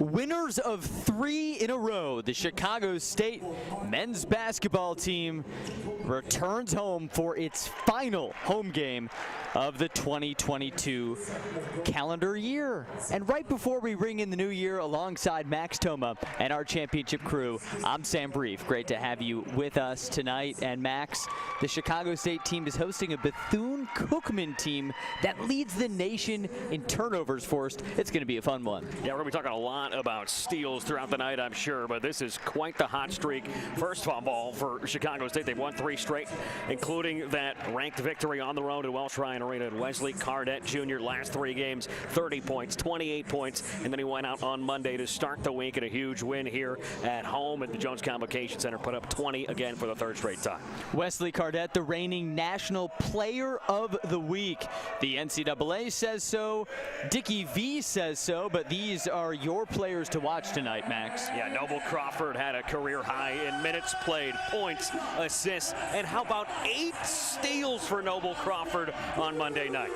Winners of 3 in a row, the Chicago State men's basketball team returns home for its final home game of the 2022 calendar year. And right before we ring in the new year, alongside Max Toma and our championship crew, I'm Sam Brief. Great to have you with us tonight. And Max, the Chicago State team is hosting a Bethune-Cookman team that leads the nation in turnovers forced. It's going to be a fun one. Yeah, we're going to be talking a lot about steals throughout the night, I'm sure, but this is quite the hot streak. First of all, for Chicago State, they've won 3 straight, including that ranked victory on the road at Welsh Ryan Arena. Wesley Cardette Jr. last 3 games, 30 points, 28 points, and then he went out on Monday to start the week in a huge win here at home at the Jones Convocation Center, put up 20 again for the 3rd straight time. Wesley Cardette, the reigning National Player of the Week. The NCAA says so, Dickie V says so, but these are your players to watch tonight, Max. Yeah, Noble Crawford had a career high in minutes played, points, assists, and how about 8 steals for Noble Crawford on Monday night?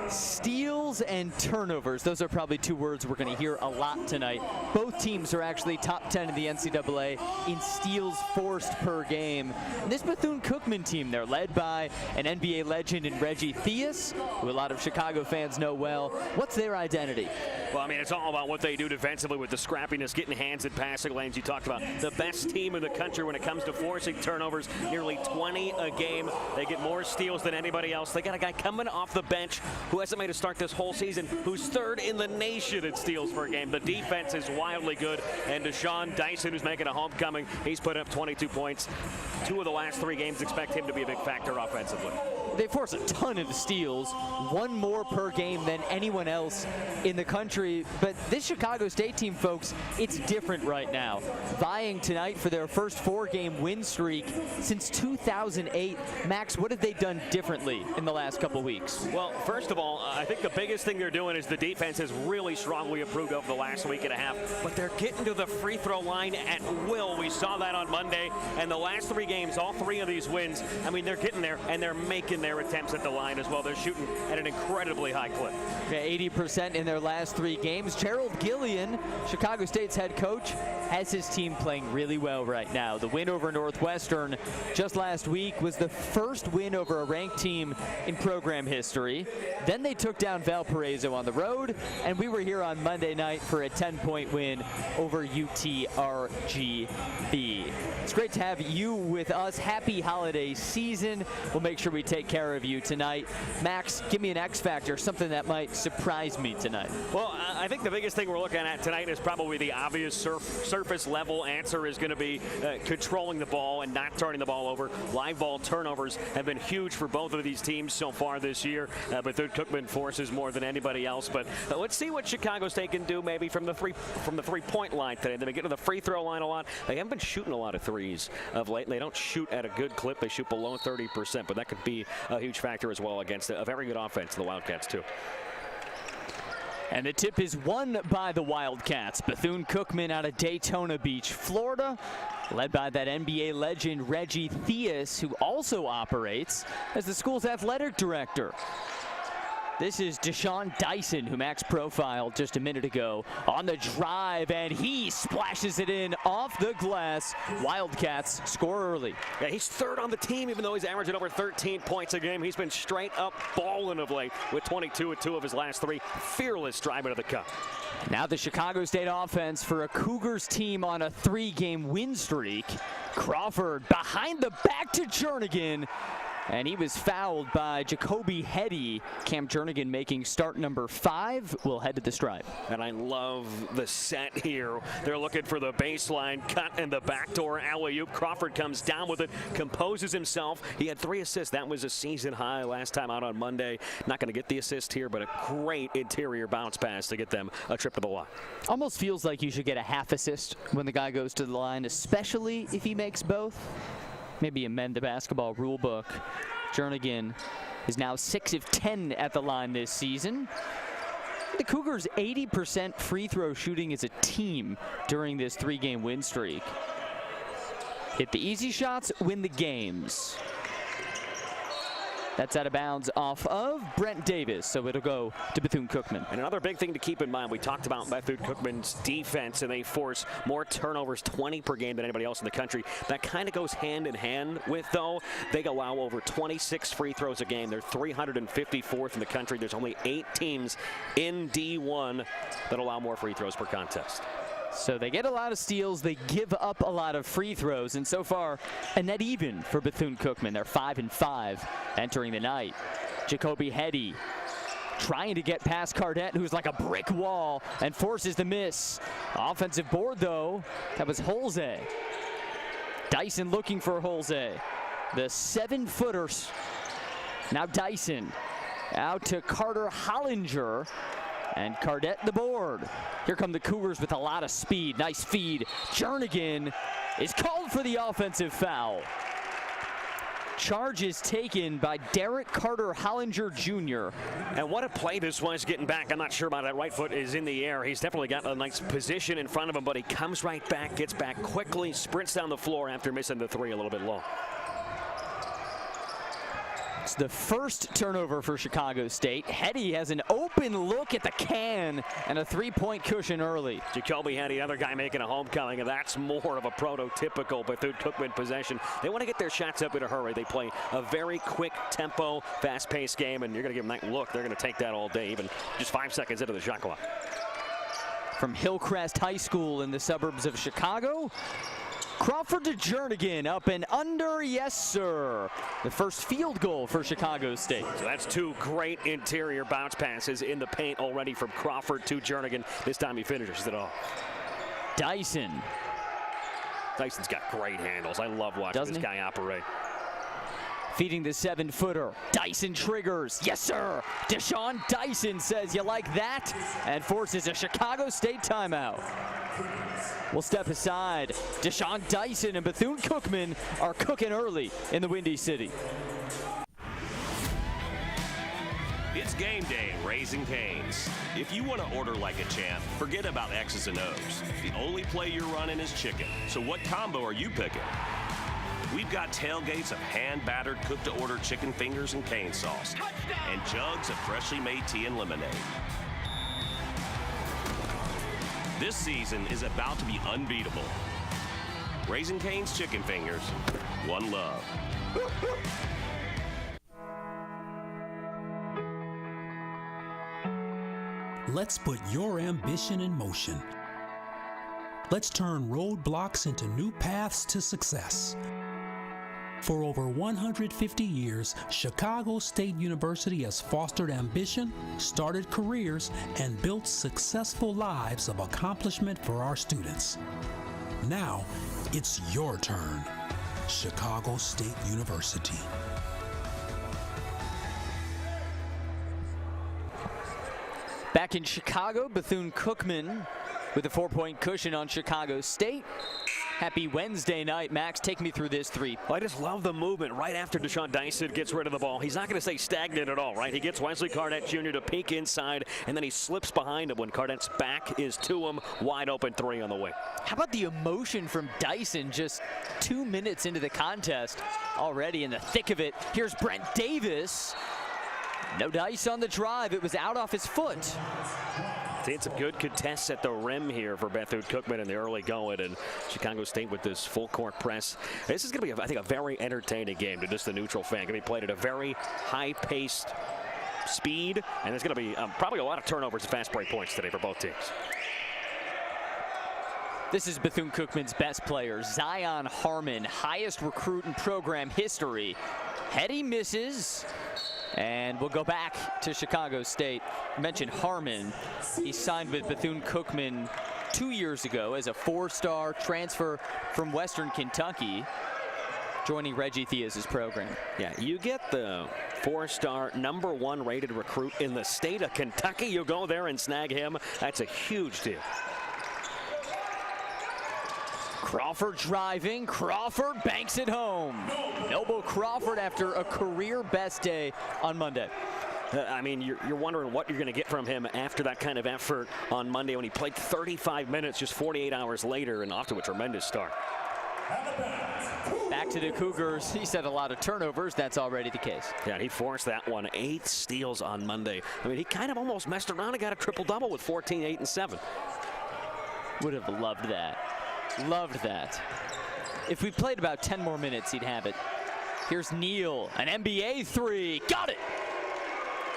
Steals and turnovers. Those are probably 2 words we're going to hear a lot tonight. Both teams are actually top 10 in the NCAA in steals forced per game. And this Bethune-Cookman team, they're led by an NBA legend in Reggie Theus, who a lot of Chicago fans know well. What's their identity? Well, I mean, it's all about what they do defensively with the scrappiness, getting hands in passing lanes. You talked about the best team in the country when it comes to forcing turnovers, nearly 20 a game. They get more steals than anybody else. They got a guy coming off the bench who hasn't made a start this whole season, who's 3rd in the nation in steals per game. The defense is wildly good, and Deshaun Dyson, who's making a homecoming, he's put up 22 points. 2 of the last 3 games expect him to be a big factor offensively. They force a ton of steals, 1 more per game than anyone else in the country. But this Chicago State team, folks, it's different right now. Vying tonight for their first 4-game win streak since 2008. Max, what have they done differently in the last couple weeks? Well, first of all, I think the biggest thing they're doing is the defense has really strongly improved over the last week and a half, but they're getting to the free throw line at will. We saw that on Monday, and the last 3 games, all 3 of these wins, I mean, they're getting there, and they're making their attempts at the line as well. They're shooting at an incredibly high clip. Yeah, 80% in their last 3 games. Gerald Gillian, Chicago State's head coach, has his team playing really well right now. The win over Northwestern just last week was the first win over a ranked team in program history. Then they took down Valparaiso on the road, and we were here on Monday night for a 10-point win over UTRGV. It's great to have you with us. Happy holiday season. We'll make sure we take care of you tonight. Max, give me an X factor, something that might surprise me tonight. Well, I think the biggest thing we're looking at tonight is probably the obvious surface level answer is going to be controlling the ball and not turning the ball over. Live ball turnovers have been huge for both of these teams so far this year. Bethune-Cookman forces more than anybody else, but let's see what Chicago State can do maybe from the three-point line today. They get to the free throw line a lot. They haven't been shooting a lot of threes of late. They don't shoot at a good clip. They shoot below 30%, but that could be a huge factor as well against a very good offense, the Wildcats too. And the tip is won by the Wildcats. Bethune-Cookman out of Daytona Beach, Florida, led by that NBA legend Reggie Theus, who also operates as the school's athletic director. This is Deshaun Dyson, who Max profiled just a minute ago, on the drive, and he splashes it in off the glass. Wildcats score early. Yeah, he's 3rd on the team, even though he's averaging over 13 points a game. He's been straight up balling of late with 22 and 2 of his last 3. Fearless driving to the cup. Now the Chicago State offense for a Cougars team on a 3-game win streak. Crawford behind the back to Jernigan. And he was fouled by Jacoby Hetty. Cam Jernigan making start number 5. We'll head to the stripe. And I love the set here. They're looking for the baseline cut and the backdoor alley-oop. Crawford comes down with it, composes himself. He had 3 assists. That was a season high last time out on Monday. Not going to get the assist here, but a great interior bounce pass to get them a trip to the line. Almost feels like you should get a half assist when the guy goes to the line, especially if he makes both. Maybe amend the basketball rule book. Jernigan is now 6 of 10 at the line this season. The Cougars 80% free throw shooting as a team during this 3-game win streak. Hit the easy shots, win the games. That's out of bounds off of Brent Davis, so it'll go to Bethune-Cookman. And another big thing to keep in mind, we talked about Bethune-Cookman's defense, and they force more turnovers, 20 per game, than anybody else in the country. That kind of goes hand in hand with, though, they allow over 26 free throws a game. They're 354th in the country. There's only 8 teams in D1 that allow more free throws per contest. So they get a lot of steals, they give up a lot of free throws, and so far a net even for Bethune-Cookman. They're 5-5 entering the night. Jacoby Hetty trying to get past Cardette, who's like a brick wall, and forces the miss. Offensive board, though, that was Holze. Dyson looking for Holze. The 7-footers. Now Dyson out to Carter Hollinger. And Cardette the board. Here come the Cougars with a lot of speed. Nice feed. Jernigan is called for the offensive foul. Charges taken by Derek Carter Hollinger Jr. And what a play this was getting back. I'm not sure about that. Right foot is in the air. He's definitely got a nice position in front of him, but he comes right back, gets back quickly, sprints down the floor after missing the 3 a little bit low. It's the first turnover for Chicago State. Hetty has an open look at the can and a 3-point cushion early. Jacoby Hetty, another guy making a homecoming, and that's more of a prototypical Bethune-Cookman possession. They want to get their shots up in a hurry. They play a very quick tempo, fast-paced game, and you're going to give them that look. They're going to take that all day, even just 5 seconds into the shot clock. From Hillcrest High School in the suburbs of Chicago, Crawford to Jernigan, up and under, yes sir. The first field goal for Chicago State. So that's 2 great interior bounce passes in the paint already from Crawford to Jernigan. This time he finishes it off. Dyson. Dyson's got great handles. I love watching this guy operate. Feeding the 7-footer. Dyson triggers. Yes, sir. Deshaun Dyson says, you like that? And forces a Chicago State timeout. We'll step aside. Deshaun Dyson and Bethune-Cookman are cooking early in the Windy City. It's game day at Raising Cane's. If you want to order like a champ, forget about X's and O's. The only play you're running is chicken. So what combo are you picking? We've got tailgates of hand-battered, cooked-to-order chicken fingers and cane sauce, and jugs of freshly made tea and lemonade. This season is about to be unbeatable. Raising Cane's Chicken Fingers, one love. Let's put your ambition in motion. Let's turn roadblocks into new paths to success. For over 150 years, Chicago State University has fostered ambition, started careers, and built successful lives of accomplishment for our students. Now, it's your turn. Chicago State University. Back in Chicago, Bethune-Cookman with a 4-point cushion on Chicago State. Happy Wednesday night, Max. Take me through this 3. Well, I just love the movement right after Deshaun Dyson gets rid of the ball. He's not going to stay stagnant at all, right? He gets Wesley Cardette Jr. to peek inside, and then he slips behind him when Cardette's back is to him. Wide open 3 on the way. How about the emotion from Dyson just 2 minutes into the contest? Already in the thick of it. Here's Brent Davis. No dice on the drive. It was out off his foot. Seeing some good contests at the rim here for Bethune-Cookman in the early going, and Chicago State with this full court press. This is going to be, I think, a very entertaining game to just the neutral fan. Going to be played at a very high-paced speed, and there's going to be probably a lot of turnovers and fast break points today for both teams. This is Bethune-Cookman's best player, Zion Harmon, highest recruit in program history. Hetty misses. And we'll go back to Chicago State. I mentioned Harmon. He signed with Bethune-Cookman 2 years ago as a 4-star transfer from Western Kentucky, joining Reggie Theus' program. Yeah, you get the 4-star, #1 rated recruit in the state of Kentucky. You go there and snag him. That's a huge deal. Crawford driving. Crawford banks it home. Noble Crawford after a career best day on Monday. I mean, you're wondering what you're going to get from him after that kind of effort on Monday when he played 35 minutes just 48 hours later and off to a tremendous start. Back to the Cougars. He said a lot of turnovers. That's already the case. Yeah, he forced that one. 8 steals on Monday. I mean, he kind of almost messed around and got a triple-double with 14, 8, and 7. Would have loved that. Loved that. If we played about 10 more minutes, he'd have it. Here's Neal, an NBA three. Got it!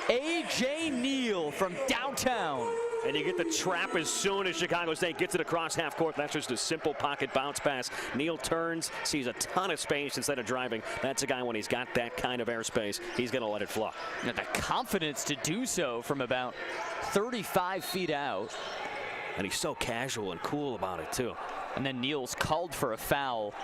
A.J. Neal from downtown. And you get the trap as soon as Chicago State gets it across half court. That's just a simple pocket bounce pass. Neal turns, sees a ton of space instead of driving. That's a guy, when he's got that kind of airspace, he's going to let it fly. And the confidence to do so from about 35 feet out. And he's so casual and cool about it, too. And then Neal's called for a foul.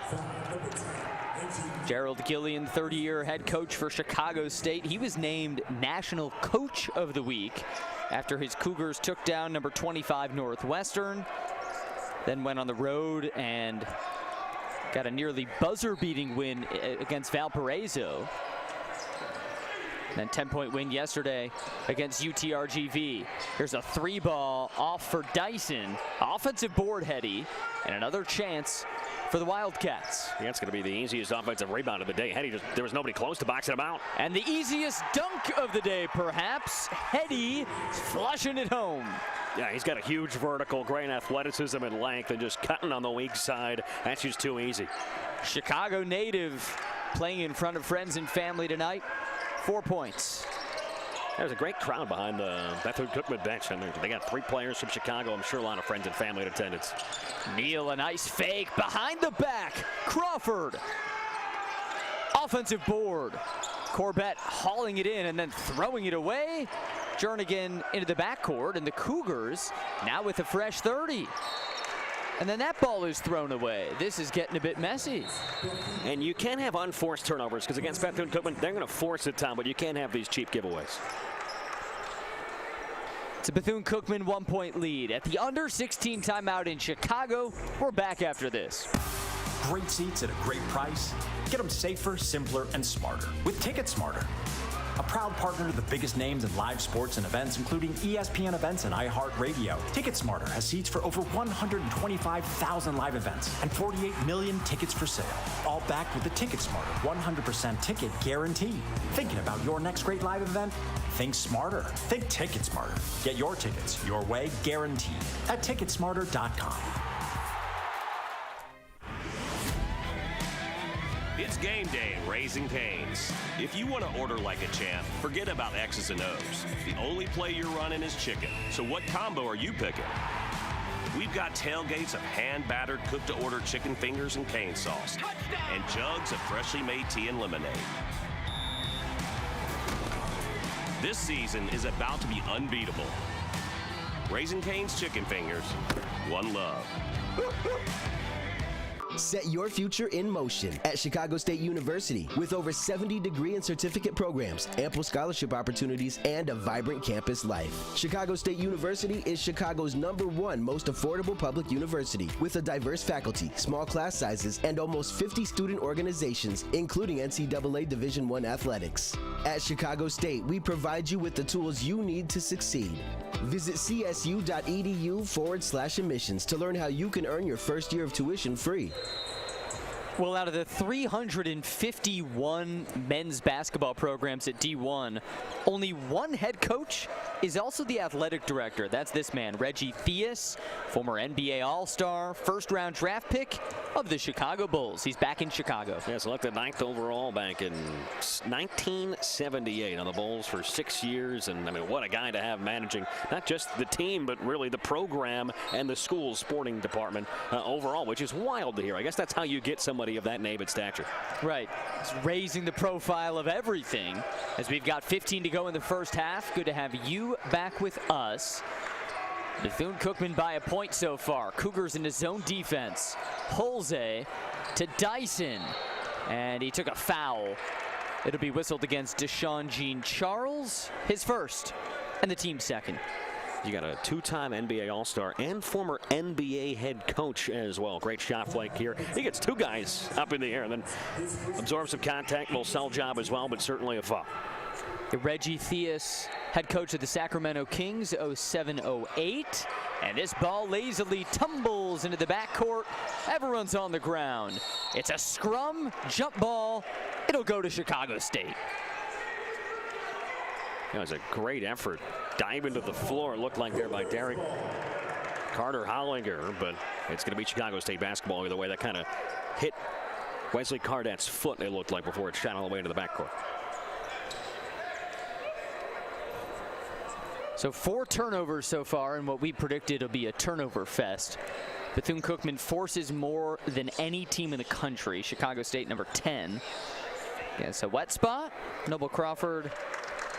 Gerald Gillian, 30-year head coach for Chicago State. He was named National Coach of the Week after his Cougars took down number 25 Northwestern, then went on the road and got a nearly buzzer-beating win against Valparaiso. Then 10-point win yesterday against UTRGV. Here's a 3-ball off for Dyson. Offensive board, Hetty, and another chance for the Wildcats. Yeah, it's going to be the easiest offensive rebound of the day. Hetty, there was nobody close to boxing him out. And the easiest dunk of the day, perhaps. Hetty flushing it home. Yeah, he's got a huge vertical, great athleticism and length, and just cutting on the weak side. That's just too easy. Chicago native playing in front of friends and family tonight. 4 points. There's a great crowd behind the Bethune-Cookman bench. I mean, they got 3 players from Chicago. I'm sure a lot of friends and family in attendance. Neal, a nice fake behind the back. Crawford. Offensive board. Corbett hauling it in and then throwing it away. Jernigan into the backcourt, and the Cougars now with a fresh 30. And then that ball is thrown away. This is getting a bit messy. And you can't have unforced turnovers, because against Bethune-Cookman, they're going to force it, Tom, but you can't have these cheap giveaways. It's a Bethune-Cookman 1-point lead. At the under 16 timeout in Chicago, we're back after this. Great seats at a great price. Get them safer, simpler, and smarter with Ticket Smarter. A proud partner to the biggest names in live sports and events, including ESPN events and iHeartRadio. TicketSmarter has seats for over 125,000 live events and 48 million tickets for sale. All backed with the TicketSmarter 100% ticket guarantee. Thinking about your next great live event? Think smarter. Think TicketSmarter. Get your tickets your way, guaranteed, at TicketSmarter.com. It's game day at Raising Cane's. If you want to order like a champ, forget about X's and O's. The only play you're running is chicken. So what combo are you picking? We've got tailgates of hand-battered, cooked-to-order chicken fingers and cane sauce. Touchdown! And jugs of freshly made tea and lemonade. This season is about to be unbeatable. Raising Cane's Chicken Fingers. One love. Set your future in motion at Chicago State University with over 70 degree and certificate programs, ample scholarship opportunities, and a vibrant campus life. Chicago State University is Chicago's #1 most affordable public university with a diverse faculty, small class sizes, and almost 50 student organizations, including NCAA Division I athletics. At Chicago State, we provide you with the tools you need to succeed. Visit csu.edu/admissions to learn how you can earn your first year of tuition free. Well, out of the 351 men's basketball programs at D1, only one head coach is also the athletic director. That's this man, Reggie Theus, former NBA All-Star, first-round draft pick of the Chicago Bulls. He's back in Chicago. Yeah, selected 9th overall back in 1978 on the Bulls for 6 years. And, I mean, what a guy to have managing not just the team, but really the program and the school's sporting department overall, which is wild to hear. I guess that's how you get somebody of that name and stature. Right. It's raising the profile of everything as we've got 15 to go in the first half. Good to have you back with us. Bethune-Cookman by a point so far. Cougars in his zone defense. Holze to Dyson. And he took a foul. It'll be whistled against Deshaun Jean-Charles, his first, and the team's second. You got a 2-time NBA All-Star and former NBA head coach as well. Great shot flake here. He gets 2 guys up in the air and then absorbs some contact. Will sell job as well, but certainly a foul. Reggie Theus, head coach of the Sacramento Kings, 07-08. And this ball lazily tumbles into the backcourt. Everyone's on the ground. It's a scrum, jump ball. It'll go to Chicago State. That was a great effort. Dive into the floor, it looked like there by Derek Carter Hollinger, but it's going to be Chicago State basketball either way. That kind of hit Wesley Cardet's foot, it looked like, before it shot all the way into the backcourt. So 4 turnovers so far in what we predicted will be a turnover fest. Bethune-Cookman forces more than any team in the country. Chicago State number 10. Yeah, so wet spot. Noble Crawford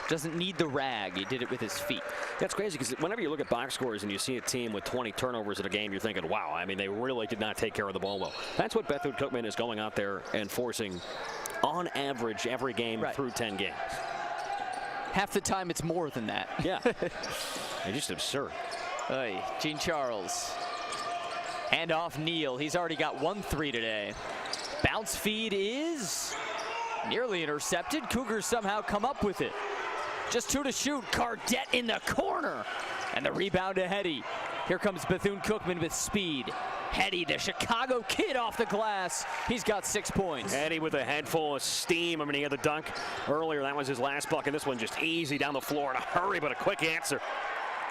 doesn't need the rag. He did it with his feet. That's crazy because whenever you look at box scores and you see a team with 20 turnovers in a game, you're thinking, wow, I mean, they really did not take care of the ball well. That's what Bethune-Cookman is going out there and forcing on average every game through 10 games. Half the time it's more than that. Yeah. It's just absurd. Oy, Gene Charles. Hand off Neal. He's already got 1 3 today. Bounce feed is nearly intercepted. Cougars somehow come up with it. Just 2 to shoot. Cardette in the corner. And the rebound to Hetty. Here comes Bethune-Cookman with speed. Hetty, the Chicago kid, off the glass. He's got 6 points. Hetty with a head full of steam. I mean, he had the dunk earlier. That was his last bucket. This one just easy down the floor in a hurry, but a quick answer.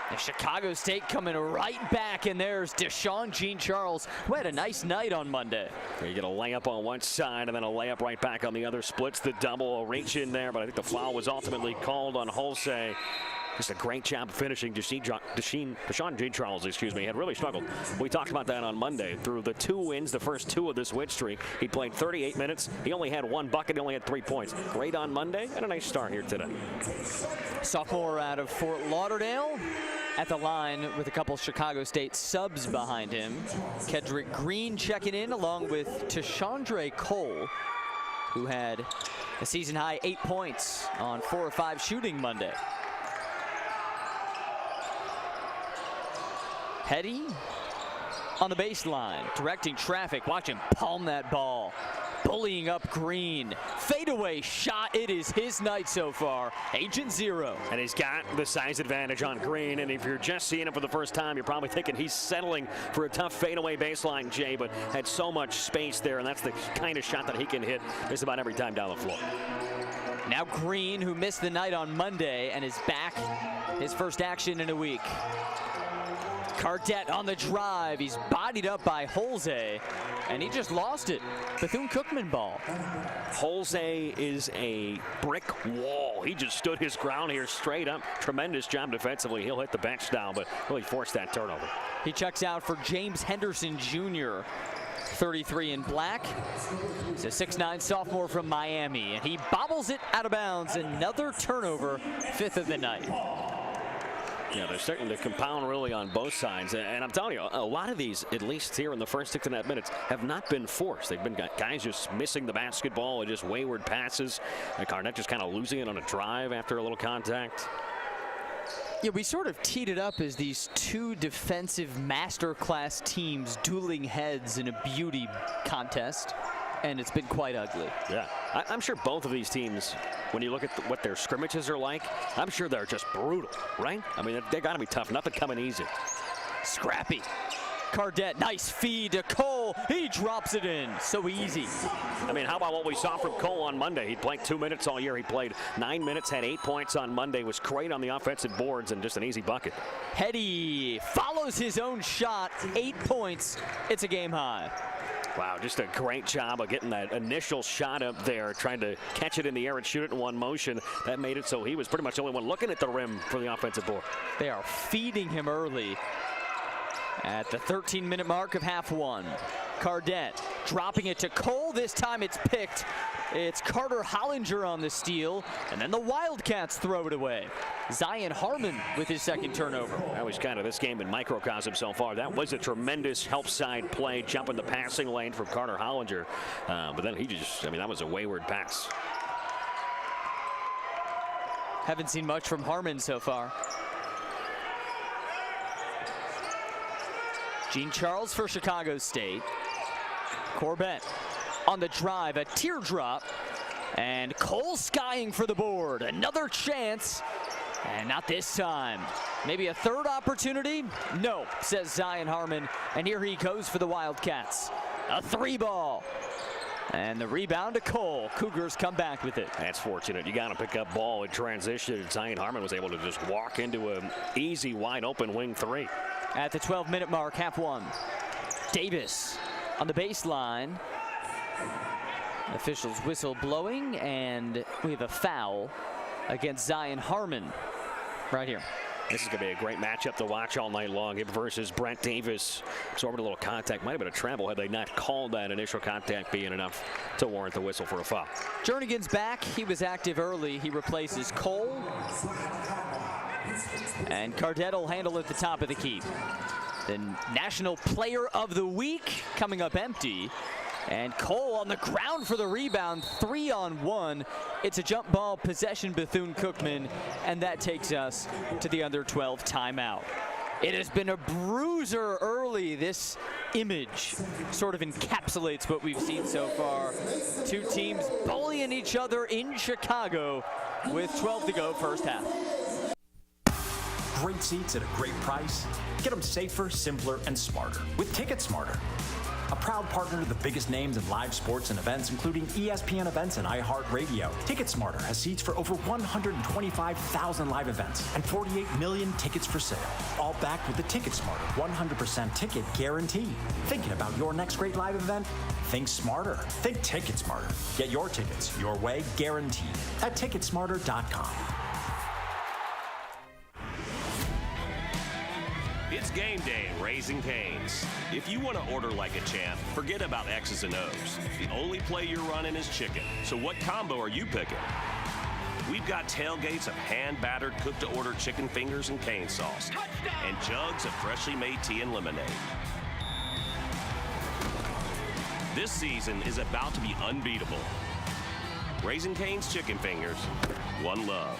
And Chicago State coming right back, and there's Deshaun Gene Charles, who had a nice night on Monday. You get a layup on one side and then a layup right back on the other. Splits the double, a reach in there, but I think the foul was ultimately called on Holsey. Just a great job finishing. Deshaun Gene Charles, had really struggled. We talked about that on Monday. Through the 2 wins, the first 2 of this win streak, he played 38 minutes. He only had 1 bucket. He only had 3 points. Great on Monday and a nice start here today. Sophomore out of Fort Lauderdale at the line with a couple Chicago State subs behind him. Kedrick Green checking in along with Tashandre Cole, who had a season-high 8 points on 4 or 5 shooting Monday. Hetty on the baseline, directing traffic. Watch him palm that ball. Bullying up Green. Fadeaway shot. It is his night so far. Agent 0. And he's got the size advantage on Green. And if you're just seeing him for the first time, you're probably thinking he's settling for a tough fadeaway baseline, Jay, but had so much space there. And that's the kind of shot that he can hit just about every time down the floor. Now Green, who missed the night on Monday and is back, his first action in a week. Cardette on the drive. He's bodied up by Holsey, and he just lost it. Bethune-Cookman ball. Holsey is a brick wall. He just stood his ground here straight up. Tremendous job defensively. He'll hit the bench down, but really forced that turnover. He checks out for James Henderson Jr., 33 in black. He's a 6'9" sophomore from Miami, and he bobbles it out of bounds. Another turnover, 5th of the night. Yeah, they're starting to compound really on both sides. And I'm telling you, a lot of these, at least here in the first 6.5 minutes, have not been forced. They've been guys just missing the basketball and just wayward passes. And Cardette just kind of losing it on a drive after a little contact. Yeah, we sort of teed it up as these 2 defensive masterclass teams dueling heads in a beauty contest, and it's been quite ugly. Yeah, I'm sure both of these teams, when you look at what their scrimmages are like, I'm sure they're just brutal, right? I mean, they got to be tough. Nothing coming easy. Scrappy. Cardette, nice feed to Cole. He drops it in. So easy. I mean, how about what we saw from Cole on Monday? He played 2 minutes all year. He played 9 minutes, had 8 points on Monday, was great on the offensive boards, and just an easy bucket. Hetty follows his own shot. 8 points. It's a game high. Wow, just a great job of getting that initial shot up there, trying to catch it in the air and shoot it in one motion. That made it so he was pretty much the only one looking at the rim for the offensive board. They are feeding him early at the 13-minute mark of half one. Cardette dropping it to Cole. This time it's picked. It's Carter Hollinger on the steal, and then the Wildcats throw it away. Zion Harmon with his second turnover. That was kind of this game in microcosm so far. That was a tremendous help side play, jumping the passing lane from Carter Hollinger. But then he just, I mean, that was a wayward pass. Haven't seen much from Harmon so far. Gene Charles for Chicago State. Corbett on the drive, a teardrop. And Cole skying for the board. Another chance. And not this time. Maybe a third opportunity? No, says Zion Harmon. And here he goes for the Wildcats. A 3-ball. And the rebound to Cole. Cougars come back with it. That's fortunate. You got to pick up ball in transition. Zion Harmon was able to just walk into an easy, wide open wing 3. At the 12-minute mark, half one. Davis on the baseline. Officials whistle blowing, and we have a foul against Zion Harmon right here. This is going to be a great matchup to watch all night long. Him versus Brent Davis. Absorbing a little contact. Might have been a travel had they not called that initial contact being enough to warrant the whistle for a foul. Jernigan's back. He was active early. He replaces Cole. And Cardette will handle at the top of the key. The National Player of the Week coming up empty. And Cole on the ground for the rebound, 3-on-1. It's a jump ball possession, Bethune-Cookman, and that takes us to the under 12 timeout. It has been a bruiser early. This image sort of encapsulates what we've seen so far. Two teams bullying each other in Chicago with 12 to go first half. Great seats at a great price. Get them safer, simpler, and smarter with Ticket Smarter. A proud partner to the biggest names in live sports and events, including ESPN events and iHeart Radio. Ticket Smarter has seats for over 125,000 live events and 48 million tickets for sale. All backed with the Ticket Smarter 100% ticket guarantee. Thinking about your next great live event? Think smarter. Think Ticket Smarter. Get your tickets your way, guaranteed at ticketsmarter.com. It's game day at Raising Cane's. If you want to order like a champ, forget about X's and O's. The only play you're running is chicken. So what combo are you picking? We've got tailgates of hand-battered, cooked-to-order chicken fingers and cane sauce. And jugs of freshly made tea and lemonade. This season is about to be unbeatable. Raising Cane's chicken fingers, one love.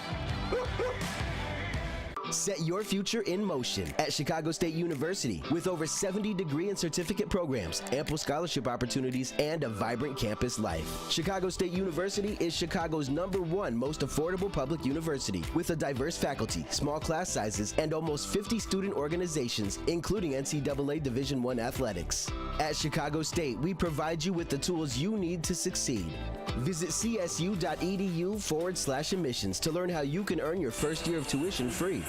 Set your future in motion at Chicago State University with over 70 degree and certificate programs, ample scholarship opportunities, and a vibrant campus life. Chicago State University is Chicago's #1 most affordable public university with a diverse faculty, small class sizes, and almost 50 student organizations, including NCAA Division I athletics. At Chicago State, we provide you with the tools you need to succeed. Visit csu.edu/admissions to learn how you can earn your first year of tuition free.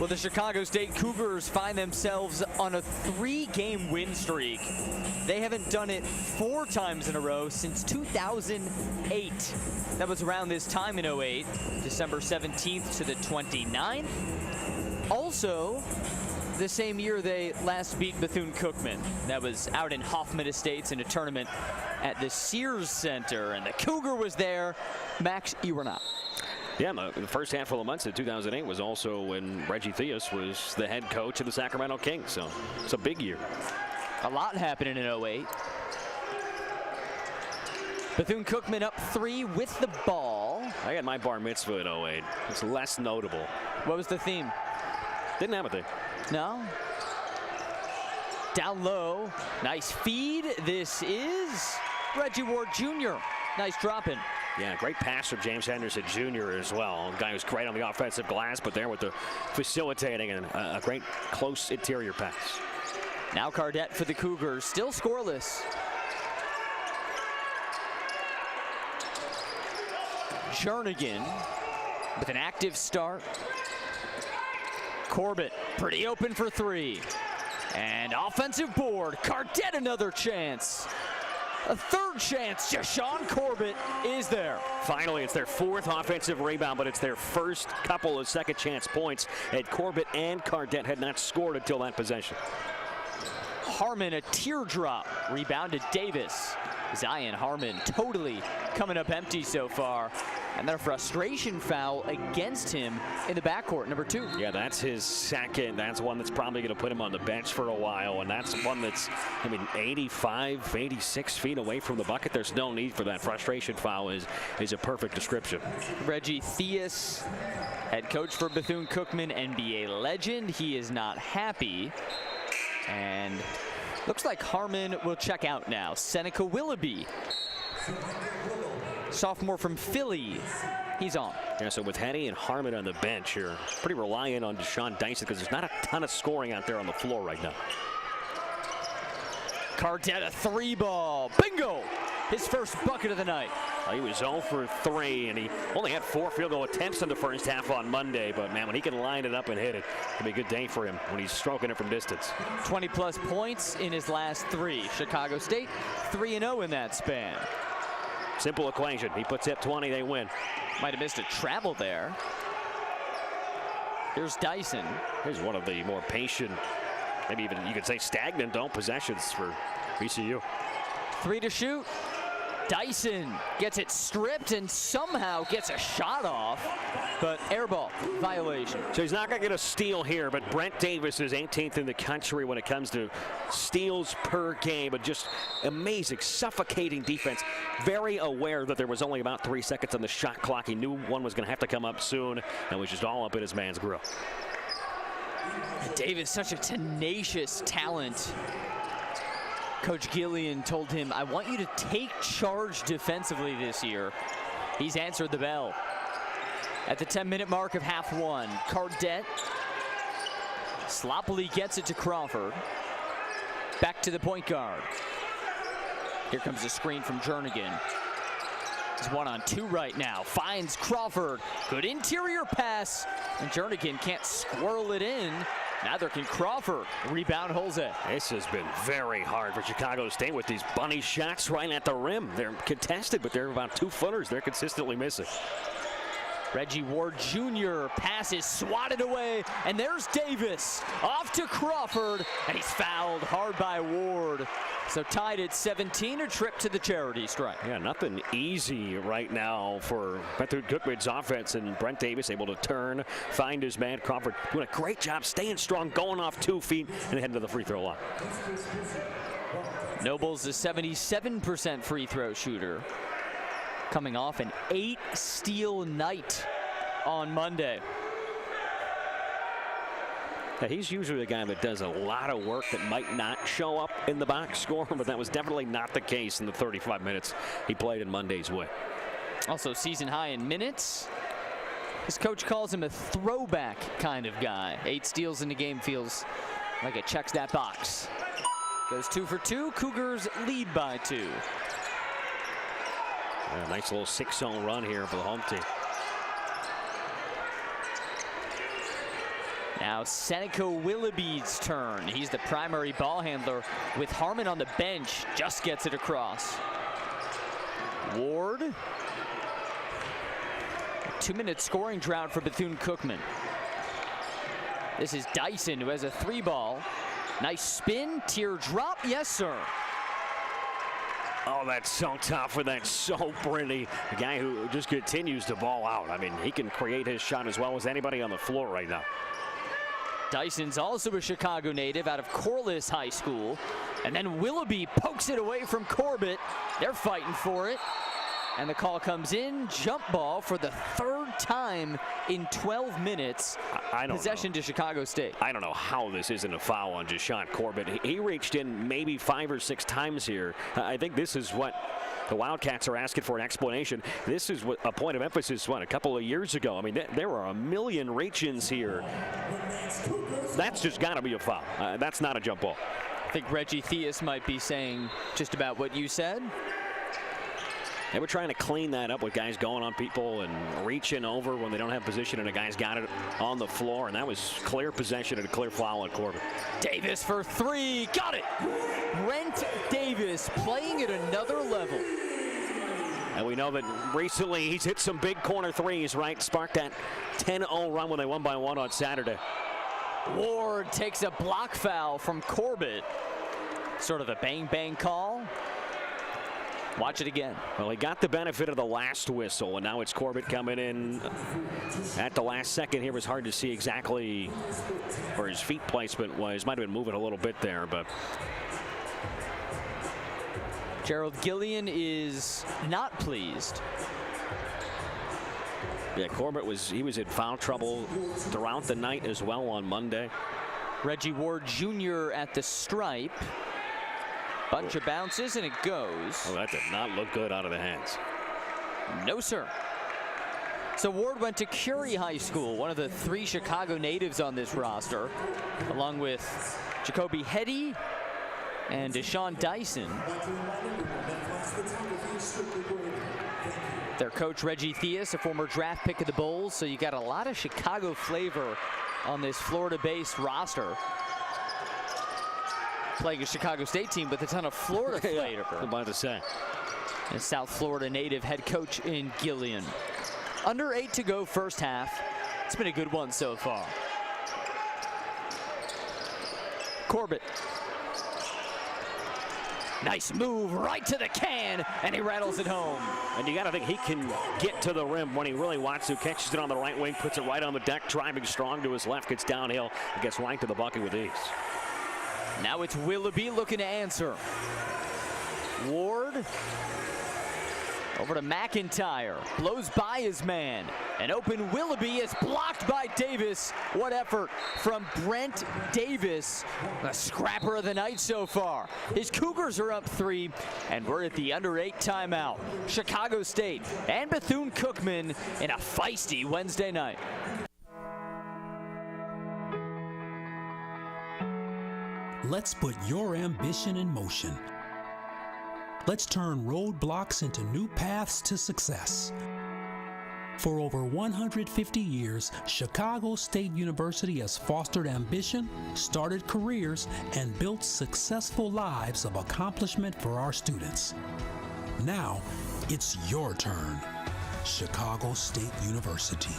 Well, the Chicago State Cougars find themselves on a 3-game win streak. They haven't done it 4 times in a row since 2008. That was around this time in 08, December 17th to the 29th. Also, the same year they last beat Bethune-Cookman. That was out in Hoffman Estates in a tournament at the Sears Center, and the Cougar was there. Max, you were not. Yeah, the first handful of months of 2008 was also when Reggie Theus was the head coach of the Sacramento Kings, so it's a big year. A lot happening in 08. Bethune-Cookman up 3 with the ball. I got my bar mitzvah in 08. It's less notable. What was the theme? Didn't have a thing. No? Down low. Nice feed. This is Reggie Ward Jr. Nice drop in. Yeah, great pass from James Henderson Jr. as well. A guy who's great on the offensive glass, but there with the facilitating and a great close interior pass. Now Cardette for the Cougars, still scoreless. Jernigan with an active start. Corbett pretty open for 3. And offensive board. Cardette another chance. A third chance. Jashawn Corbett is there. Finally, it's their 4th offensive rebound, but it's their first couple of second chance points. And Corbett and Cardette had not scored until that possession. Harmon, a teardrop. Rebounded Davis. Zion Harmon totally coming up empty so far. And then a frustration foul against him in the backcourt, number 2. Yeah, that's his second. That's one that's probably going to put him on the bench for a while. And that's one that's, 85, 86 feet away from the bucket. There's no need for that. Frustration foul is a perfect description. Reggie Theus, head coach for Bethune-Cookman, NBA legend. He is not happy. And looks like Harmon will check out now. Seneca Willoughby sophomore from Philly. He's on. Yeah, so with Henny and Harmon on the bench here, pretty reliant on Deshaun Dyson because there's not a ton of scoring out there on the floor right now. Cardette, a 3-ball. Bingo! His first bucket of the night. He was 0 for 3, and he only had 4 field goal attempts in the first half on Monday. But, man, when he can line it up and hit it, it'll be a good day for him when he's stroking it from distance. 20-plus points in his last 3. Chicago State 3-0 in that span. Simple equation. He puts up 20, they win. Might have missed a travel there. Here's Dyson. Here's one of the more patient, maybe even you could say stagnant, possessions for VCU. 3 to shoot. Dyson gets it stripped and somehow gets a shot off, but air ball violation. So he's not going to get a steal here, but Brent Davis is 18th in the country when it comes to steals per game, but just amazing, suffocating defense. Very aware that there was only about 3 seconds on the shot clock. He knew one was going to have to come up soon, and was just all up in his man's grill. Davis, such a tenacious talent. Coach Gillian told him, I want you to take charge defensively this year. He's answered the bell. At the 10-minute mark of half one, Cardette sloppily gets it to Crawford. Back to the point guard. Here comes the screen from Jernigan. He's 1-on-2 right now. Finds Crawford. Good interior pass. And Jernigan can't squirrel it in. Neither can Crawford. Rebound Jose. This has been very hard for Chicago State with these bunny shots right at the rim. They're contested, but they're about 2-footers. They're consistently missing. Reggie Ward Jr. passes swatted away, and there's Davis off to Crawford, and he's fouled hard by Ward. So tied at 17, a trip to the charity stripe. Yeah, nothing easy right now for Bethune-Cookman's offense, and Brent Davis able to turn, find his man. Crawford doing a great job staying strong, going off 2 feet, and heading to the free throw line. Noble's a 77% free throw shooter, coming off an 8-steal night on Monday. Yeah, he's usually the guy that does a lot of work that might not show up in the box score, but that was definitely not the case in the 35 minutes he played in Monday's win. Also season high in minutes. His coach calls him a throwback kind of guy. 8 steals in the game feels like it checks that box. Goes 2 for 2. Cougars lead by 2. Yeah, nice little 6-0 run here for the home team. Now Seneca Willoughby's turn. He's the primary ball handler with Harmon on the bench. Just gets it across. Ward. 2-minute scoring drought for Bethune-Cookman. This is Dyson, who has a 3-ball. Nice spin, teardrop, yes sir. Oh, that's so tough with that, so pretty. A guy who just continues to ball out. I mean, he can create his shot as well as anybody on the floor right now. Dyson's also a Chicago native out of Corliss High School. And then Willoughby pokes it away from Corbett. They're fighting for it. And the call comes in. Jump ball for the 3rd time in 12 minutes. I don't Possession know. to Chicago State. I don't know how this isn't a foul on Deshaun Corbett. He reached in maybe 5 or 6 times here. I think this is what the Wildcats are asking for an explanation. This is what a point of emphasis, a couple of years ago. I mean, there were a million reach-ins here. That's just got to be a foul. That's not a jump ball. I think Reggie Theus might be saying just about what you said. They were trying to clean that up with guys going on people and reaching over when they don't have position and a guy's got it on the floor, and that was clear possession and a clear foul on Corbett. Davis for 3, got it! Brent Davis playing at another level. And we know that recently he's hit some big corner threes, right? Sparked that 10-0 run when they won by 1 on Saturday. Ward takes a block foul from Corbett. Sort of a bang-bang call. Watch it again. Well, he got the benefit of the last whistle, and now it's Corbett coming in at the last second. Here was hard to see exactly where his feet placement was. Might have been moving a little bit there, but Gerald Gillian is not pleased. Yeah, Corbett was in foul trouble throughout the night as well on Monday. Reggie Ward Jr. at the stripe. Bunch of bounces, and it goes. Oh, that did not look good out of the hands. No, sir. So Ward went to Curie High School, one of the 3 Chicago natives on this roster, along with Jacoby Heddy and Deshaun Dyson. Their coach, Reggie Theus, a former draft pick of the Bulls, so you got a lot of Chicago flavor on this Florida-based roster. Playing a Chicago State team with a ton of Florida flavor. I'm about to say. And South Florida native head coach in Gillian. Under 8 to go first half. It's been a good one so far. Corbett. Nice move right to the can, and he rattles it home. And you got to think he can get to the rim when he really wants to. Catches it on the right wing, puts it right on the deck, driving strong to his left, gets downhill, and gets right to the bucket with ease. Now it's Willoughby looking to answer. Ward over to McIntyre, blows by his man. An open Willoughby is blocked by Davis. What effort from Brent Davis, the scrapper of the night so far. His Cougars are up 3, and we're at the under 8 timeout. Chicago State and Bethune-Cookman in a feisty Wednesday night. Let's put your ambition in motion. Let's turn roadblocks into new paths to success. For over 150 years, Chicago State University has fostered ambition, started careers, and built successful lives of accomplishment for our students. Now, it's your turn. Chicago State University.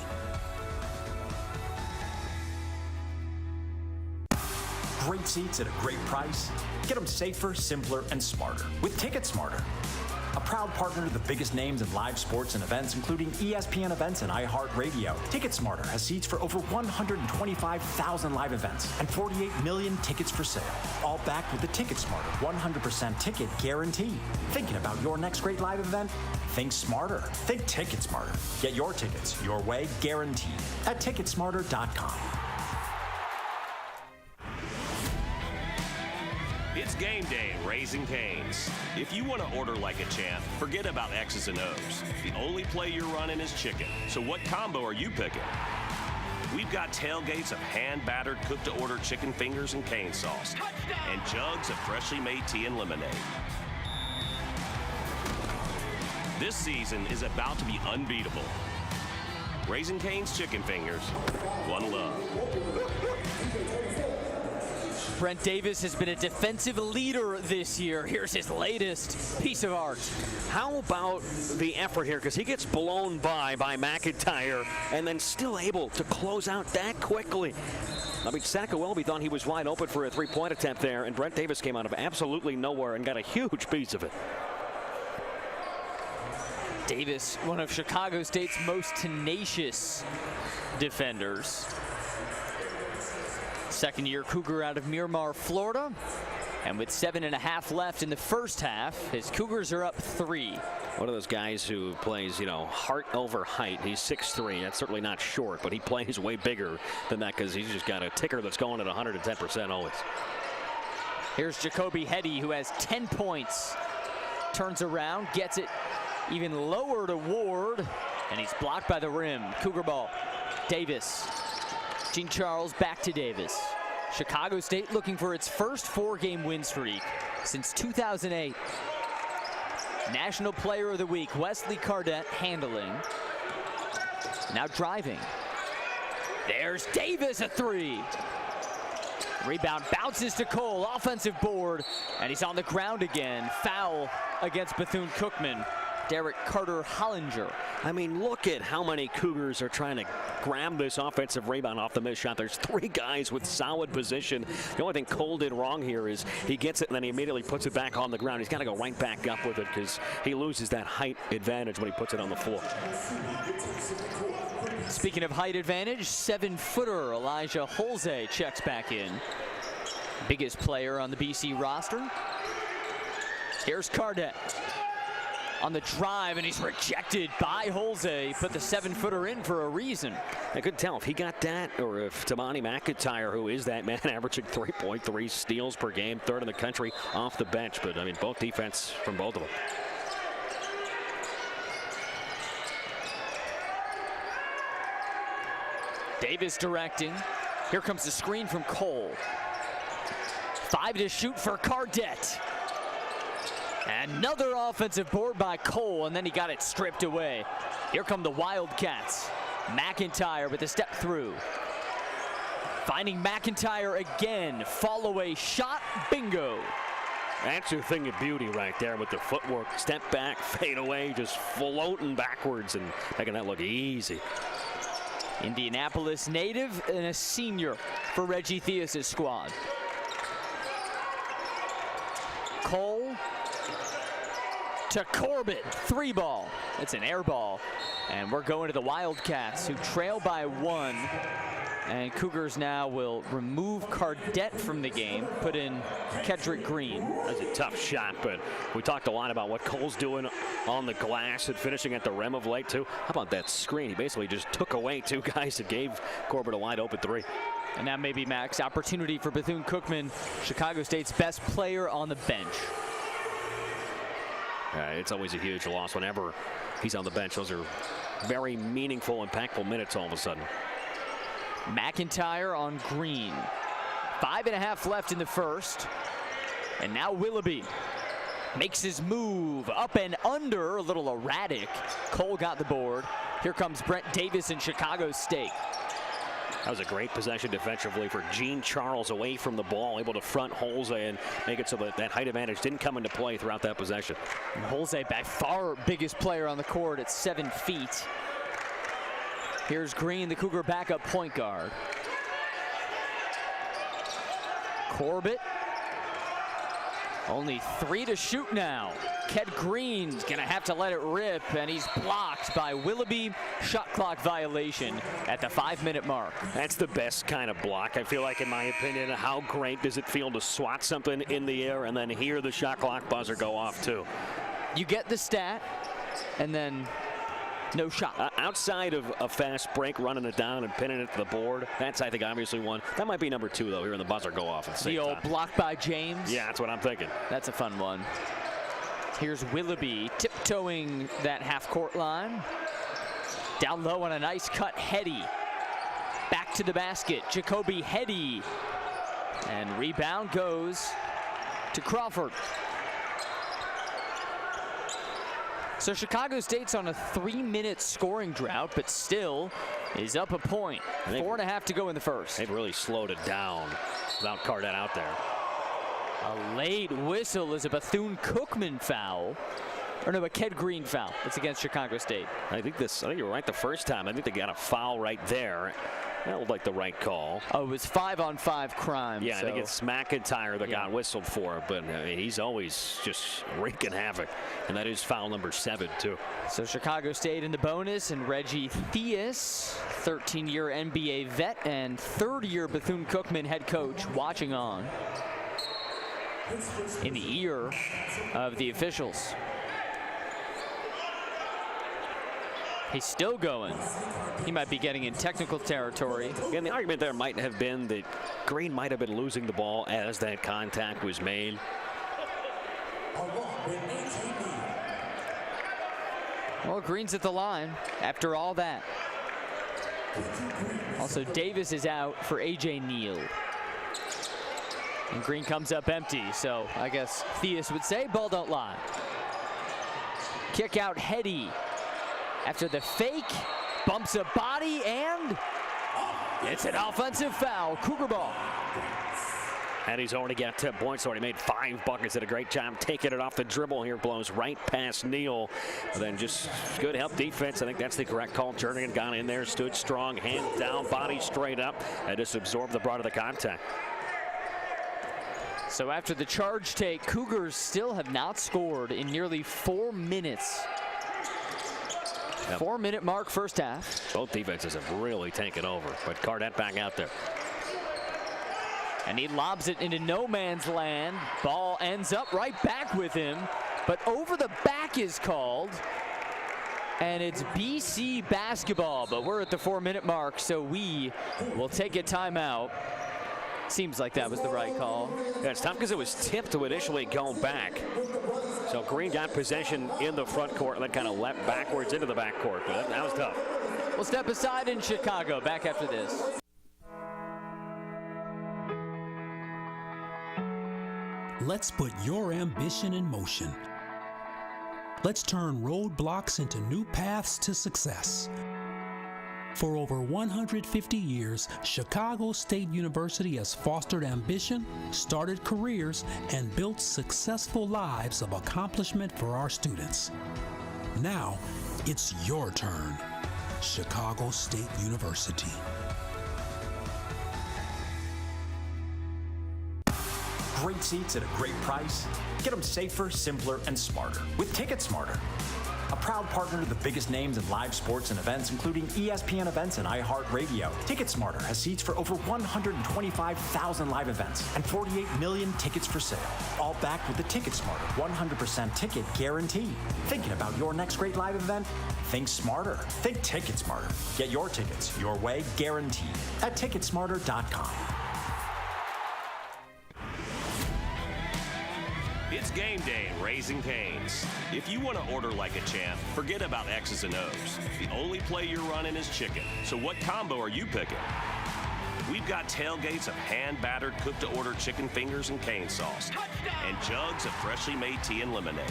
Great seats at a great price. Get them safer, simpler, and smarter with Ticket Smarter. A proud partner to the biggest names in live sports and events, including ESPN events and iHeart Radio. Ticket Smarter has seats for over 125,000 live events and 48 million tickets for sale. All backed with the Ticket Smarter 100% ticket guarantee. Thinking about your next great live event? Think smarter. Think Ticket Smarter. Get your tickets your way, guaranteed at ticketsmarter.com. It's game day at Raising Cane's. If you want to order like a champ, forget about X's and O's. The only play you're running is chicken. So what combo are you picking? We've got tailgates of hand-battered, cooked-to-order chicken fingers and cane sauce, and jugs of freshly made tea and lemonade. This season is about to be unbeatable. Raising Cane's chicken fingers, one love. Brent Davis has been a defensive leader this year. Here's his latest piece of art. How about the effort here? Because he gets blown by McIntyre and then still able to close out that quickly. I mean, Saka Welby thought he was wide open for a three-point attempt there, and Brent Davis came out of absolutely nowhere and got a huge piece of it. Davis, one of Chicago State's most tenacious defenders. Second-year Cougar out of Miramar, Florida. And with 7.5 left in the first half, his Cougars are up 3. One of those guys who plays, heart over height. He's 6'3". That's certainly not short, but he plays way bigger than that because he's just got a ticker that's going at 110% always. Here's Jacoby Heddy, who has 10 points. Turns around, gets it even lower to Ward, and he's blocked by the rim. Cougar ball. Davis. Gene Charles back to Davis. Chicago State looking for its first 4-game win streak since 2008. National Player of the Week, Wesley Cardette handling. Now driving. There's Davis, a 3. Rebound bounces to Cole, offensive board, and he's on the ground again. Foul against Bethune-Cookman. Derek Carter-Hollinger. I mean, look at how many Cougars are trying to grab this offensive rebound off the missed shot. There's 3 guys with solid position. The only thing Cole did wrong here is he gets it and then he immediately puts it back on the ground. He's got to go right back up with it because he loses that height advantage when he puts it on the floor. Speaking of height advantage, 7-footer Elijah Holze checks back in. Biggest player on the BC roster. Here's Cardette on the drive, and he's rejected by Holze. Put the 7-footer in for a reason. I couldn't tell if he got that or if Tamani McIntyre, who is that man, averaging 3.3 steals per game, 3rd in the country off the bench. But I mean, both defense from both of them. Davis directing. Here comes the screen from Cole. 5 to shoot for Cardette. Another offensive board by Cole, and then he got it stripped away. Here come the Wildcats. McIntyre with a step through. Finding McIntyre again. Fall away shot. Bingo. That's your thing of beauty right there with the footwork. Step back, fade away, just floating backwards and making that look easy. Indianapolis native and a senior for Reggie Theus' squad. Cole to Corbett. 3 ball. It's an air ball. And we're going to the Wildcats, who trail by 1. And Cougars now will remove Cardette from the game, put in Kedrick Green. That's a tough shot, but we talked a lot about what Cole's doing on the glass and finishing at the rim of late, too. How about that screen? He basically just took away 2 guys that gave Corbett a wide open 3. And now maybe, Max, opportunity for Bethune-Cookman, Chicago State's best player on the bench. It's always a huge loss whenever he's on the bench. Those are very meaningful, impactful minutes all of a sudden. McIntyre on Green. 5.5 left in the first. And now Willoughby makes his move up and under, a little erratic. Cole got the board. Here comes Brent Davis in Chicago State. That was a great possession defensively for Gene Charles, away from the ball, able to front Jose and make it so that that height advantage didn't come into play throughout that possession. And Jose, by far biggest player on the court at 7 feet. Here's Green, the Cougar backup point guard. Corbett. Only 3 to shoot now. Ked Green's gonna have to let it rip, and he's blocked by Willoughby. Shot clock violation at the 5-minute mark. That's the best kind of block, I feel like, in my opinion. How great does it feel to swat something in the air and then hear the shot clock buzzer go off, too? You get the stat, and then no shot. Outside of a fast break, running it down and pinning it to the board, that's, I think, obviously one. That might be number 2, though, hearing the buzzer go off at the same The old time. block by James. Yeah, that's what I'm thinking. That's a fun one. Here's Willoughby tiptoeing that half-court line. Down low on a nice cut, Hetty. Back to the basket, Jacoby Hetty. And rebound goes to Crawford. So Chicago State's on a 3-minute scoring drought, but still is up a point. 4.5 to go in the first. They've really slowed it down without Cardette out there. A late whistle is a Bethune-Cookman foul. Or no, a Ked Green foul. It's against Chicago State. I think you were right the first time. I think they got a foul right there. That looked like the right call. Oh, it was 5-on-5 crime. Yeah, so. I think it's McIntyre that got whistled for, but I mean, he's always just wreaking havoc. And that is foul number 7, too. So Chicago State in the bonus, and Reggie Theus, 13-year NBA vet and 3rd-year Bethune-Cookman head coach, watching on in the ear of the officials. He's still going. He might be getting in technical territory. And the argument there might have been that Green might have been losing the ball as that contact was made. Well, Green's at the line after all that. Also, Davis is out for A.J. Neal. And Green comes up empty, so I guess Theus would say, ball don't lie. Kick out Hetty. After the fake, bumps a body, and it's an offensive foul. Cougar ball. And he's already got 10 points, already made 5 buckets. Did a great job taking it off the dribble here. Blows right past Neal. But then just good help defense. I think that's the correct call. Jernigan got in there, stood strong, hand down, body straight up, and just absorbed the brunt of the contact. So after the charge take, Cougars still have not scored in nearly 4 minutes. 4-minute mark first half. Both defenses have really taken over, but Cardette back out there. And he lobs it into no man's land. Ball ends up right back with him, but over the back is called. And it's BC basketball, but we're at the 4-minute mark, so we will take a timeout. Seems like that was the right call. Yeah, it's tough because it was tipped to initially go back. So Green got possession in the front court and then kind of leapt backwards into the back court. But that was tough. We'll step aside in Chicago. Back after this. Let's put your ambition in motion. Let's turn roadblocks into new paths to success. For over 150 years, Chicago State University has fostered ambition, started careers, and built successful lives of accomplishment for our students. Now, it's your turn. Chicago State University. Great seats at a great price. Get them safer, simpler, and smarter with Ticket Smarter. A proud partner to the biggest names in live sports and events, including ESPN events and iHeart Radio. Ticket Smarter has seats for over 125,000 live events and 48 million tickets for sale. All backed with the Ticket Smarter 100% ticket guarantee. Thinking about your next great live event? Think smarter. Think Ticket Smarter. Get your tickets your way, guaranteed at Ticketsmarter.com. It's game day at Raising Cane's. If you want to order like a champ, forget about X's and O's. The only play you're running is chicken. So what combo are you picking? We've got tailgates of hand-battered, cooked-to-order chicken fingers and cane sauce, and jugs of freshly made tea and lemonade.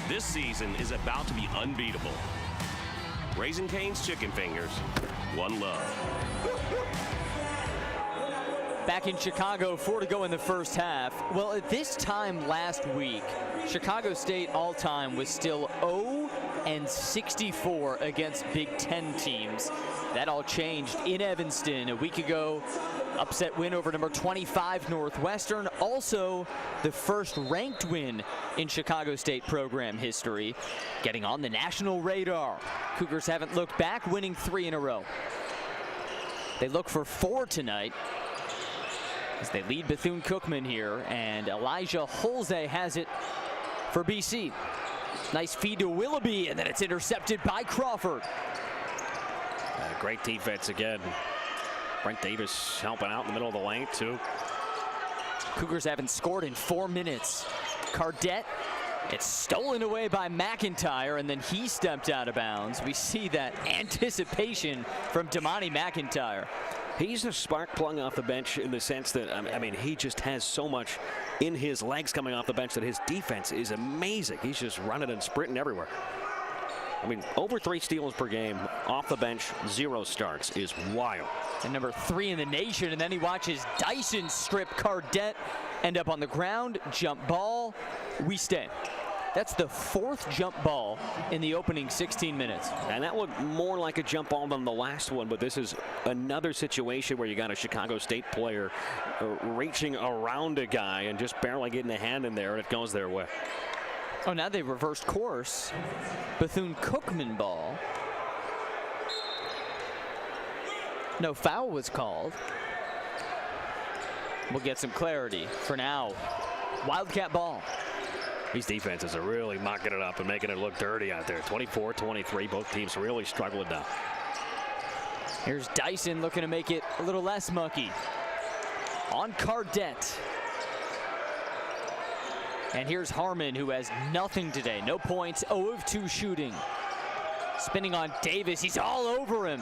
This season is about to be unbeatable. Raising Cane's chicken fingers, one love. Back in Chicago, 4 to go in the first half. Well, at this time last week, Chicago State all-time was still 0-64 against Big Ten teams. That all changed in Evanston a week ago. Upset win over number 25 Northwestern. Also, the first ranked win in Chicago State program history, getting on the national radar. Cougars haven't looked back, winning 3 in a row. They look for 4 tonight, as they lead Bethune-Cookman here, and Elijah Holze has it for BC. Nice feed to Willoughby, and then it's intercepted by Crawford. Great defense again. Brent Davis helping out in the middle of the lane, too. Cougars haven't scored in 4 minutes. Cardette, it's stolen away by McIntyre, and then he stepped out of bounds. We see that anticipation from Damani McIntyre. He's a spark plug off the bench in the sense that, I mean, he just has so much in his legs coming off the bench that his defense is amazing. He's just running and sprinting everywhere. I mean, over 3 steals per game off the bench, 0 starts is wild. And number 3 in the nation, and then he watches Dyson strip Cardette, end up on the ground, jump ball, we stay. That's the 4th jump ball in the opening 16 minutes. And that looked more like a jump ball than the last one, but this is another situation where you got a Chicago State player reaching around a guy and just barely getting a hand in there, and it goes their way. Oh, now they reversed course. Bethune-Cookman ball. No foul was called. We'll get some clarity. For now, Wildcat ball. These defenses are really mocking it up and making it look dirty out there. 24-23, both teams really struggling now. Here's Dyson looking to make it a little less mucky. On Cardette. And here's Harmon, who has nothing today. No points, 0 of 2 shooting. Spinning on Davis, he's all over him.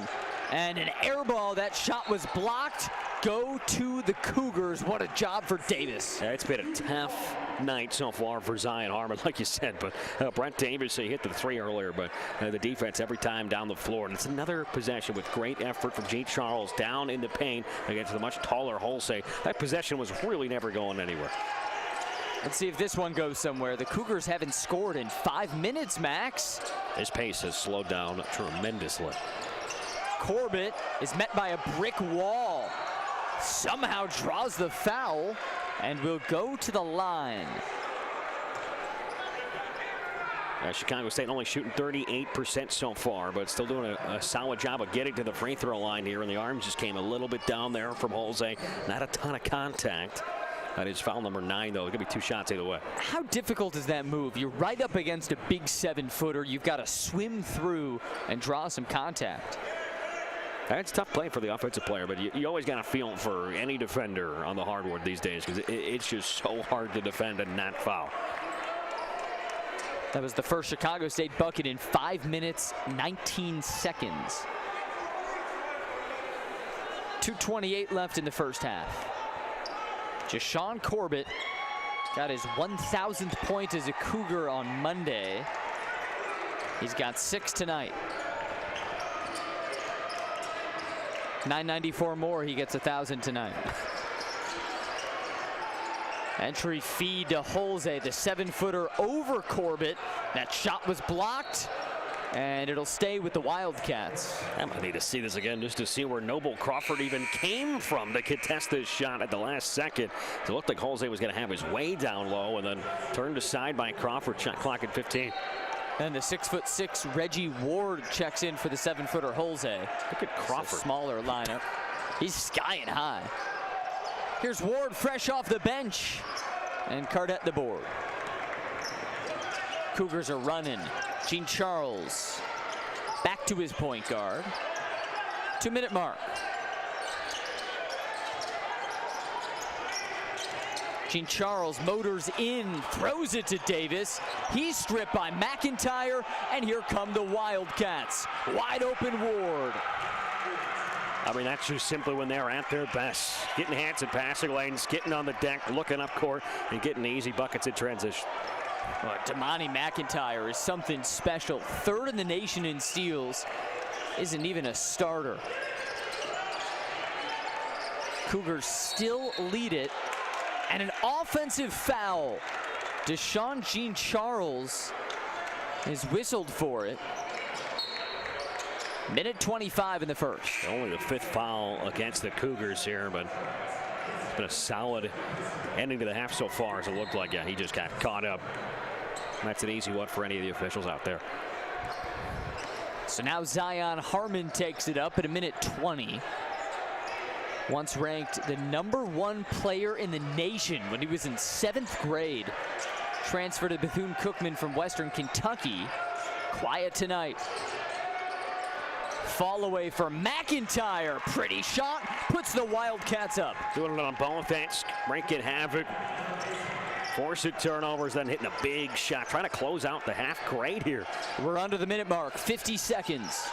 And an air ball, that shot was blocked. Go to the Cougars. What a job for Davis. Yeah, it's been a tough night so far for Zion Harmon, like you said. But Brent Davis, he hit the 3 earlier, but the defense every time down the floor. And it's another possession with great effort from G. Charles down in the paint against the much taller Holse. That possession was really never going anywhere. Let's see if this one goes somewhere. The Cougars haven't scored in 5 minutes, Max. His pace has slowed down tremendously. Corbett is met by a brick wall. Somehow draws the foul and will go to the line. Chicago State only shooting 38% so far, but still doing a solid job of getting to the free throw line here, and the arms just came a little bit down there from Holze. Not a ton of contact. That is foul number 9, though. It could be 2 shots either way. How difficult is that move? You're right up against a big 7-footer. You've got to swim through and draw some contact. It's tough play for the offensive player, but you always got to feel for any defender on the hardwood these days, because it's just so hard to defend and not foul. That was the first Chicago State bucket in 5 minutes, 19 seconds. 2:28 left in the first half. Jashawn Corbett got his 1,000th point as a Cougar on Monday. He's got 6 tonight. 994 more, he gets 1,000 tonight. Entry feed to Holze, the 7-footer over Corbett. That shot was blocked, and it'll stay with the Wildcats. I might need to see this again just to see where Noble Crawford even came from to contest this shot at the last second. It looked like Holze was going to have his way down low and then turned aside by Crawford. Shot clock at 15. And the 6'6" Reggie Ward checks in for the 7-footer Holze. Look at Crawford. Smaller lineup. He's skying high. Here's Ward fresh off the bench. And Cardette the board. Cougars are running. Gene Charles back to his point guard. 2-minute mark. Gene Charles motors in, throws it to Davis. He's stripped by McIntyre, and here come the Wildcats. Wide open Ward. I mean, that's just simply when they're at their best. Getting hands in passing lanes, getting on the deck, looking up court, and getting easy buckets in transition. Well, Damani McIntyre is something special. 3rd in the nation in steals. Isn't even a starter. Cougars still lead it. And an offensive foul. Deshaun Gene Charles is whistled for it. Minute 25 in the first. Only the 5th foul against the Cougars here, but it's been a solid ending to the half so far, as it looked like. Yeah, he just got caught up. That's an easy one for any of the officials out there. So now Zion Harmon takes it up at a minute 20. Once ranked the #1 player in the nation when he was in 7th grade. Transferred to Bethune-Cookman from Western Kentucky. Quiet tonight. Fall away for McIntyre. Pretty shot. Puts the Wildcats up. Doing it on both ends. Wreaking havoc. Forcing turnovers, then hitting a big shot. Trying to close out the half grade here. We're under the minute mark. 50 seconds.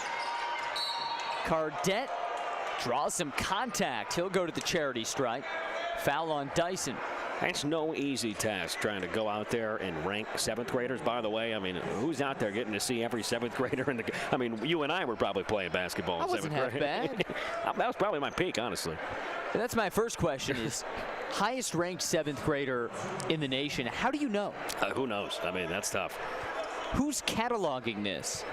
Cardette draws some contact. He'll go to the charity stripe. Foul on Dyson. That's no easy task, trying to go out there and rank 7th graders, by the way. I mean, who's out there getting to see every 7th grader in the... I mean, you and I were probably playing basketball in 7th grade. That wasn't half bad. That was probably my peak, honestly. And that's my first question is, highest ranked 7th grader in the nation, how do you know? Who knows? I mean, that's tough. Who's cataloging this?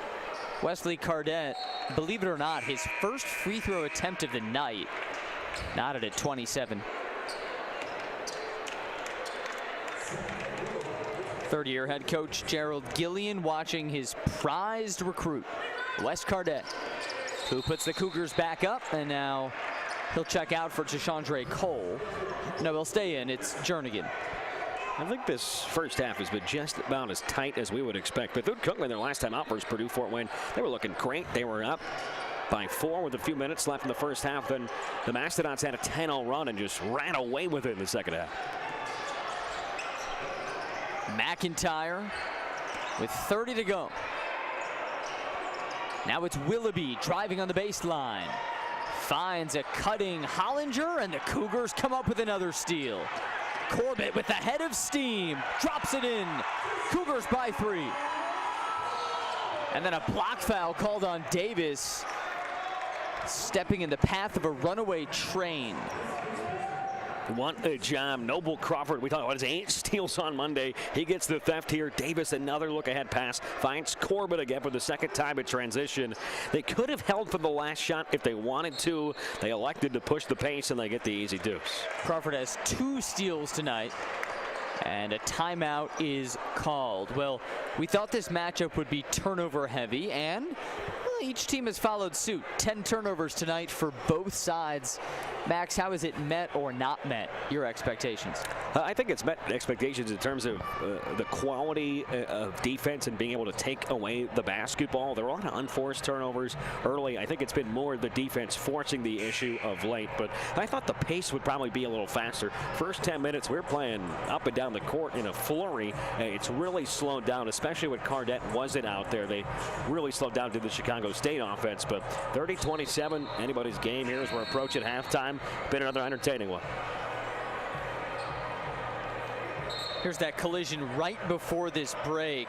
Wesley Cardette, believe it or not, his first free throw attempt of the night, knotted at 27. Third-year head coach Gerald Gillian watching his prized recruit, Wes Cardette, who puts the Cougars back up, and now he'll check out for Tashandre Cole. No, he'll stay in. It's Jernigan. I think this first half has been just about as tight as we would expect. Bethune-Cookman, their last time out versus Purdue-Fort Wayne, they were looking great. They were up by 4 with a few minutes left in the first half. Then the Mastodons had a 10-0 run and just ran away with it in the second half. McIntyre with 30 to go. Now it's Willoughby driving on the baseline. Finds a cutting Hollinger, and the Cougars come up with another steal. Corbett with the head of steam, drops it in. Cougars by 3. And then a block foul called on Davis, stepping in the path of a runaway train. What a job. Noble Crawford, we talked about his 8 steals on Monday. He gets the theft here. Davis, another look-ahead pass, finds Corbett again for the second time in transition. They could have held for the last shot if they wanted to. They elected to push the pace, and they get the easy deuce. Crawford has 2 steals tonight, and a timeout is called. Well, we thought this matchup would be turnover heavy, and each team has followed suit. 10 turnovers tonight for both sides Max, how has it met or not met your expectations? I think it's met expectations in terms of the quality of defense and being able to take away the basketball. There were a lot of unforced turnovers early. I think it's been more the defense forcing the issue of late, but I thought the pace would probably be a little faster. First 10 minutes, we're playing up and down the court in a flurry. It's really slowed down, especially when Cardette wasn't out there. They really slowed down to the Chicago State offense, but 30-27, anybody's game here as we're approaching halftime. Been another entertaining one. Here's that collision right before this break.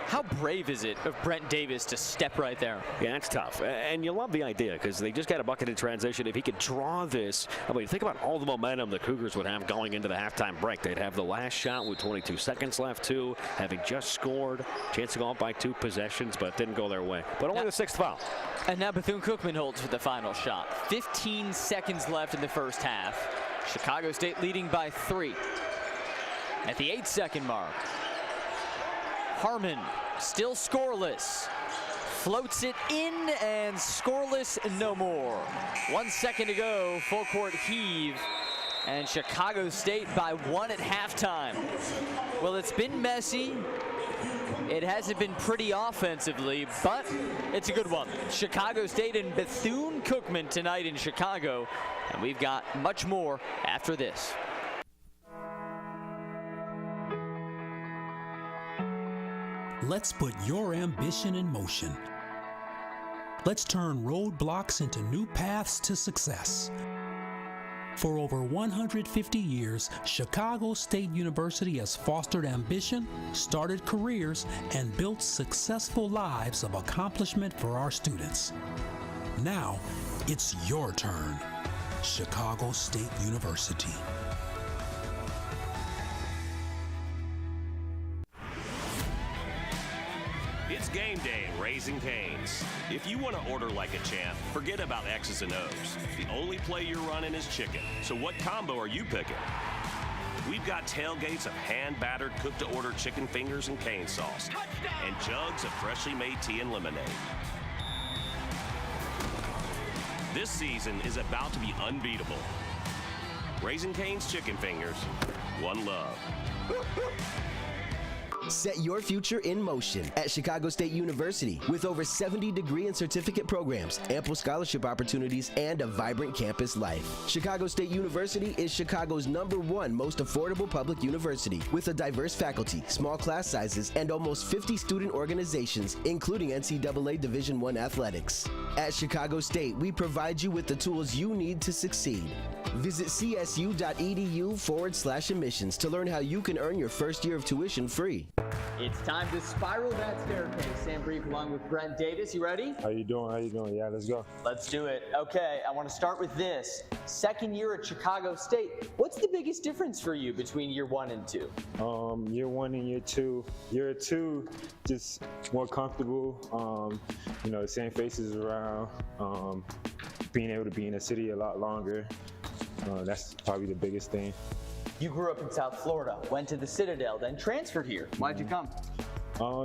How brave is it of Brent Davis to step right there? Yeah, it's tough. And you love the idea because they just got a bucket in transition. If he could draw this, I mean, think about all the momentum the Cougars would have going into the halftime break. They'd have the last shot with 22 seconds left, too, having just scored. Chance to go up by 2 possessions, but didn't go their way. But only the 6th foul. And now Bethune-Cookman holds for the final shot. 15 seconds left in the first half. Chicago State leading by 3. At the 8-second mark, Harmon still scoreless. Floats it in and scoreless no more. 1 second to go, full court heave. And Chicago State by 1 at halftime. Well, it's been messy. It hasn't been pretty offensively, but it's a good one. Chicago State and Bethune-Cookman tonight in Chicago. And we've got much more after this. Let's put your ambition in motion. Let's turn roadblocks into new paths to success. For over 150 years, Chicago State University has fostered ambition, started careers, and built successful lives of accomplishment for our students. Now, it's your turn. Chicago State University. It's game day at Raising Cane's. If you want to order like a champ, forget about X's and O's. The only play you're running is chicken. So what combo are you picking? We've got tailgates of hand-battered, cooked-to-order chicken fingers and cane sauce. Touchdown! And jugs of freshly made tea and lemonade. This season is about to be unbeatable. Raising Cane's chicken fingers, one love. Set your future in motion at Chicago State University with over 70 degree and certificate programs, ample scholarship opportunities, and a vibrant campus life. Chicago State University is Chicago's #1 most affordable public university with a diverse faculty, small class sizes, and almost 50 student organizations, including NCAA Division I athletics. At Chicago State, we provide you with the tools you need to succeed. Visit csu.edu/admissions to learn how you can earn your first year of tuition free. It's time to spiral that staircase. Sam Brief along with Brent Davis. You ready? How you doing? Yeah, let's go. Let's do it. Okay, I want to start with this. Second year at Chicago State. What's the biggest difference for you between year 1 and 2? Year 1 and year 2. Year 2, just more comfortable. The same faces around. Being able to be in the city a lot longer. That's probably the biggest thing. You grew up in South Florida, went to the Citadel, then transferred here. Why'd you come?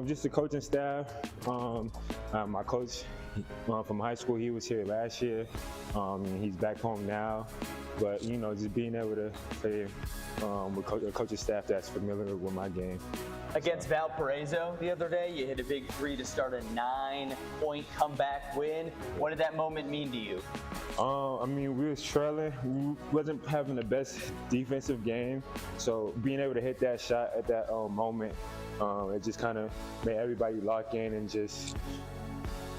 Just the coaching staff. My coach from high school, he was here last year. He's back home now. But, just being able to play with a coaching staff that's familiar with my game. Against Valparaiso the other day, you hit a big 3 to start a 9-point comeback win. What did that moment mean to you? We was trailing. We wasn't having the best defensive game. So being able to hit that shot at that moment, it just kind of made everybody lock in and just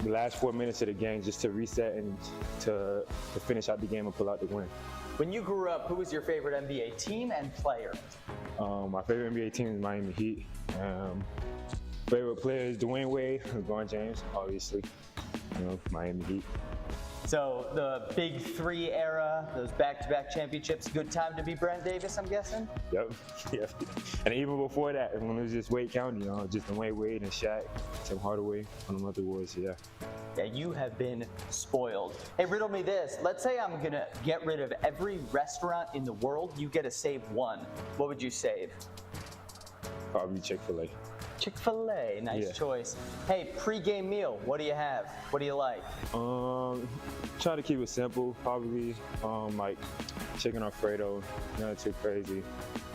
the last 4 minutes of the game just to reset and to finish out the game and pull out the win. When you grew up, who was your favorite NBA team and player? My favorite NBA team is Miami Heat. Favorite player is Dwayne Wade, LeBron James, obviously. Miami Heat. So the Big 3 era, those back-to-back championships, good time to be Brent Davis, I'm guessing? Yep. And even before that, when it was just Wade County, just Dwayne Wade and Shaq, Tim Hardaway, on the other boys, yeah. Yeah, you have been spoiled. Hey, riddle me this. Let's say I'm gonna get rid of every restaurant in the world. You get to save one. What would you save? Probably Chick-fil-A. Chick-fil-A, nice choice. Hey, pre-game meal, what do you have? What do you like? try to keep it simple, probably like chicken Alfredo, nothing too crazy.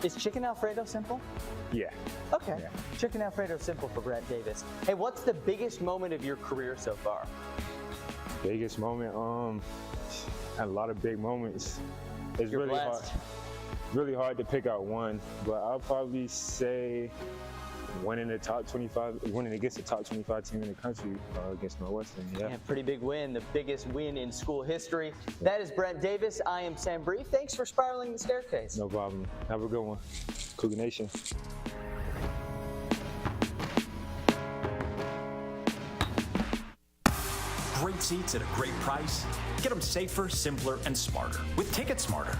Is chicken Alfredo simple? Yeah. Okay. Yeah. Chicken Alfredo simple for Brent Davis. Hey, what's the biggest moment of your career so far? Biggest moment, had a lot of big moments. It's You're really blessed. hard. Really hard to pick out one, but I'll probably say winning against the top 25 team in the country against Northwestern. Yeah. Pretty big win, the biggest win in school history. That is Brent Davis. I am Sam Brief. Thanks for spiraling the staircase. No problem. Have a good one. Cougar Nation. Great seats at a great price. Get them safer, simpler, and smarter with Ticket Smarter.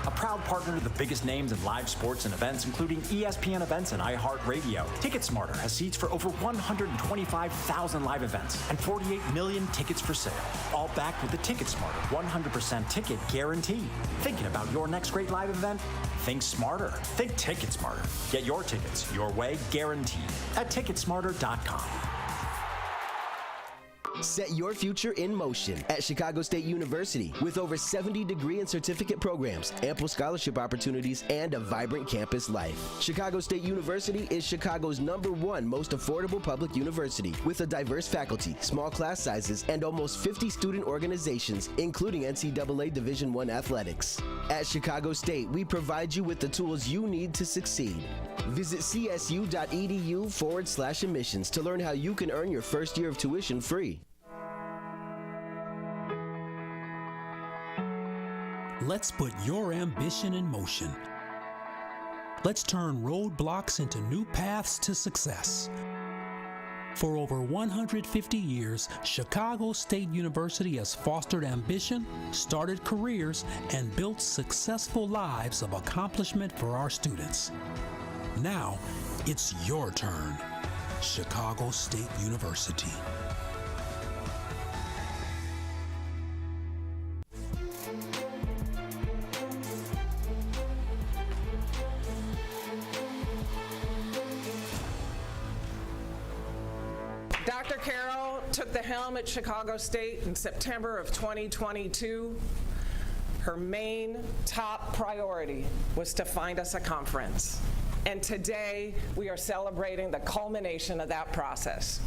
A proud partner to the biggest names in live sports and events, including ESPN events and iHeart Radio. Ticket Smarter has seats for over 125,000 live events and 48 million tickets for sale. All backed with the Ticket Smarter 100% ticket guarantee. Thinking about your next great live event? Think smarter. Think Ticket Smarter. Get your tickets your way, guaranteed at Ticketsmarter.com. Set your future in motion at Chicago State University with over 70 degree and certificate programs, ample scholarship opportunities, and a vibrant campus life. Chicago State University is Chicago's #1 most affordable public university with a diverse faculty, small class sizes, and almost 50 student organizations, including NCAA Division I athletics. At Chicago State, we provide you with the tools you need to succeed. Visit csu.edu/admissions to learn how you can earn your first year of tuition free. Let's put your ambition in motion. Let's turn roadblocks into new paths to success. For over 150 years, Chicago State University has fostered ambition, started careers, and built successful lives of accomplishment for our students. Now, it's your turn. Chicago State University. Dr. Carroll took the helm at Chicago State in September of 2022. Her main top priority was to find us a conference. And today, we are celebrating the culmination of that process.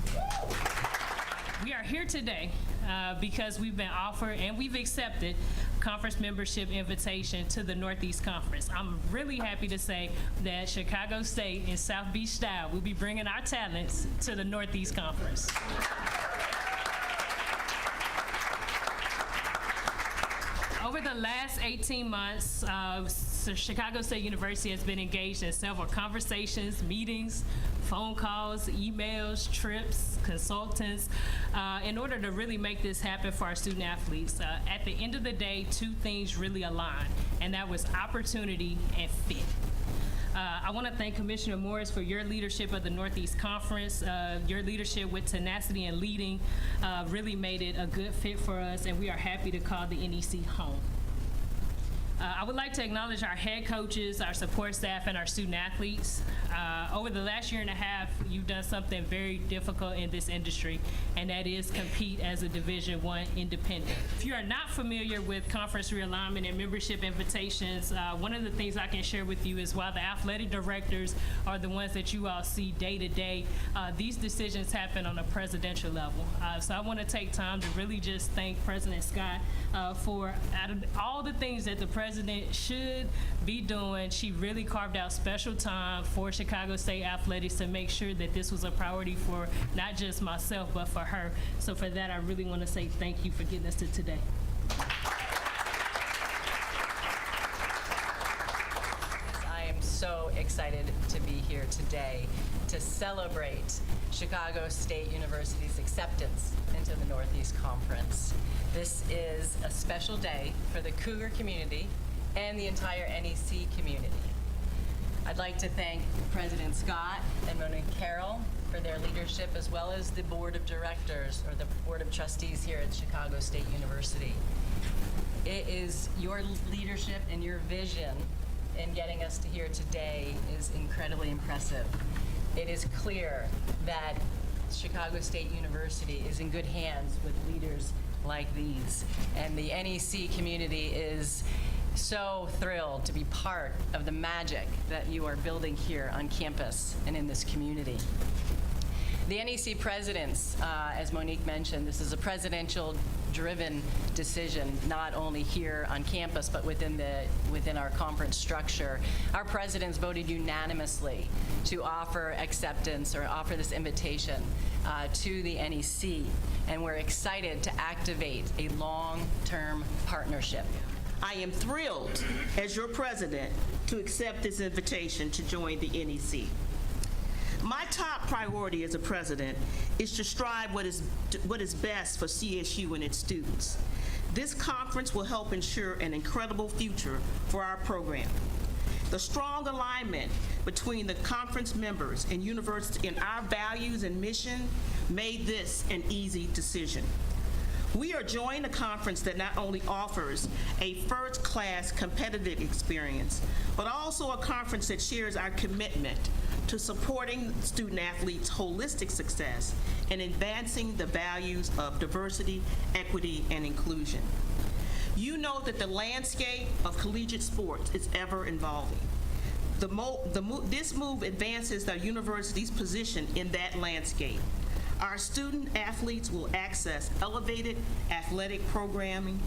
We are here today because we've been offered and we've accepted conference membership invitation to the Northeast Conference. I'm really happy to say that Chicago State in South Beach style will be bringing our talents to the Northeast Conference. Over the last 18 months, Chicago State University has been engaged in several conversations, meetings, phone calls, emails, trips, consultants, in order to really make this happen for our student athletes. At the end of the day, two things really aligned, and that was opportunity and fit. I want to thank Commissioner Morris for your leadership of the Northeast Conference. Your leadership with tenacity and leading really made it a good fit for us, and we are happy to call the NEC home. I would like to acknowledge our head coaches, our support staff, and our student athletes. Over the last year and a half, you've done something very difficult in this industry, and that is compete as a Division I independent. If you are not familiar with conference realignment and membership invitations, one of the things I can share with you is while the athletic directors are the ones that you all see day to day, these decisions happen on a presidential level. So I want to take time to really just thank President Scott for out of all the things that the president should be doing, she really carved out special time for Chicago State athletics to make sure that this was a priority for not just myself, but for her. So for that, I really want to say thank you for getting us to today. I am so excited to be here today to celebrate Chicago State University's acceptance into the Northeast Conference. This is a special day for the Cougar community and the entire NEC community. I'd like to thank President Scott and Monique Carroll for their leadership, as well as the Board of Directors or the Board of Trustees here at Chicago State University. It is your leadership and your vision in getting us to here today is incredibly impressive. It is clear that Chicago State University is in good hands with leaders like these. And the NEC community is so thrilled to be part of the magic that you are building here on campus and in this community. The NEC presidents, as Monique mentioned, this is a presidential-driven decision, not only here on campus, but within our conference structure. Our presidents voted unanimously to offer acceptance or offer this invitation to the NEC, and we're excited to activate a long-term partnership. I am thrilled, as your president, to accept this invitation to join the NEC. My top priority as a president is to strive what is best for CSU and its students. This conference will help ensure an incredible future for our program. The strong alignment between the conference members and university in our values and mission made this an easy decision. We are joining a conference that not only offers a first-class competitive experience, but also a conference that shares our commitment to supporting student-athletes' holistic success and advancing the values of diversity, equity, and inclusion. You know that the landscape of collegiate sports is ever evolving. This move advances the university's position in that landscape. Our student athletes will access elevated athletic programming,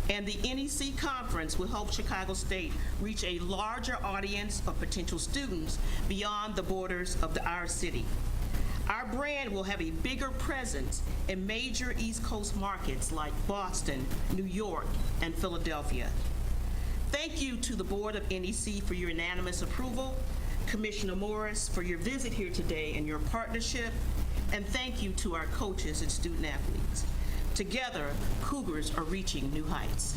and the NEC conference will help Chicago State reach a larger audience of potential students beyond the borders of our city. Our brand will have a bigger presence in major East Coast markets like Boston, New York, and Philadelphia. Thank you to the board of NEC for your unanimous approval, Commissioner Morris for your visit here today and your partnership, and thank you to our coaches and student athletes. Together, Cougars are reaching new heights.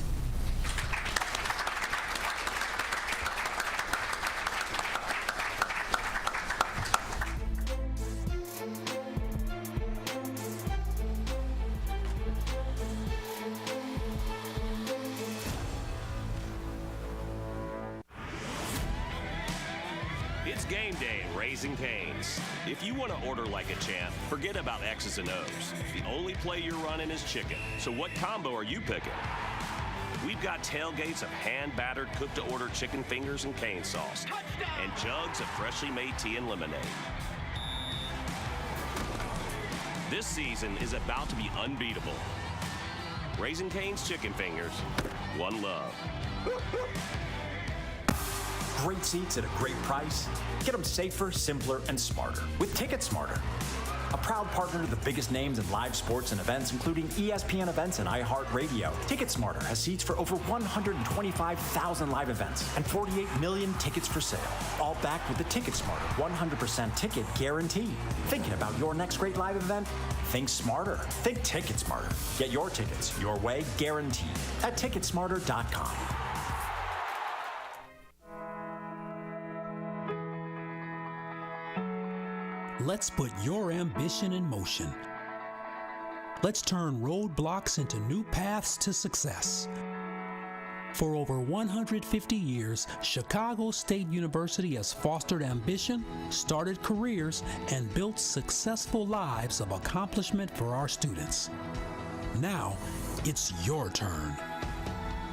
It's game day at Raising Cane's. If you want to order like a champ, forget about X's and O's. The only play you're running is chicken. So what combo are you picking? We've got tailgates of hand-battered, cooked-to-order chicken fingers and cane sauce. And jugs of freshly made tea and lemonade. This season is about to be unbeatable. Raising Cane's chicken fingers, one love. Great seats at a great price. Get them safer, simpler, and smarter with Ticket Smarter. A proud partner to the biggest names in live sports and events, including ESPN events and iHeart Radio. Ticket Smarter has seats for over 125,000 live events and 48 million tickets for sale. All backed with the Ticket Smarter 100% ticket guarantee. Thinking about your next great live event? Think smarter. Think Ticket Smarter. Get your tickets your way, guaranteed at ticketsmarter.com. Let's put your ambition in motion. Let's turn roadblocks into new paths to success. For over 150 years, Chicago State University has fostered ambition, started careers, and built successful lives of accomplishment for our students. Now, it's your turn.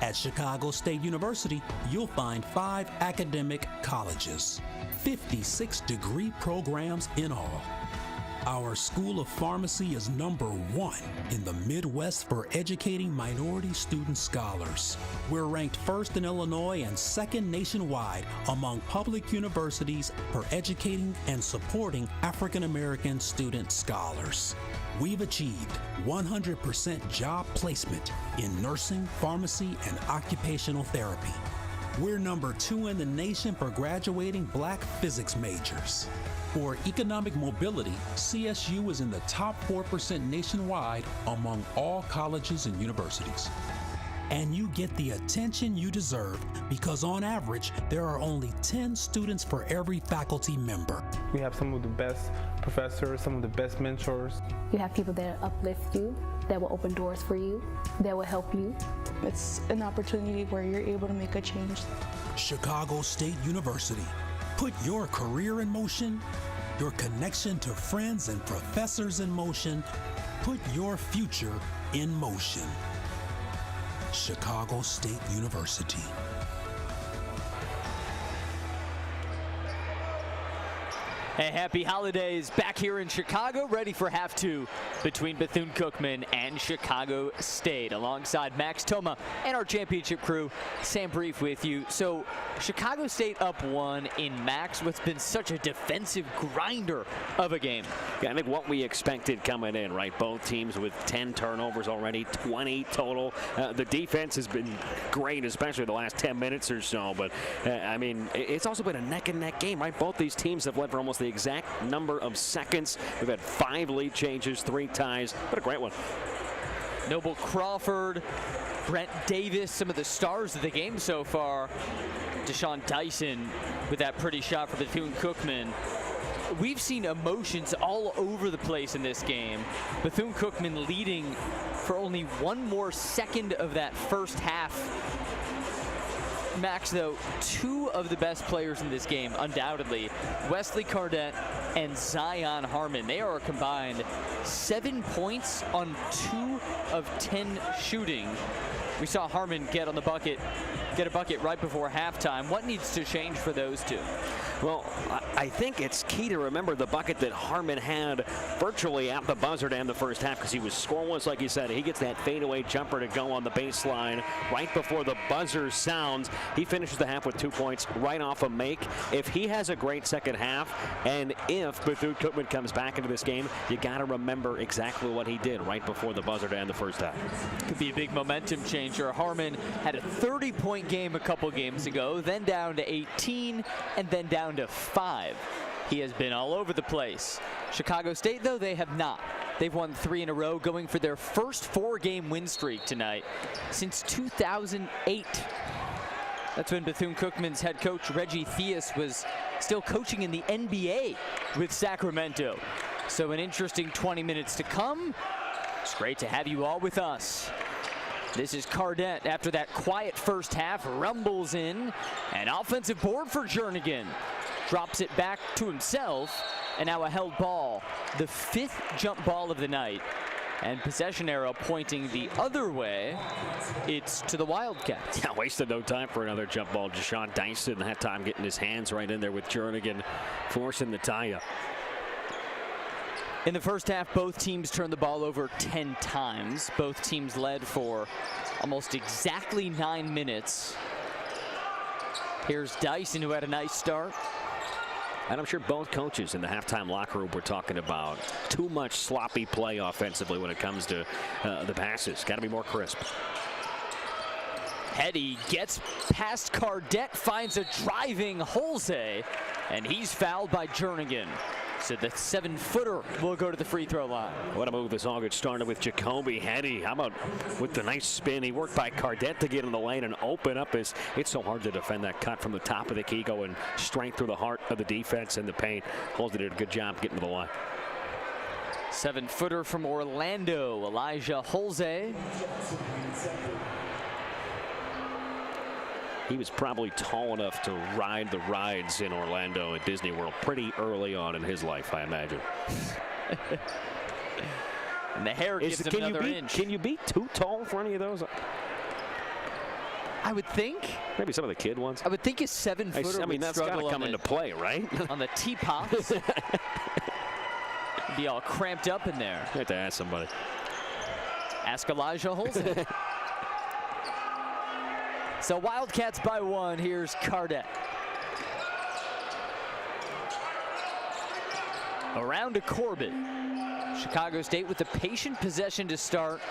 At Chicago State University, you'll find 5 academic colleges, 56 degree programs in all. Our School of Pharmacy is #1 in the Midwest for educating minority student scholars. We're ranked 1st in Illinois and 2nd nationwide among public universities for educating and supporting African American student scholars. We've achieved 100% job placement in nursing, pharmacy, and occupational therapy. We're #2 in the nation for graduating Black physics majors. For economic mobility, CSU is in the top 4% nationwide among all colleges and universities. And you get the attention you deserve because on average, there are only 10 students for every faculty member. We have some of the best professors, some of the best mentors. You have people that uplift you, that will open doors for you, that will help you. It's an opportunity where you're able to make a change. Chicago State University. Put your career in motion, your connection to friends and professors in motion. Put your future in motion. Chicago State University. Hey, happy holidays back here in Chicago, ready for half two between Bethune-Cookman and Chicago State. Alongside Max Toma and our championship crew, Sam Brief with you. So Chicago State up one in Max, what's been such a defensive grinder of a game. Yeah, I think what we expected coming in, right? Both teams with 10 turnovers already, 20 total. The defense has been great, especially the last 10 minutes or so. But, I mean, it's also been a neck-and-neck game, right? Both these teams have led for almost the exact number of seconds. We've had 5 lead changes, 3 ties. What a great one. Noble Crawford, Brent Davis, some of the stars of the game so far. Deshaun Dyson with that pretty shot for Bethune-Cookman. We've seen emotions all over the place in this game. Bethune-Cookman leading for only one more second of that first half. Max, though, 2 of the best players in this game, undoubtedly, Wesley Cardette and Zion Harmon. They are a combined 7 points on 2 of 10 shooting. We saw Harmon get a bucket right before halftime. What needs to change for those two? Well, I think it's key to remember the bucket that Harmon had virtually at the buzzer to end the first half because he was scoreless, like you said. He gets that fadeaway jumper to go on the baseline right before the buzzer sounds. He finishes the half with 2 points right off a make. If he has a great second half, and if Bethune-Cookman comes back into this game, you got to remember exactly what he did right before the buzzer to end the first half. Could be a big momentum changer. Harmon had a 30-point game a couple games ago, then down to 18, and then down to 5. He has been all over the place. Chicago State, though, they have not. They've won 3 in a row, going for their first 4-game win streak tonight since 2008. That's when Bethune-Cookman's head coach Reggie Theus was still coaching in the NBA with Sacramento. So an interesting 20 minutes to come. It's great to have you all with us. This is Cardette after that quiet first half, rumbles in. An offensive board for Jernigan. Drops it back to himself, and now a held ball. The 5th jump ball of the night. And possession arrow pointing the other way. It's to the Wildcats. Yeah, wasted no time for another jump ball. Deshaun Dyson that time getting his hands right in there with Jernigan, forcing the tie-up. In the first half, both teams turned the ball over 10 times. Both teams led for almost exactly 9 minutes. Here's Dyson, who had a nice start. And I'm sure both coaches in the halftime locker room were talking about too much sloppy play offensively when it comes to the passes. Got to be more crisp. Hetty gets past Cardette, finds a driving Holze, and he's fouled by Jernigan. So the 7-footer will go to the free throw line. What a move this all gets started with Jacoby Hetty. How about with the nice spin? He worked by Cardette to get in the lane and open up his. It's so hard to defend that cut from the top of the key, going straight through the heart of the defense in the paint. Holmes did a good job getting to the line. 7-footer from Orlando, Elijah Holze. He was probably tall enough to ride the rides in Orlando at Disney World pretty early on in his life, I imagine. And the hair gives him another inch. Can you be too tall for any of those? I would think. Maybe some of the kid ones. I would think a 7-footer I mean, that's got to come into play, right? On the T-pops. Be all cramped up in there. You have to ask somebody. Ask Elijah Holzen. So Wildcats by 1. Here's Cardette. Around to Corbett. Chicago State with the patient possession to start.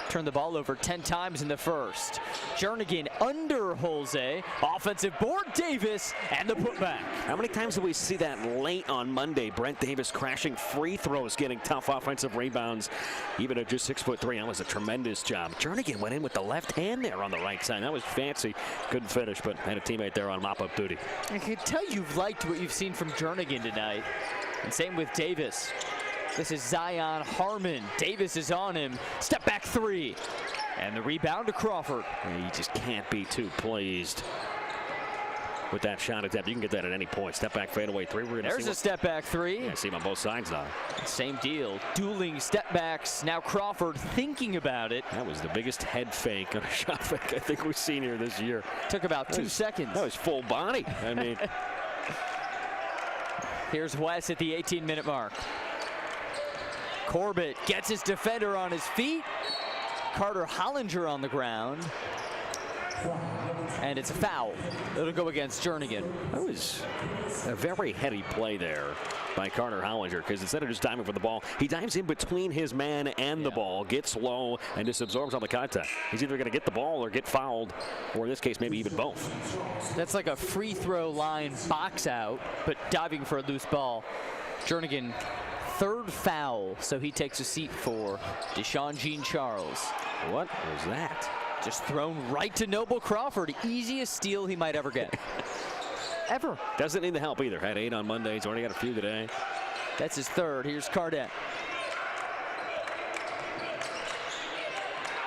Turned the ball over 10 times in the first. Jernigan under Holze. Offensive board, Davis, and the putback. How many times did we see that late on Monday? Brent Davis crashing free throws, getting tough offensive rebounds. Even at just 6'3", that was a tremendous job. Jernigan went in with the left hand there on the right side. That was fancy. Couldn't finish, but had a teammate there on mop-up duty. I can tell you've liked what you've seen from Jernigan tonight. And same with Davis. This is Zion Harmon. Davis is on him. Step back 3. And the rebound to Crawford. He just can't be too pleased. with that shot attempt. You can get that at any point. Step back, fadeaway three. There's a step back three. Yeah, see him on both sides now. Same deal. Dueling step backs. Now Crawford thinking about it. That was the biggest head fake on a shot fake I think we've seen here this year. Took about 2 seconds. That was full body. I mean. Here's Wes at the 18-minute mark. Corbett gets his defender on his feet. Carter Hollinger on the ground. And it's a foul. It'll go against Jernigan. That was a very heady play there by Carter Hollinger, because instead of just diving for the ball, he dives in between his man and the ball, gets low, and just absorbs all the contact. He's either going to get the ball or get fouled, or in this case, maybe even both. That's like a free throw line box out, but diving for a loose ball. Jernigan, third foul, so he takes a seat for Deshaun Jean-Charles. What was that? Just thrown right to Noble Crawford. Easiest steal he might ever get. Ever. Doesn't need the help either. Had 8 on Monday. He's already got a few today. That's his third. Here's Cardette.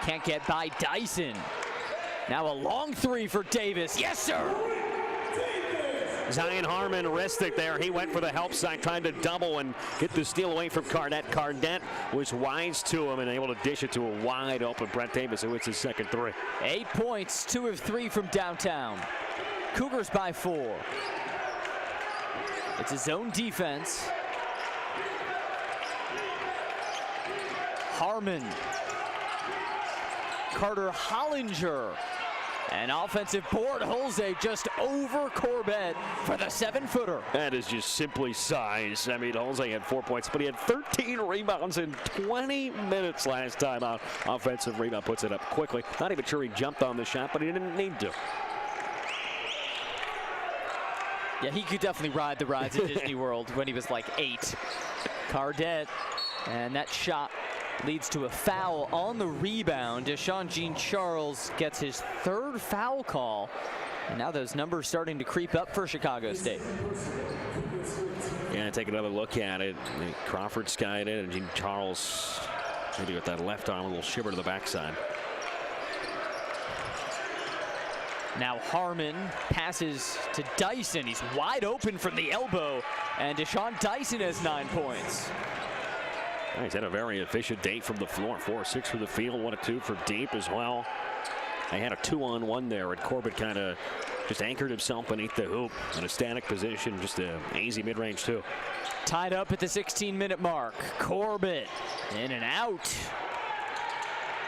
Can't get by Dyson. Now a long three for Davis. Yes, sir. Zion Harmon risked it there. He went for the help side, trying to double and get the steal away from Cardette. Cardette was wise to him and able to dish it to a wide open Brent Davis, who hits his second three. 8 points, 2 of 3 from downtown. Cougars by 4. It's a zone defense. Harmon. Carter Hollinger. An offensive board. Jose just over Corbett for the 7-footer. That is just simply size. I mean, Jose had 4 points, but he had 13 rebounds in 20 minutes last time out. Offensive rebound puts it up quickly. Not even sure he jumped on the shot, but he didn't need to. Yeah, he could definitely ride the rides at Disney World when he was like 8. Cardette, and that shot leads to a foul on the rebound. Deshaun Jean-Charles gets his third foul call. And now those numbers starting to creep up for Chicago State. Yeah, take another look at it. Crawford skied it, and Jean-Charles maybe with that left arm, a little shiver to the backside. Now Harmon passes to Dyson. He's wide open from the elbow, and Deshaun Dyson has 9 points. He's had a very efficient day from the floor. 4-6 for the field, 1 of 2 for deep as well. They had a 2-on-1 there, and Corbett kind of just anchored himself beneath the hoop in a static position, just an easy mid-range too. Tied up at the 16-minute mark. Corbett in and out.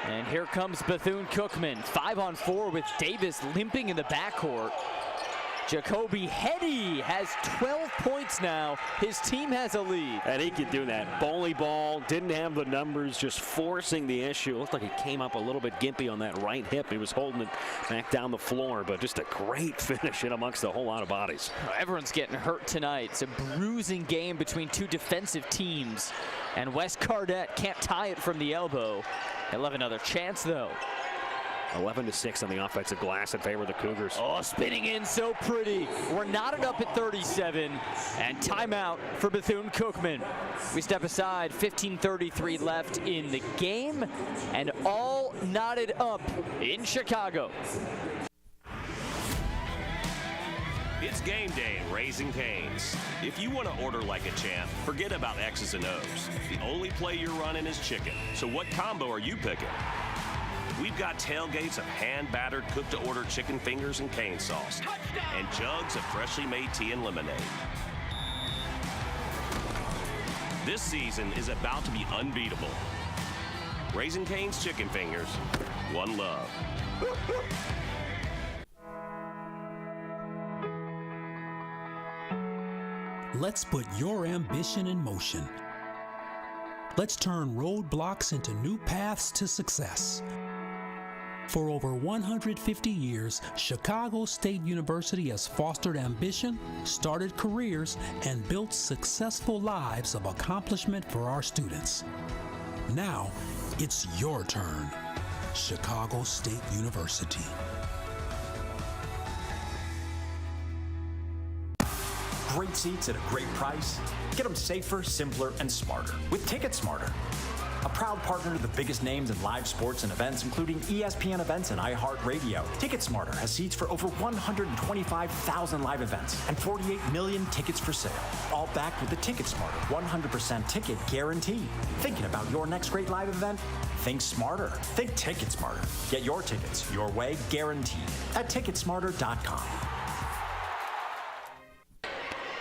And here comes Bethune-Cookman. 5-on-4 with Davis limping in the backcourt. Jacoby Hetty has 12 points now. His team has a lead. And he could do that. Bowling ball, didn't have the numbers, just forcing the issue. Looked like he came up a little bit gimpy on that right hip. He was holding it back down the floor, but just a great finish in amongst a whole lot of bodies. Everyone's getting hurt tonight. It's a bruising game between two defensive teams. And Wes Cardette can't tie it from the elbow. He'll have another chance, though. 11-6 on the offensive glass in favor of the Cougars. Oh, spinning in so pretty. We're knotted up at 37, and timeout for Bethune-Cookman. We step aside, 15:33 left in the game, and all knotted up in Chicago. It's game day at Raising Cane's. If you want to order like a champ, forget about X's and O's. The only play you're running is chicken. So what combo are you picking? We've got tailgates of hand-battered, cooked-to-order chicken fingers and cane sauce, and jugs of freshly made tea and lemonade. This season is about to be unbeatable. Raising Cane's chicken fingers, one love. Let's put your ambition in motion. Let's turn roadblocks into new paths to success. For over 150 years, Chicago State University has fostered ambition, started careers, and built successful lives of accomplishment for our students. Now, it's your turn. Chicago State University. Great seats at a great price. Get them safer, simpler, and smarter with Ticket Smarter. a proud partner to the biggest names in live sports and events, including ESPN events and iHeart Radio. TicketSmarter has seats for over 125,000 live events and 48 million tickets for sale, all backed with the TicketSmarter 100% ticket guarantee. Thinking about your next great live event? Think smarter. Think TicketSmarter. Get your tickets your way, guaranteed, at TicketSmarter.com.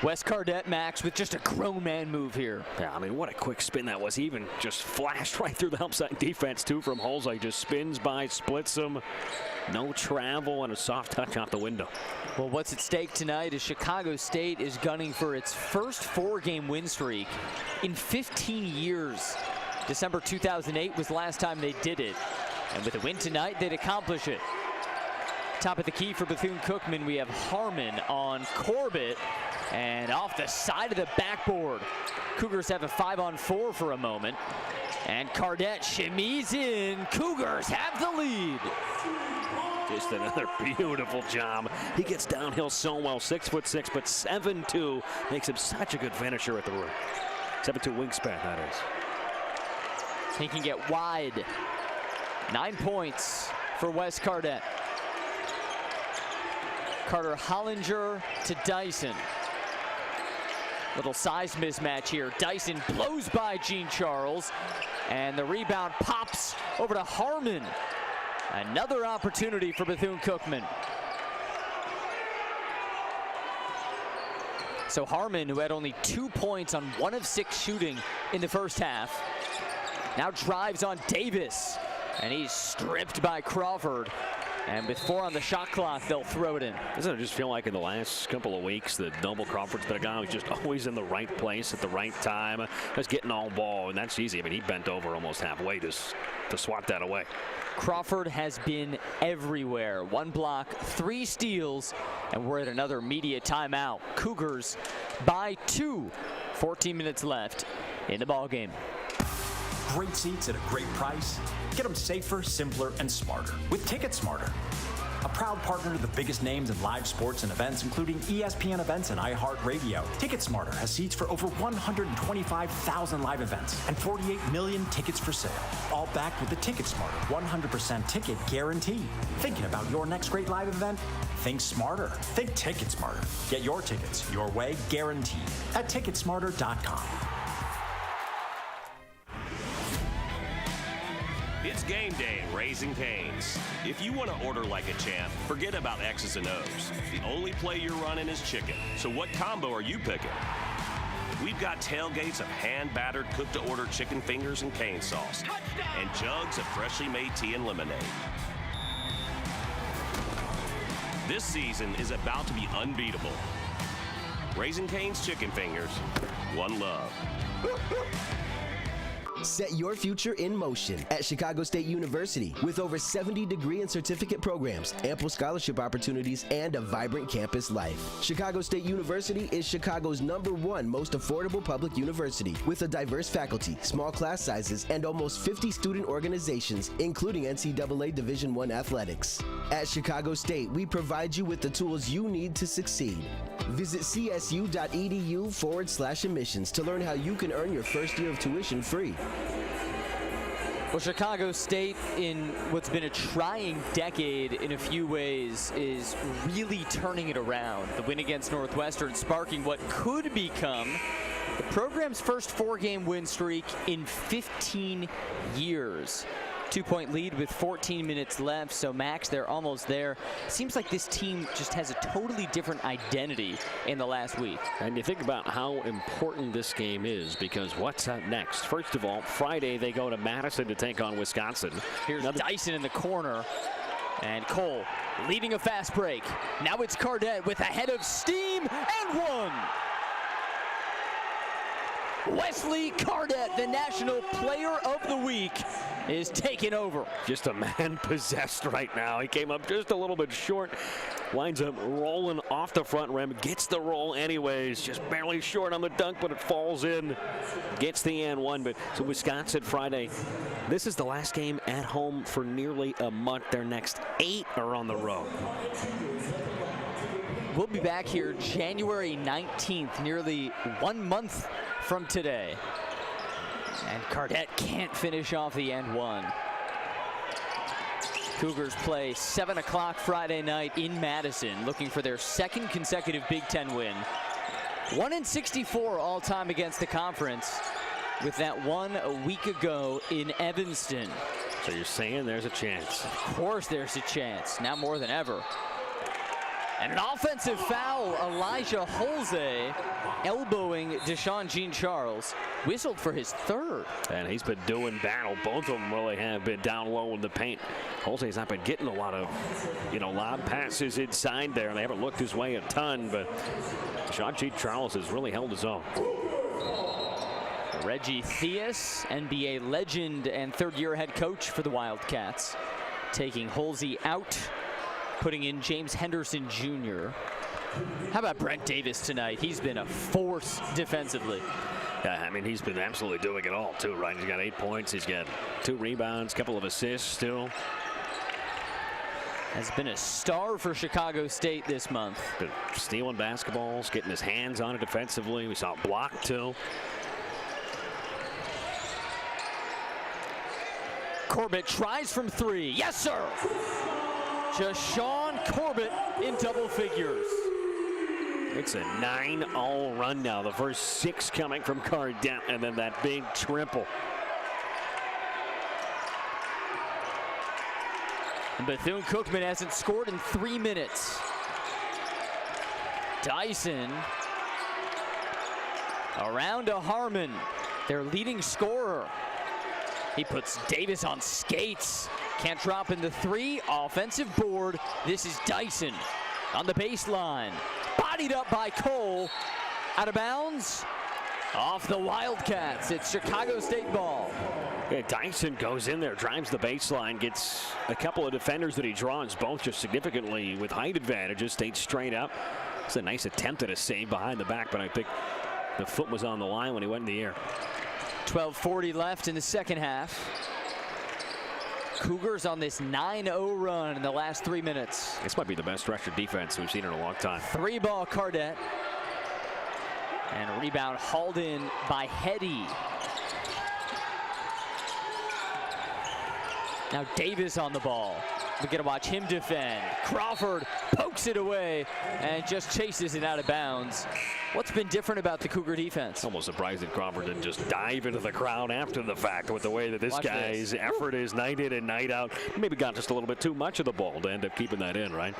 Wes Cardette, Max, with just a grown man move here. Yeah, I mean, what a quick spin that was. He even just flashed right through the help side defense, too, from Holzai. Just spins by, splits him. No travel, and a soft touch out the window. Well, what's at stake tonight is Chicago State is gunning for its first 4-game win streak in 15 years. December 2008 was the last time they did it. And with a win tonight, they'd accomplish it. Top of the key for Bethune-Cookman, we have Harmon on Corbett. And off the side of the backboard. Cougars have a 5-on-4 for a moment. And Cardette shimmies in. Cougars have the lead. Just another beautiful job. He gets downhill so well, 6'6", but 7'2", makes him such a good finisher at the rim. 7'2" wingspan, that is. He can get wide. 9 points for Wes Cardette. Carter Hollinger to Dyson. Little size mismatch here. Dyson blows by Gene Charles, and the rebound pops over to Harmon. Another opportunity for Bethune-Cookman. So Harmon, who had only 2 points on 1 of 6 shooting in the first half, now drives on Davis, and he's stripped by Crawford. And with 4 on the shot clock, they'll throw it in. Doesn't it just feel like in the last couple of weeks that Noble Crawford's been a guy who's just always in the right place at the right time, just getting all ball, and that's easy. I mean, he bent over almost halfway to swat that away. Crawford has been everywhere. 1 block, 3 steals, and we're at another media timeout. Cougars by 2. 14 minutes left in the ball game. Great seats at a great price. Get them safer, simpler, and smarter with TicketSmarter. A proud partner to the biggest names in live sports and events, including ESPN events and iHeart Radio. TicketSmarter has seats for over 125,000 live events and 48 million tickets for sale, all backed with the TicketSmarter 100% ticket guarantee. Thinking about your next great live event? Think smarter. Think TicketSmarter. Get your tickets your way, guaranteed, at TicketSmarter.com. It's game day at Raising Cane's. If you want to order like a champ, forget about X's and O's. The only play you're running is chicken. So what combo are you picking? We've got tailgates of hand-battered, cooked-to-order chicken fingers and cane sauce. And jugs of freshly made tea and lemonade. This season is about to be unbeatable. Raising Cane's chicken fingers, one love. Set your future in motion at Chicago State University with over 70 degree and certificate programs, ample scholarship opportunities, and a vibrant campus life. Chicago State University is Chicago's #1 most affordable public university with a diverse faculty, small class sizes, and almost 50 student organizations, including NCAA Division I athletics. At Chicago State, we provide you with the tools you need to succeed. Visit csu.edu/admissions to learn how you can earn your first year of tuition free. Well, Chicago State, in what's been a trying decade in a few ways, is really turning it around. The win against Northwestern sparking what could become the program's first 4-game win streak in 15 years. 2-point lead with 14 minutes left, so Max, they're almost there. Seems like this team just has a totally different identity in the last week. And you think about how important this game is, because what's up next? First of all, Friday they go to Madison to take on Wisconsin. Here's Dyson in the corner, and Cole leading a fast break. Now it's Cardette with a head of steam and one. Wesley Cardette, the National Player of the Week, is taking over. Just a man possessed right now. He came up just a little bit short, winds up rolling off the front rim, gets the roll anyways, just barely short on the dunk, but it falls in, gets the and one. But so Wisconsin Friday, this is the last game at home for nearly a month. Their next 8 are on the road. We'll be back here January 19th, nearly 1 month from today. And Cardette can't finish off the end one. Cougars play 7 o'clock Friday night in Madison, looking for their second consecutive Big Ten win. 1-64 all-time against the conference, with that one a week ago in Evanston. So you're saying there's a chance? Of course there's a chance, now more than ever. And an offensive foul, Elijah Holze elbowing Deshaun Jean-Charles, whistled for his third. And he's been doing battle. Both of them really have been down low in the paint. Holze's not been getting a lot of, lob passes inside there. They haven't looked his way a ton, but Deshaun Jean-Charles has really held his own. Reggie Theus, NBA legend and third-year head coach for the Wildcats, taking Holze out, putting in James Henderson Jr. How about Brent Davis tonight? He's been a force defensively. Yeah, I mean, he's been absolutely doing it all, too, right? He's got 8 points. He's got 2 rebounds, a couple of assists still. Has been a star for Chicago State this month. Been stealing basketballs, getting his hands on it defensively. We saw it block, too. Corbett tries from 3. Yes, sir! Jashawn Corbett in double figures. It's a 9-all run now. The first 6 coming from Cardette, and then that big triple. And Bethune-Cookman hasn't scored in 3 minutes. Dyson around to Harmon, their leading scorer. He puts Davis on skates. Can't drop in the 3. Offensive board. This is Dyson on the baseline. Bodied up by Cole. Out of bounds. Off the Wildcats. It's Chicago State ball. Yeah, Dyson goes in there, drives the baseline, gets a couple of defenders that he draws, both just significantly with height advantages, stayed straight up. It's a nice attempt at a save behind the back, but I think the foot was on the line when he went in the air. 12:40 left in the second half. Cougars on this 9-0 run in the last 3 minutes. This might be the best stretch of defense we've seen in a long time. 3-ball Cardette. And a rebound hauled in by Hetty. Now Davis on the ball. We get to watch him defend. Crawford pokes it away and just chases it out of bounds. What's been different about the Cougar defense? Almost surprised that Crawford didn't just dive into the crowd after the fact with the way that this guy's effort is night in and night out. Maybe got just a little bit too much of the ball to end up keeping that in, right?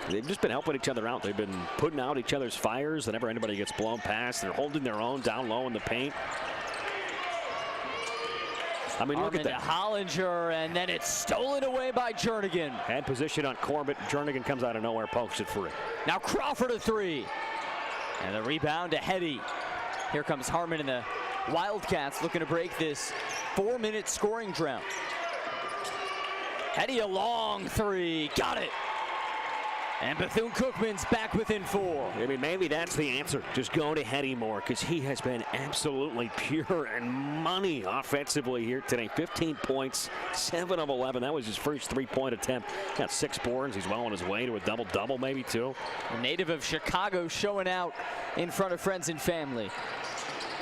They've just been helping each other out. They've been putting out each other's fires whenever anybody gets blown past. They're holding their own down low in the paint. I mean, look at that. Hollinger, and then it's stolen away by Jernigan. Had position on Corbett. Jernigan comes out of nowhere, pokes it free. Now Crawford a 3. And the rebound to Hetty. Here comes Harmon and the Wildcats looking to break this 4-minute scoring drought. Hetty a long 3. Got it. And Bethune-Cookman's back within 4. I mean, maybe that's the answer. Just go to Hetty more, because he has been absolutely pure and money offensively here today. 15 points, 7 of 11. That was his first 3-point attempt. Got 6 boards. He's well on his way to a double-double, maybe 2. A native of Chicago showing out in front of friends and family.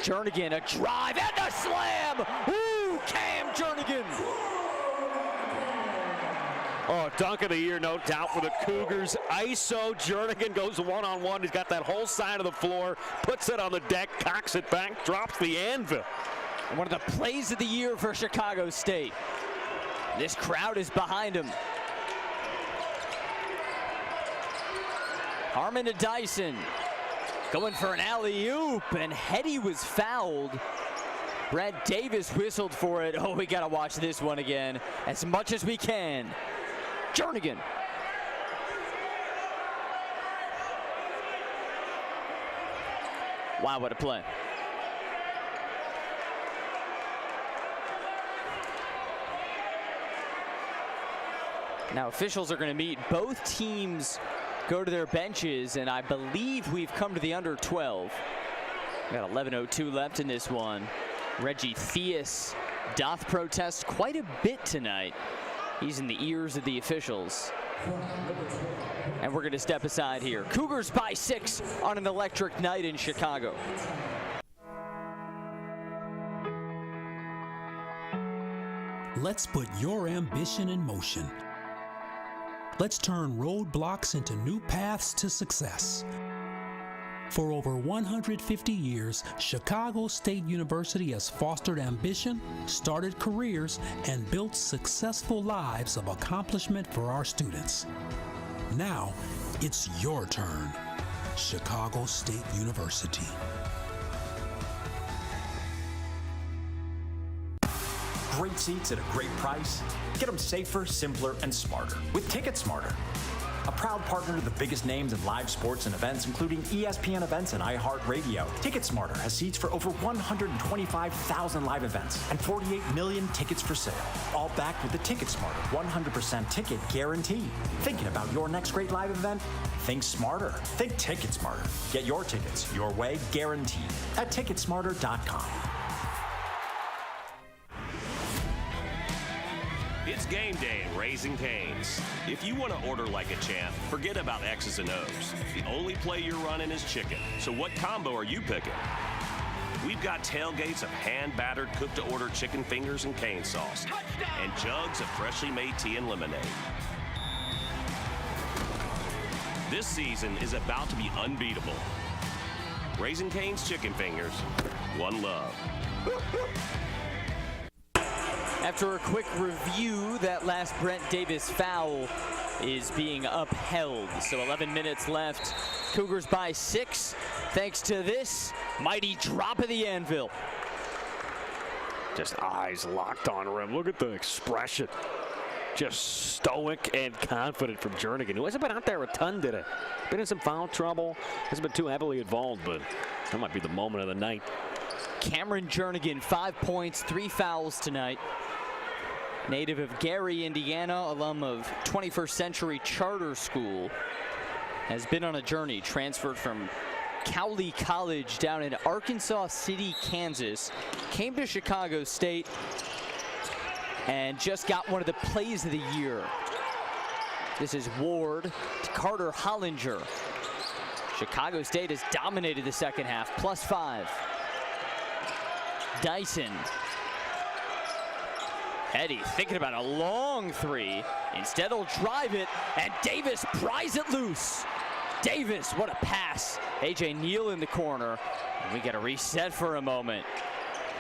Jernigan, a drive and a slam. Ooh, Cam Jernigan. Oh, dunk of the year, no doubt, for the Cougars. ISO, Jernigan goes one-on-one. He's got that whole side of the floor, puts it on the deck, cocks it back, drops the anvil. One of the plays of the year for Chicago State. This crowd is behind him. Harmon to Dyson. Going for an alley-oop, and Hetty was fouled. Brad Davis whistled for it. Oh, we got to watch this one again as much as we can. Jernigan. Wow, what a play. Now officials are going to meet. Both teams go to their benches, and I believe we've come to the under 12. We got 11:02 left in this one. Reggie Theus doth protest quite a bit tonight. He's in the ears of the officials. And we're going to step aside here. Cougars by 6 on an electric night in Chicago. Let's put your ambition in motion. Let's turn roadblocks into new paths to success. For over 150 years, Chicago State University has fostered ambition, started careers, and built successful lives of accomplishment for our students. Now, it's your turn. Chicago State University. Great seats at a great price. Get them safer, simpler, and smarter with Ticket Smarter. A proud partner to the biggest names in live sports and events, including ESPN events and iHeart Radio. Ticket Smarter has seats for over 125,000 live events and 48 million tickets for sale. All backed with the Ticket Smarter 100% ticket guarantee. Thinking about your next great live event? Think smarter. Think Ticket Smarter. Get your tickets your way, guaranteed at Ticketsmarter.com. It's game day at Raising Cane's. If you want to order like a champ, forget about X's and O's. The only play you're running is chicken. So what combo are you picking? We've got tailgates of hand-battered, cooked-to-order chicken fingers and cane sauce. And jugs of freshly made tea and lemonade. This season is about to be unbeatable. Raising Cane's chicken fingers, one love. After a quick review, that last Brent Davis foul is being upheld. So 11 minutes left. Cougars by 6 thanks to this mighty drop of the anvil. Just eyes locked on rim. Look at the expression. Just stoic and confident from Jernigan, who hasn't been out there a ton today. Been in some foul trouble. Hasn't been too heavily involved, but that might be the moment of the night. Cameron Jernigan, 5 points, 3 fouls tonight. Native of Gary, Indiana, alum of 21st Century Charter School, has been on a journey, transferred from Cowley College down in Arkansas City, Kansas, came to Chicago State, and just got one of the plays of the year. This is Ward to Carter Hollinger. Chicago State has dominated the second half, +5. Dyson. Eddie thinking about a long three. Instead, he'll drive it, and Davis pries it loose. Davis, what a pass. A.J. Neal in the corner. And we got a reset for a moment.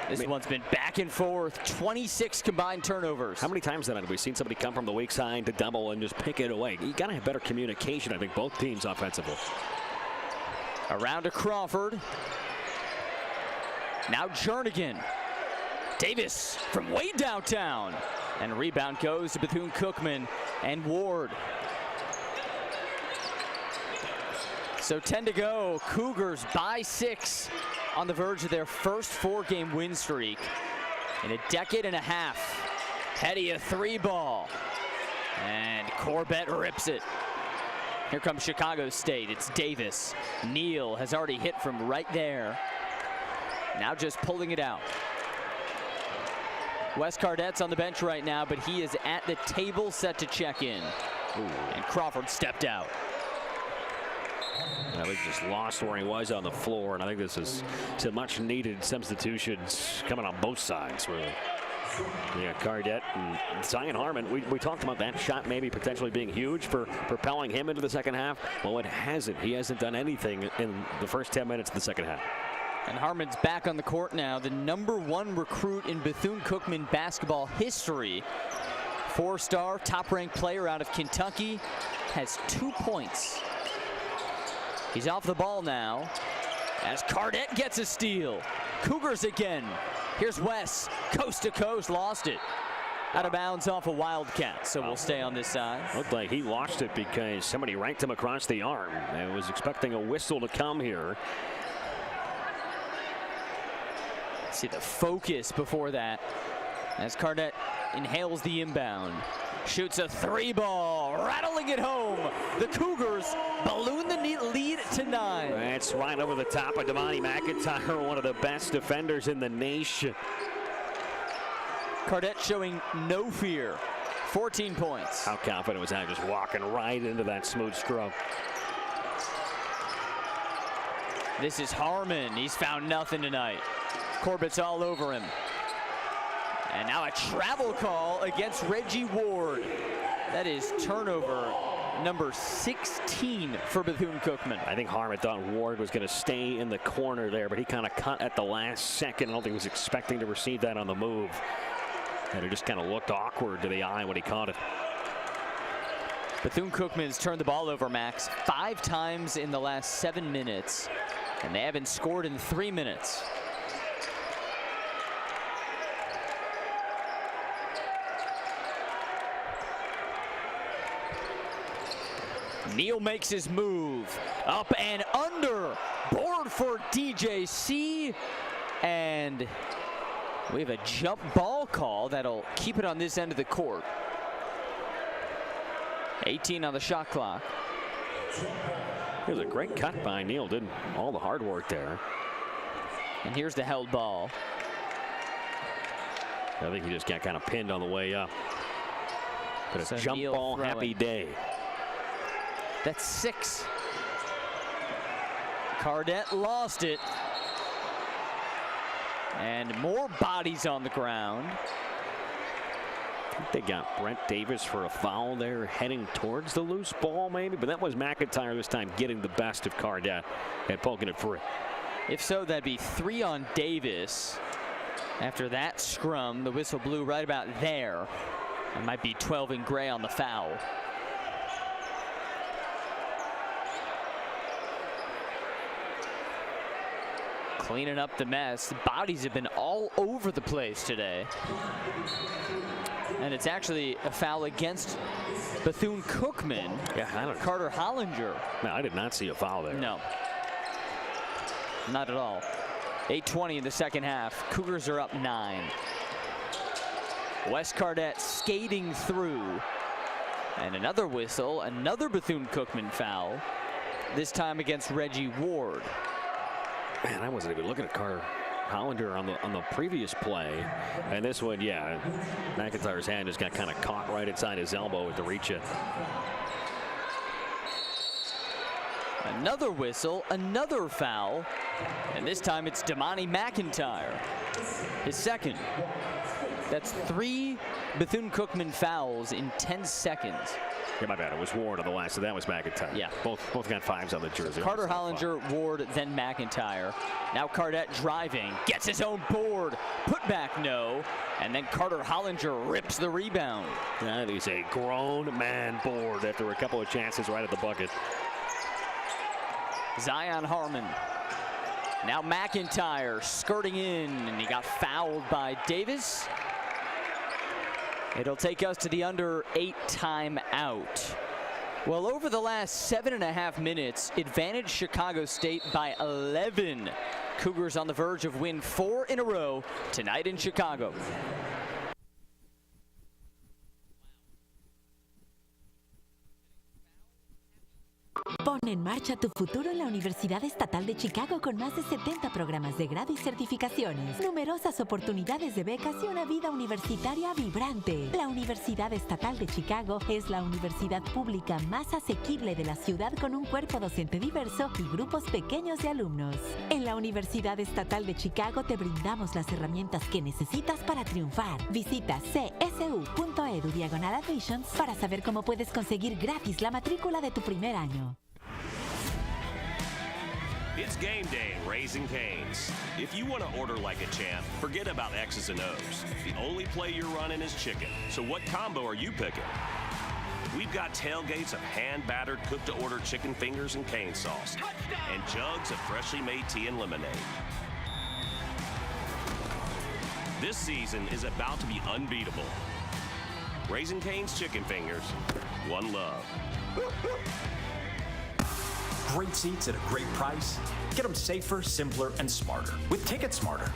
This one's been back and forth. 26 combined turnovers. How many times tonight have we seen somebody come from the weak side to double and just pick it away? You got to have better communication, I think, both teams offensively. Around to Crawford. Now Jernigan. Davis from way downtown. And rebound goes to Bethune-Cookman and Ward. So 10 to go. Cougars by 6 on the verge of their first 4-game win streak in a decade and a half. Petty a 3-ball. And Corbett rips it. Here comes Chicago State. It's Davis. Neal has already hit from right there. Now just pulling it out. Wes Cardette's on the bench right now, but he is at the table set to check in. Ooh. And Crawford stepped out. I think just lost where he was on the floor, and I think this is some much needed substitutions coming on both sides. Really. Yeah, Cardette and Zion Harmon, we talked about that shot maybe potentially being huge for propelling him into the second half. Well, it hasn't. He hasn't done anything in the first 10 minutes of the second half. And Harmon's back on the court now, the #1 recruit in Bethune-Cookman basketball history. 4-star, top-ranked player out of Kentucky, has 2 points. He's off the ball now as Cardette gets a steal. Cougars again. Here's Wes, coast to coast, lost it. Out of bounds off a Wildcat, so we'll stay on this side. Looked like he lost it because somebody ranked him across the arm. I was expecting a whistle to come here. See the focus before that as Cardette inhales the inbound. Shoots a 3-ball, rattling it home. The Cougars balloon the lead to 9. That's right over the top of Damani McIntyre, one of the best defenders in the nation. Cardette showing no fear. 14 points. How confident was that? Just walking right into that smooth scrub. This is Harmon. He's found nothing tonight. Corbett's all over him. And now a travel call against Reggie Ward. That is turnover number 16 for Bethune-Cookman. I think Harmon thought Ward was going to stay in the corner there, but he kind of cut at the last second. I don't think he was expecting to receive that on the move. And it just kind of looked awkward to the eye when he caught it. Bethune-Cookman's turned the ball over, Max, 5 times in the last 7 minutes, and they haven't scored in 3 minutes. Neal makes his move, up and under, board for DJC, and we have a jump ball call that'll keep it on this end of the court. 18 on the shot clock. It was a great cut by Neal, didn't all the hard work there. And here's the held ball. I think he just got kind of pinned on the way up. But So a jump Neal ball throwing. happy day. That's 6. Cardette lost it. And more bodies on the ground. I think they got Brent Davis for a foul there, heading towards the loose ball maybe, but that was McIntyre this time getting the best of Cardette and poking it free. If so, that'd be 3 on Davis. After that scrum, the whistle blew right about there. It might be 12 in gray on the foul. Cleaning up the mess. The bodies have been all over the place today. And it's actually a foul against Bethune-Cookman. Yeah, Carter Hollinger. No, I did not see a foul there. No. Not at all. 8:20 in the second half. Cougars are up 9. Wes Cardette skating through. And another whistle, another Bethune-Cookman foul. This time against Reggie Ward. Man, I wasn't even looking at Carter Hollinger on the previous play. And this one, yeah, McIntyre's hand just got kind of caught right inside his elbow with the reach in. Another whistle, another foul. And this time it's Damani McIntyre. His second. That's 3 Bethune-Cookman fouls in 10 seconds. Yeah, my bad. It was Ward on the last, so that was McIntyre. Yeah. Both got 5s on the jersey. Carter Hollinger, Ward, then McIntyre. Now Cardette driving, gets his own board, put back no, and then Carter Hollinger rips the rebound. That is a grown man board after a couple of chances right at the bucket. Zion Harmon. Now McIntyre skirting in, and he got fouled by Davis. It'll take us to the under 8 timeout. Well, over the last 7.5 minutes, advantage Chicago State by 11. Cougars on the verge of win 4 in a row tonight in Chicago. Pon en marcha tu futuro en la Universidad Estatal de Chicago con más de 70 programas de grado y certificaciones, numerosas oportunidades de becas y una vida universitaria vibrante. La Universidad Estatal de Chicago es la universidad pública más asequible de la ciudad con un cuerpo docente diverso y grupos pequeños de alumnos. En la Universidad Estatal de Chicago te brindamos las herramientas que necesitas para triunfar. Visita csu.edu/admissions para saber cómo puedes conseguir gratis la matrícula de tu primer año. It's game day at Raising Cane's. If you want to order like a champ, forget about X's and O's. The only play you're running is chicken. So what combo are you picking? We've got tailgates of hand-battered, cooked-to-order chicken fingers and cane sauce, and jugs of freshly made tea and lemonade. This season is about to be unbeatable. Raising Cane's chicken fingers, one love. Great seats at a great price. Get them safer, simpler, and smarter with Ticket Smarter.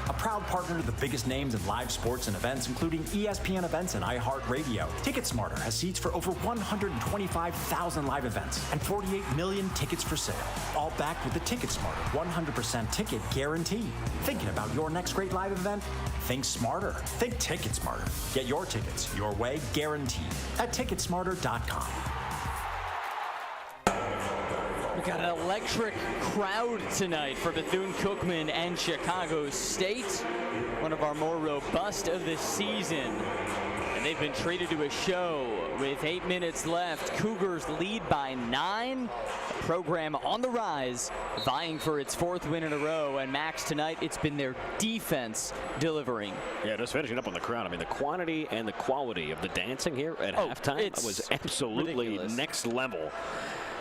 A proud partner to the biggest names in live sports and events, including ESPN events and iHeart Radio. Ticket Smarter has seats for over 125,000 live events and 48 million tickets for sale. All backed with the Ticket Smarter 100% ticket guarantee. Thinking about your next great live event? Think smarter. Think Ticket Smarter. Get your tickets your way, guaranteed, at ticketsmarter.com. We got an electric crowd tonight for Bethune-Cookman and Chicago State. One of our more robust of the season. And they've been treated to a show with 8 minutes left. Cougars lead by 9. A program on the rise, vying for its 4th win in a row. And Max, tonight it's been their defense delivering. Yeah, just finishing up on the crowd. I mean, the quantity and the quality of the dancing here at halftime was absolutely ridiculous. Next level.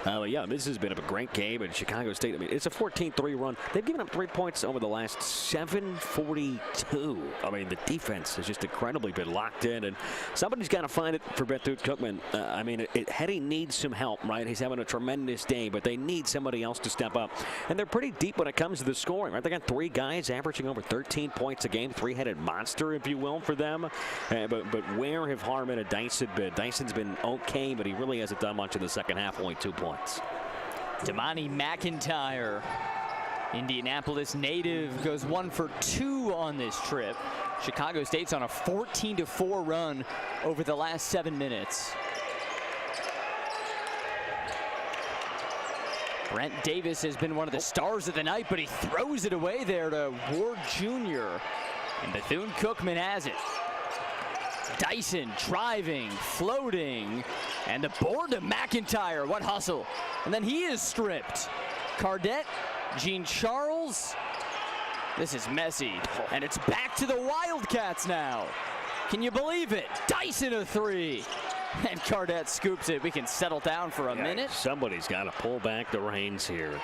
Yeah, this has been a great game, and Chicago State, I mean, it's a 14-3 run. They've given up 3 points over the last 7:42. I mean, the defense has just incredibly been locked in, and somebody's got to find it for Bethune-Cookman. I mean, Hetty needs some help, right? He's having a tremendous day, but they need somebody else to step up. And they're pretty deep when it comes to the scoring, right? They got 3 guys averaging over 13 points a game, 3-headed monster, if you will, for them. But where have Harmon and Dyson been? Dyson's been okay, but he really hasn't done much in the second half, only 2 points. Damani McIntyre, Indianapolis native, goes 1 for 2 on this trip. Chicago State's on a 14-4 run over the last 7 minutes. Brent Davis has been one of the stars of the night, but he throws it away there to Ward Jr. And Bethune-Cookman has it. Dyson driving, floating, and the board to McIntyre. What hustle. And then he is stripped. Cardette, Jean Charles. This is messy. And it's back to the Wildcats now. Can you believe it? Dyson a 3. And Cardette scoops it. We can settle down for a minute. Somebody's got to pull back the reins here.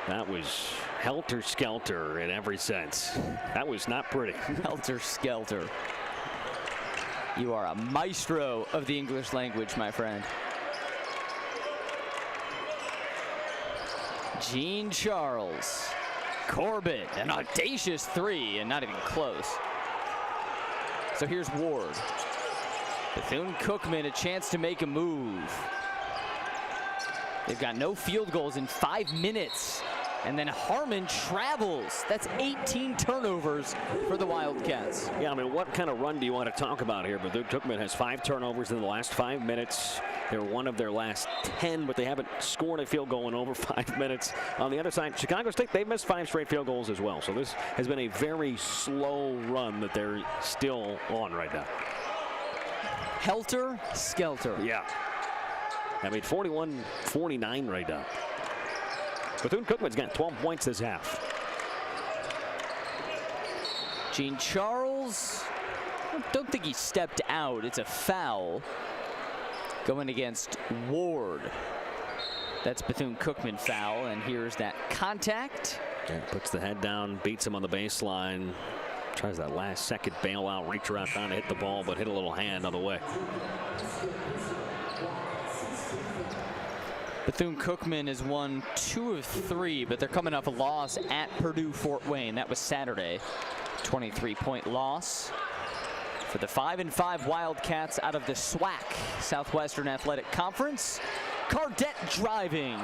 That was helter-skelter in every sense. That was not pretty. Helter-skelter. You are a maestro of the English language, my friend. Jean Charles. Corbett, an audacious 3, and not even close. So here's Ward. Bethune-Cookman a chance to make a move. They've got no field goals in 5 minutes. And then Harmon travels. That's 18 turnovers for the Wildcats. Yeah, I mean, what kind of run do you want to talk about here? Bethune-Cookman has 5 turnovers in the last 5 minutes. They're one of their last 10, but they haven't scored a field goal in over 5 minutes. On the other side, Chicago State, they've missed 5 straight field goals as well. So this has been a very slow run that they're still on right now. Helter-skelter. Yeah. I mean, 41-49 right now. Bethune-Cookman's got 12 points this half. Jean Charles, I don't think he stepped out. It's a foul going against Ward. That's Bethune-Cookman foul, and here's that contact. Yeah, puts the head down, beats him on the baseline. Tries that last second bailout, reach around trying to hit the ball, but hit a little hand on the way. Bethune-Cookman has won 2 of 3, but they're coming off a loss at Purdue-Fort Wayne. That was Saturday. 23-point loss for the 5-5 Wildcats out of the SWAC, Southwestern Athletic Conference. Cardette driving,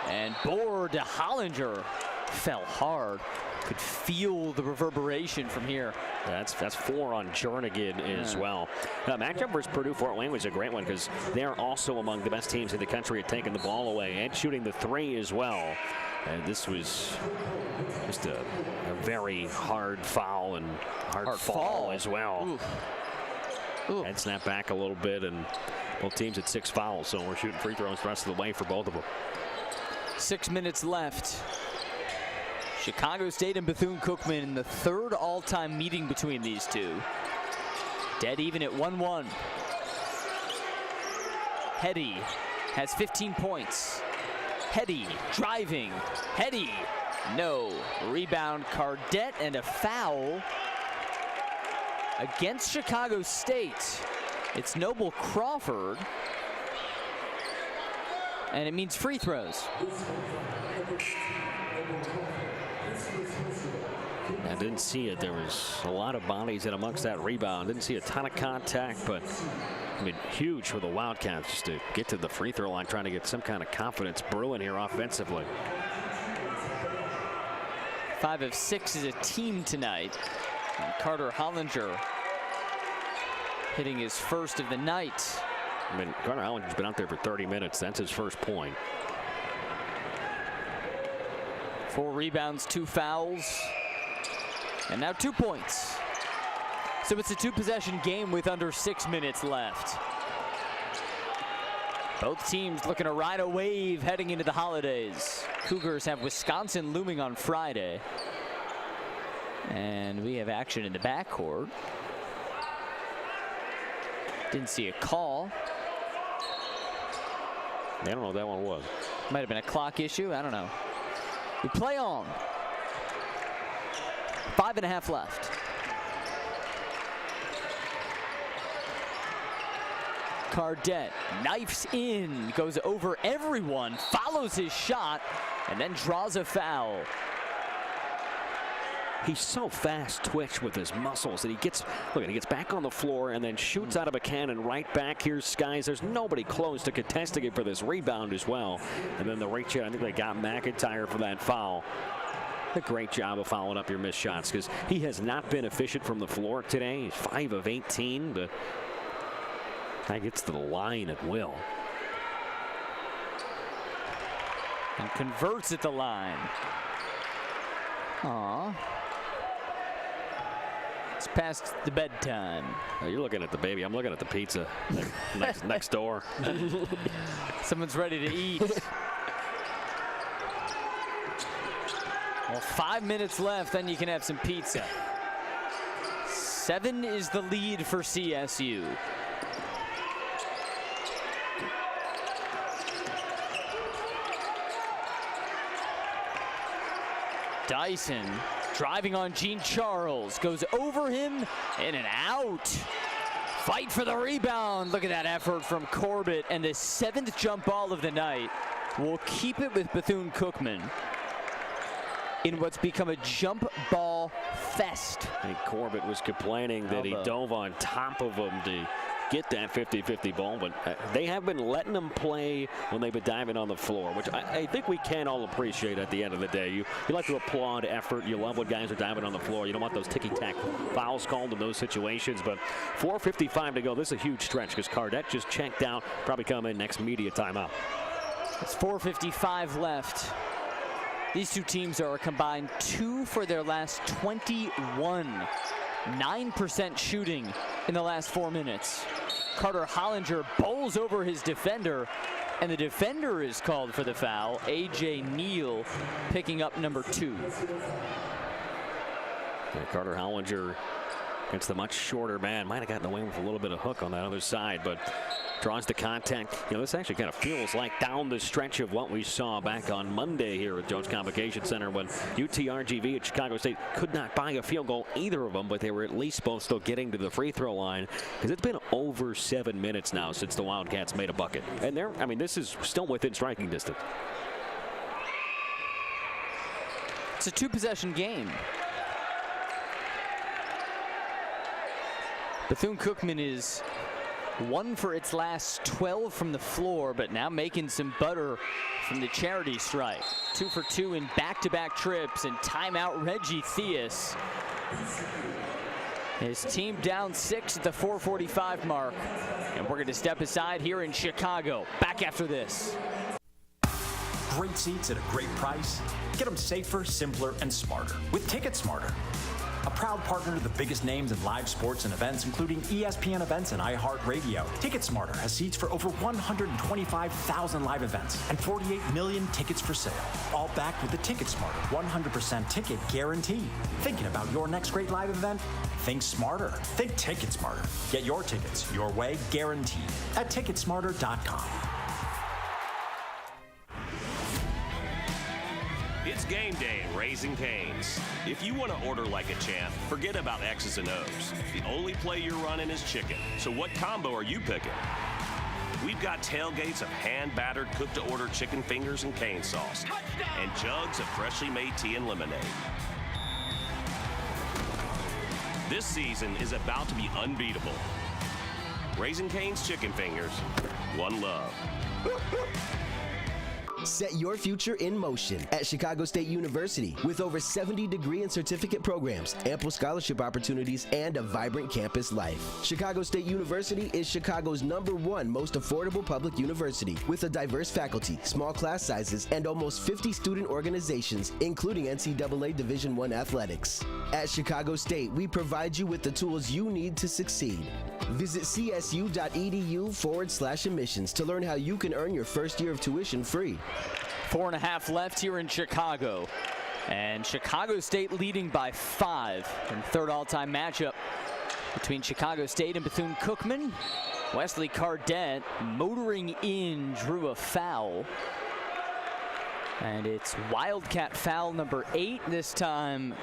and board to Hollinger. Fell hard. Could feel the reverberation from here. That's 4 on Jernigan as well. Matchup versus Purdue-Fort Wayne was a great one because they're also among the best teams in the country at taking the ball away and shooting the 3 as well. And this was just a very hard foul and hard fall as well. Ooh. And snap back a little bit, and both teams at 6 fouls, so we're shooting free throws the rest of the way for both of them. 6 minutes left. Chicago State and Bethune-Cookman in the 3rd all-time meeting between these two. Dead even at 1-1. Hetty has 15 points. Hetty driving. Hetty, no. Rebound, Cardette, and a foul against Chicago State. It's Noble Crawford. And it means free throws. I didn't see it. There was a lot of bodies in amongst that rebound. Didn't see a ton of contact, but I mean, huge for the Wildcats just to get to the free throw line, trying to get some kind of confidence brewing here offensively. 5 of 6 as a team tonight. And Carter Hollinger hitting his first of the night. I mean, Carter Hollinger's been out there for 30 minutes. That's his first point. 4 rebounds, 2 fouls, and now 2 points. So it's a 2-possession game with under 6 minutes left. Both teams looking to ride a wave heading into the holidays. Cougars have Wisconsin looming on Friday. And we have action in the backcourt. Didn't see a call. I don't know what that one was. Might have been a clock issue. I don't know. We play on. 5.5 left. Cardette knifes in, goes over everyone, follows his shot, and then draws a foul. He's so fast twitch with his muscles that he gets back on the floor and then shoots out of a cannon right back. Here's Skies. There's nobody close to contesting it for this rebound as well. And then the right shot, I think they got McIntyre for that foul. A great job of following up your missed shots because he has not been efficient from the floor today. He's 5 of 18, but that gets to the line at will. And converts at the line. Aw. It's past the bedtime. Oh, you're looking at the baby. I'm looking at the pizza next door. Someone's ready to eat. Well, 5 minutes left, then you can have some pizza. 7 is the lead for CSU. Dyson driving on Gene Charles, goes over him, in and out. Fight for the rebound. Look at that effort from Corbett, and the 7th jump ball of the night will keep it with Bethune-Cookman in what's become a jump ball fest. I think Corbett was complaining that he dove on top of him to get that 50-50 ball, but they have been letting them play when they've been diving on the floor, which I think we can all appreciate at the end of the day. You like to applaud effort. You love when guys are diving on the floor. You don't want those ticky-tack fouls called in those situations, but 4:55 to go. This is a huge stretch because Cardette just checked out, probably come in next media timeout. It's 4:55 left. These two teams are a combined 2 for their last 21. 9% shooting in the last 4 minutes. Carter Hollinger bowls over his defender, and the defender is called for the foul. A.J. Neal picking up number 2. Yeah, Carter Hollinger against the much shorter man. Might have gotten away with a little bit of hook on that other side, but draws the contact. You know, this actually kind of feels like down the stretch of what we saw back on Monday here at Jones Convocation Center when UTRGV at Chicago State could not buy a field goal, either of them, but they were at least both still getting to the free throw line because it's been over 7 minutes now since the Wildcats made a bucket. And this is still within striking distance. It's a 2-possession game. Bethune-Cookman is 1 for its last 12 from the floor, but now making some butter from the charity strike. 2 for 2 in back-to-back trips, and timeout Reggie Theus. His team down 6 at the 4:45 mark, and we're going to step aside here in Chicago. Back after this. Great seats at a great price. Get them safer, simpler, and smarter with TicketSmarter. A proud partner to the biggest names in live sports and events, including ESPN events and iHeartRadio. TicketSmarter has seats for over 125,000 live events and 48 million tickets for sale. All backed with the TicketSmarter 100% ticket guarantee. Thinking about your next great live event? Think smarter. Think TicketSmarter. Get your tickets your way, guaranteed, at TicketSmarter.com. It's game day at Raising Cane's. If you want to order like a champ, forget about X's and O's. The only play you're running is chicken. So what combo are you picking? We've got tailgates of hand-battered, cooked-to-order chicken fingers and cane sauce. And jugs of freshly made tea and lemonade. This season is about to be unbeatable. Raising Cane's chicken fingers. One love. Set your future in motion at Chicago State University with over 70 degree and certificate programs, ample scholarship opportunities, and a vibrant campus life. Chicago State University is Chicago's #1 most affordable public university with a diverse faculty, small class sizes, and almost 50 student organizations, including NCAA Division I athletics. At Chicago State, we provide you with the tools you need to succeed. Visit csu.edu/admissions to learn how you can earn your first year of tuition free. 4.5 left here in Chicago. And Chicago State leading by 5 in third all-time matchup between Chicago State and Bethune-Cookman. Wesley Cardette motoring in drew a foul. And it's Wildcat foul number 8 this time.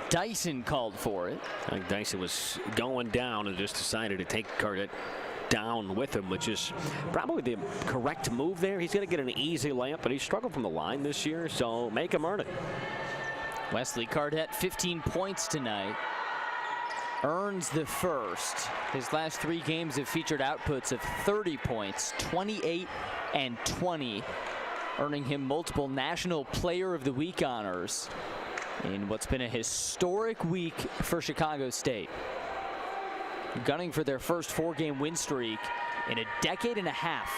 Dyson called for it. I think Dyson was going down and just decided to take Cardette down with him, which is probably the correct move there. He's going to get an easy layup, but he struggled from the line this year, so make him earn it. Wesley Cardette, 15 points tonight. Earns the first. His last 3 games have featured outputs of 30 points, 28 and 20, earning him multiple National Player of the Week honors in what's been a historic week for Chicago State. Gunning for their first 4-game win streak in a decade and a half.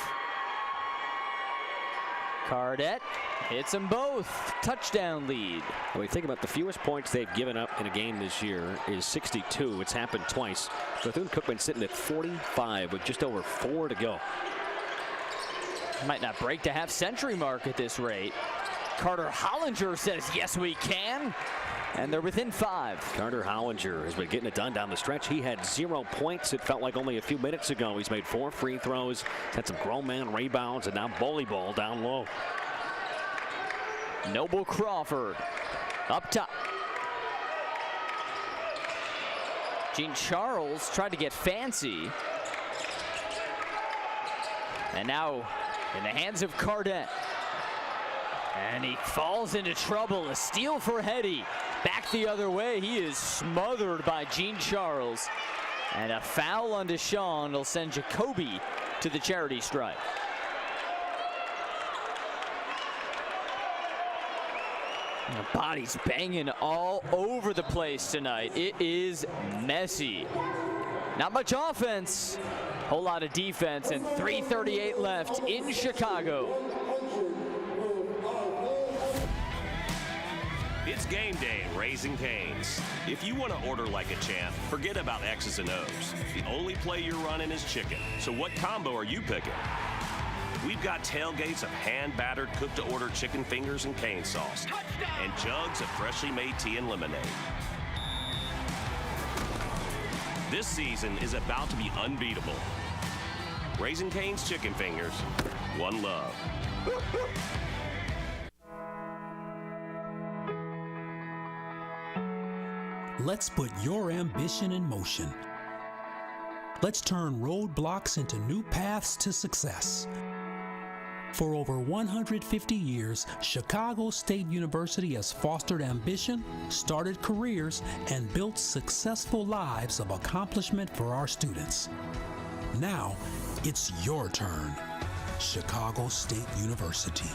Cardette hits them both. Touchdown lead. When you think about the fewest points they've given up in a game this year is 62. It's happened twice. Bethune-Cookman sitting at 45 with just over 4 to go. Might not break the half-century mark at this rate. Carter Hollinger says, yes, we can. And they're within 5. Carter Hollinger has been getting it done down the stretch. He had 0 points. It felt like only a few minutes ago. He's made 4 free throws, had some grown man rebounds, and now bully ball down low. Noble Crawford up top. Gene Charles tried to get fancy. And now in the hands of Cardette. And he falls into trouble. A steal for Hetty. Back the other way. He is smothered by Gene Charles. And a foul on Deshaun will send Jacoby to the charity stripe. The body's banging all over the place tonight. It is messy. Not much offense. Whole lot of defense, and 3:38 left in Chicago. It's game day at Raising Cane's. If you want to order like a champ, forget about X's and O's. The only play you're running is chicken. So what combo are you picking? We've got tailgates of hand-battered, cooked-to-order chicken fingers and cane sauce. And jugs of freshly made tea and lemonade. This season is about to be unbeatable. Raising Cane's Chicken Fingers. One love. Let's put your ambition in motion. Let's turn roadblocks into new paths to success. For over 150 years, Chicago State University has fostered ambition, started careers, and built successful lives of accomplishment for our students. Now, it's your turn. Chicago State University.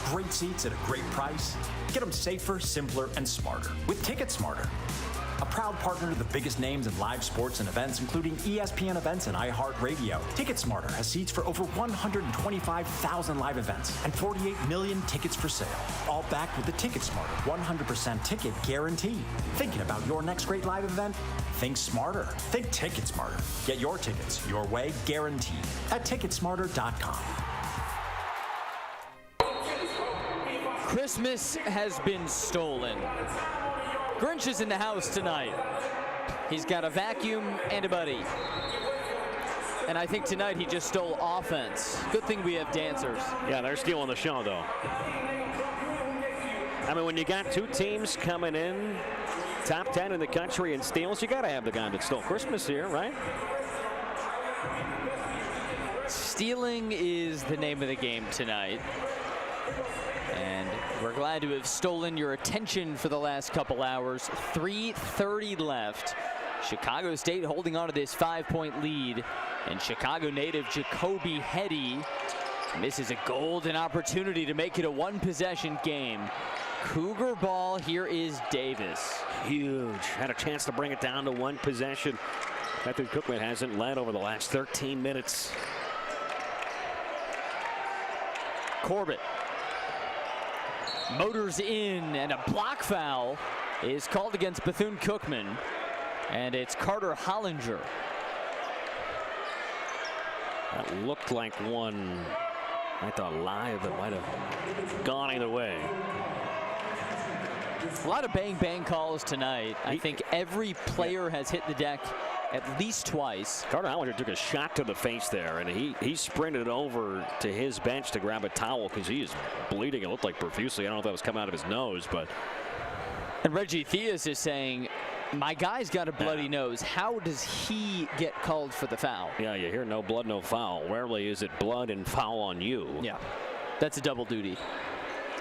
Great seats at a great price. Get them safer, simpler, and smarter with Ticket Smarter. A proud partner to the biggest names in live sports and events, including ESPN events and iHeart Radio. Ticket Smarter has seats for over 125,000 live events and 48 million tickets for sale. All backed with the Ticket Smarter 100% ticket guarantee. Thinking about your next great live event? Think smarter. Think Ticket Smarter. Get your tickets your way, guaranteed at Ticketsmarter.com. Christmas has been stolen. Grinch is in the house tonight. He's got a vacuum and a buddy. And I think tonight he just stole offense. Good thing we have dancers. Yeah, they're stealing the show, though. I mean, when you got 2 teams coming in, top 10 in the country in steals, you got to have the guy that stole Christmas here, right? Stealing is the name of the game tonight. And we're glad to have stolen your attention for the last couple hours. 3:30 left. Chicago State holding on to this 5-point lead, and Chicago native Jacoby Hetty misses a golden opportunity to make it a one-possession game. Cougar ball. Here is Davis. Huge. Had a chance to bring it down to one possession. Bethune-Cookman hasn't led over the last 13 minutes. Corbett motors in, and a block foul is called against Bethune-Cookman, and it's Carter Hollinger. That looked like one, I thought, live that might have gone either way. A lot of bang-bang calls tonight. I think every player has hit the deck at least twice. Carter Hollinger took a shot to the face there, and he sprinted over to his bench to grab a towel because he is bleeding. It looked like profusely. I don't know if that was coming out of his nose, but. And Reggie Theus is saying, my guy's got a bloody nose. How does he get called for the foul? Yeah, you hear no blood, no foul. Rarely is it blood and foul on you. Yeah, that's a double duty.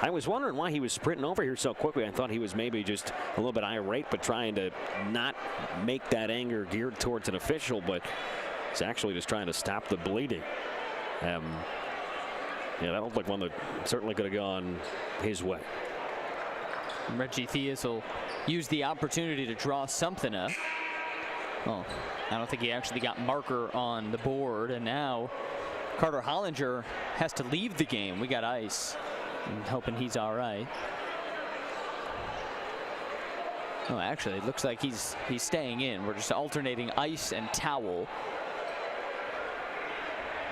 I was wondering why he was sprinting over here so quickly. I thought he was maybe just a little bit irate, but trying to not make that anger geared towards an official, but he's actually just trying to stop the bleeding. Yeah, that looked like one that certainly could have gone his way. Reggie Theus will use the opportunity to draw something up. Oh, I don't think he actually got marker on the board, and now Carter Hollinger has to leave the game. We got ice. I'm hoping he's all right. Oh, actually, it looks like he's staying in. We're just alternating ice and towel.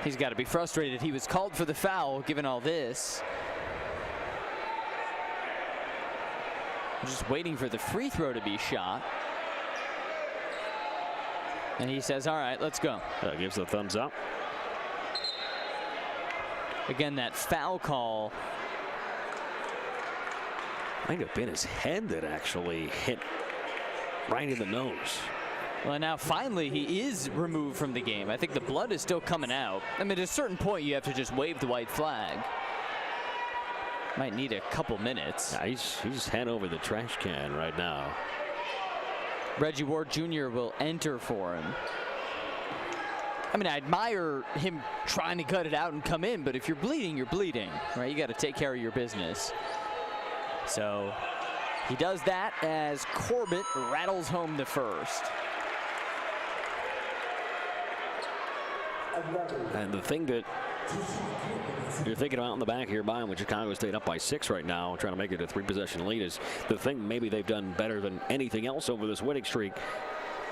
He's got to be frustrated. He was called for the foul, given all this. Just waiting for the free throw to be shot. And he says, all right, let's go. Gives the thumbs up. Again, that foul call. Might have been his head that actually hit right in the nose. Well, now finally he is removed from the game. I think the blood is still coming out. I mean, at a certain point you have to just wave the white flag. Might need a couple minutes. Yeah, he's head over the trash can right now. Reggie Ward Jr. will enter for him. I mean, I admire him trying to cut it out and come in, but if you're bleeding, right? You got to take care of your business. So he does that as Corbett rattles home the first. And the thing that you're thinking about in the back here by him with Chicago State up by 6 right now, trying to make it a 3-possession lead, is the thing maybe they've done better than anything else over this winning streak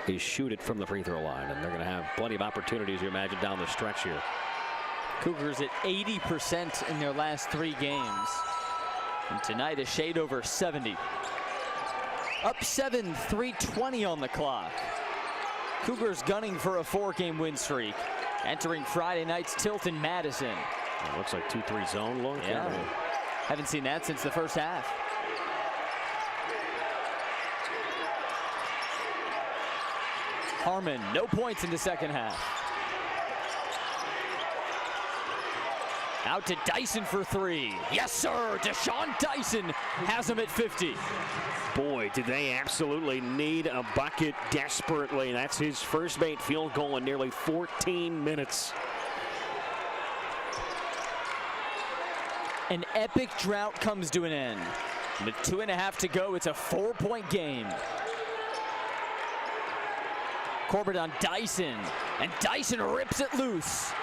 is shoot it from the free throw line. And they're going to have plenty of opportunities, you imagine, down the stretch here. Cougars at 80% in their last 3 games. And tonight a shade over 70. Up 7, 3:20 on the clock. Cougars gunning for a 4-game win streak. Entering Friday night's tilt in Madison. It looks like 2-3 zone look. Yeah. Haven't seen that since the first half. Harmon, no points in the second half. Out to Dyson for 3. Yes, sir. Deshaun Dyson has him at 50. Boy, did they absolutely need a bucket desperately. That's his first made field goal in nearly 14 minutes. An epic drought comes to an end. With 2.5 to go, it's a 4-point game. Corbett on Dyson, and Dyson rips it loose.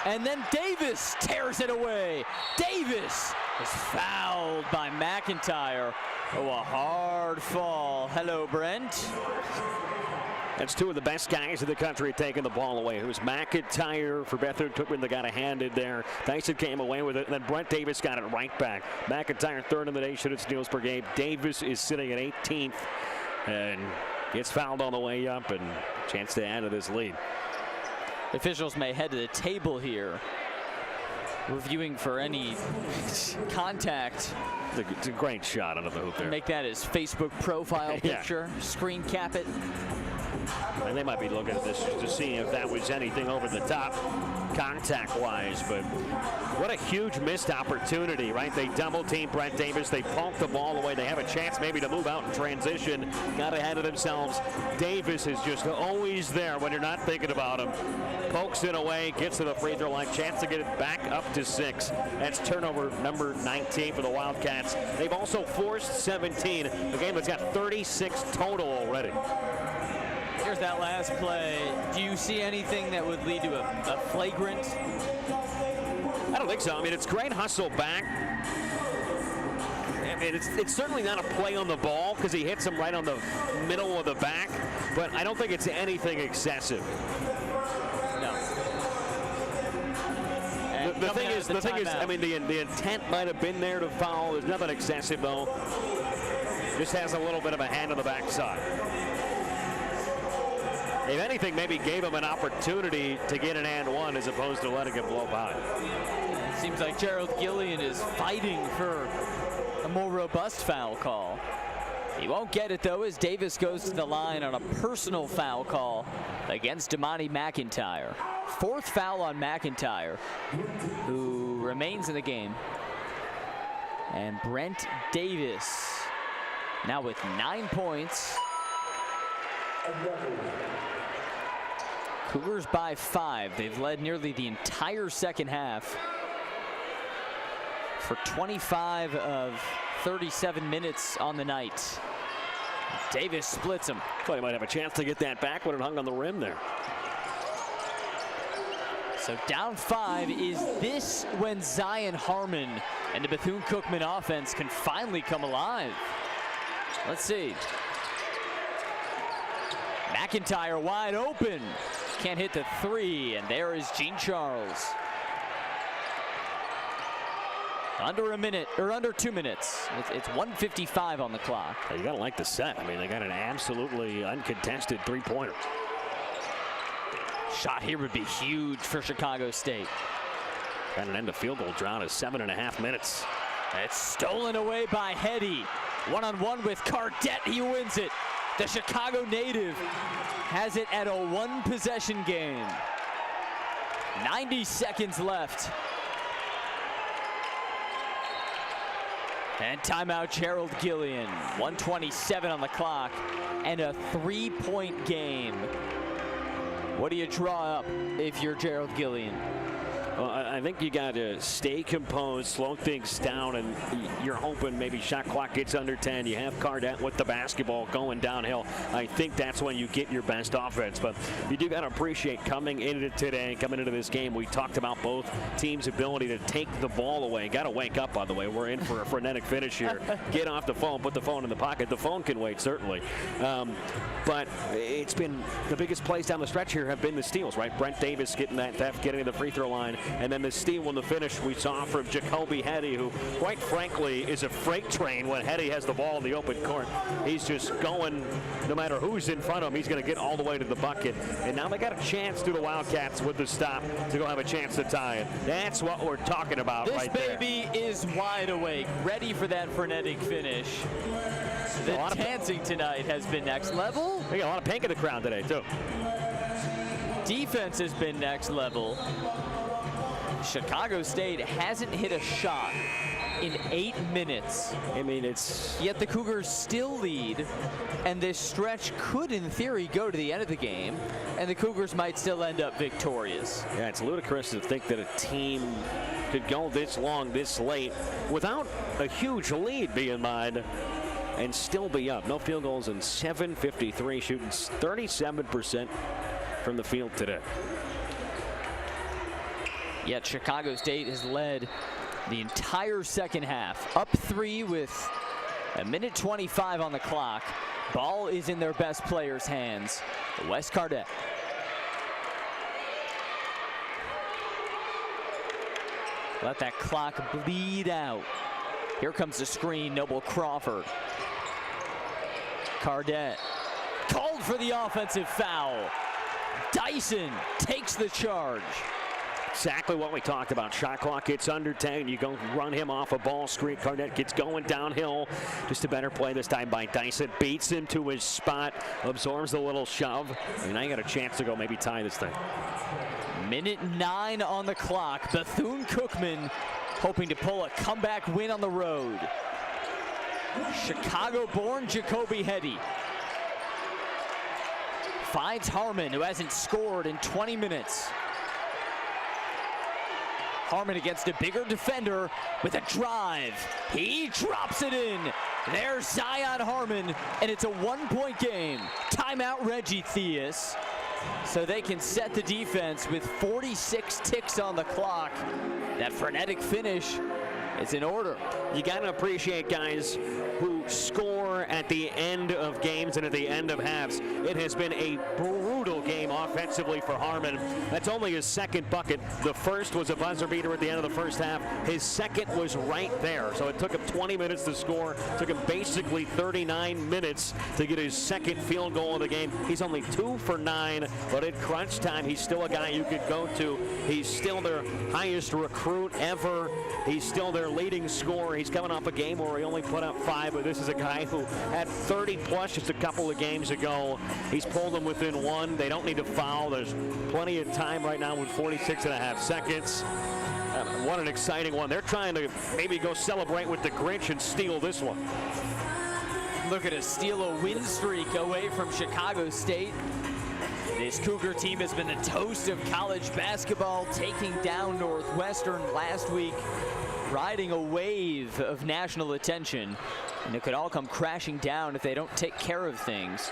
And then Davis tears it away. Davis is fouled by McIntyre. Oh, a hard fall. Hello, Brent. That's 2 of the best guys in the country taking the ball away. It was McIntyre for Bethune-Cookman that got a handed there. Dyson came away with it, and then Brent Davis got it right back. McIntyre 3rd in the nation at steals per game. Davis is sitting at 18th and gets fouled on the way up, and chance to add to this lead. Officials may head to the table here, reviewing for any contact. It's a great shot out of the hoop there. Make that his Facebook profile picture. Screen cap it. And they might be looking at this just to see if that was anything over the top contact-wise. But what a huge missed opportunity, right? They double-team Brent Davis. They poke the ball away. They have a chance maybe to move out in transition. Got ahead of themselves. Davis is just always there when you're not thinking about him. Pokes it away, gets to the free throw line. Chance to get it back up to 6. That's turnover number 19 for the Wildcats. They've also forced 17. A game that's got 36 total already. Here's that last play. Do you see anything that would lead to a flagrant? I don't think so. I mean, it's great hustle back. I mean, it's certainly not a play on the ball because he hits him right on the middle of the back, but I don't think it's anything excessive. No. The thing is, I mean, the intent might have been there to foul. There's nothing excessive, though. Just has a little bit of a hand on the backside. If anything, maybe gave him an opportunity to get an and one as opposed to letting it blow by. It seems like Gerald Gillian is fighting for a more robust foul call. He won't get it, though, as Davis goes to the line on a personal foul call against Damani McIntyre. 4th foul on McIntyre, who remains in the game. And Brent Davis now with 9 points. Cougars by 5. They've led nearly the entire second half for 25 of 37 minutes on the night. Davis splits him. Thought he might have a chance to get that back when it hung on the rim there. So down 5. Is this when Zion Harmon and the Bethune-Cookman offense can finally come alive? Let's see. McIntyre wide open. Can't hit the 3, and there is Gene Charles. Under a minute, or under 2 minutes. It's 1:55 on the clock. You gotta like the set. I mean, they got an absolutely uncontested 3-pointer. Shot here would be huge for Chicago State. Got an end of field goal drought of 7.5 minutes. It's stolen away by Hetty. One-on-one with Cardette. He wins it. The Chicago native has it at a 1-possession game. 90 seconds left. And timeout, Gerald Gillian. 1:27 on the clock and a 3-point game. What do you draw up if you're Gerald Gillian? Well, I think you got to stay composed, slow things down, and you're hoping maybe shot clock gets under 10. You have Cardette with the basketball going downhill. I think that's when you get your best offense. But you do got to appreciate coming into today, coming into this game. We talked about both teams' ability to take the ball away. Got to wake up, by the way. We're in for a frenetic finish here. Get off the phone, put the phone in the pocket. The phone can wait, certainly. But it's been the biggest plays down the stretch here have been the steals, right? Brent Davis getting that theft, getting to the free throw line. And then the steal in the finish we saw from Jacoby Hetty, who, quite frankly, is a freight train when Hetty has the ball in the open court. He's just going, no matter who's in front of him, he's going to get all the way to the bucket. And now they got a chance to the Wildcats with the stop to go have a chance to tie it. That's what we're talking about right there. This baby is wide awake, ready for that frenetic finish. The dancing tonight has been next level. They got a lot of pink in the crowd today, too. Defense has been next level. Chicago State hasn't hit a shot in 8 minutes. I mean, it's... Yet the Cougars still lead, and this stretch could, in theory, go to the end of the game, and the Cougars might still end up victorious. Yeah, it's ludicrous to think that a team could go this long, this late, without a huge lead, be in mind, and still be up. No field goals in 7:53, shooting 37% from the field today. Yet Chicago State has led the entire second half. Up 3 with 1:25 on the clock. Ball is in their best player's hands. Wes Cardette. Let that clock bleed out. Here comes the screen, Noble Crawford. Cardette called for the offensive foul. Dyson takes the charge. Exactly what we talked about. Shot clock gets under 10. You go run him off a ball screen. Cardette gets going downhill. Just a better play this time by Dyson. Beats him to his spot. Absorbs the little shove. And now you got a chance to go maybe tie this thing. Minute 9 on the clock. Bethune-Cookman hoping to pull a comeback win on the road. Chicago-born Jacoby Hetty finds Harmon, who hasn't scored in 20 minutes. Harmon against a bigger defender with a drive. He drops it in. There's Zion Harmon, and it's a 1-point game. Timeout Reggie Theus. So they can set the defense with 46 ticks on the clock. That frenetic finish is in order. You got to appreciate guys who score at the end of games and at the end of halves. It has been a brutal game offensively for Harmon. That's only his second bucket. The first was a buzzer beater at the end of the first half. His second was right there. So it took him 20 minutes to score. It took him basically 39 minutes to get his second field goal of the game. He's only 2 for 9, but at crunch time, he's still a guy you could go to. He's still their highest recruit ever. He's still their leading scorer. He's coming off a game where he only put up 5, but this is a guy who had 30 plus just a couple of games ago. He's pulled them within 1. They don't need to foul. There's plenty of time right now with 46.5 seconds. What an exciting one. They're trying to maybe go celebrate with the Grinch and steal this one. Look at us steal a win streak away from Chicago State. This Cougar team has been the toast of college basketball, taking down Northwestern last week, riding a wave of national attention, and it could all come crashing down if they don't take care of things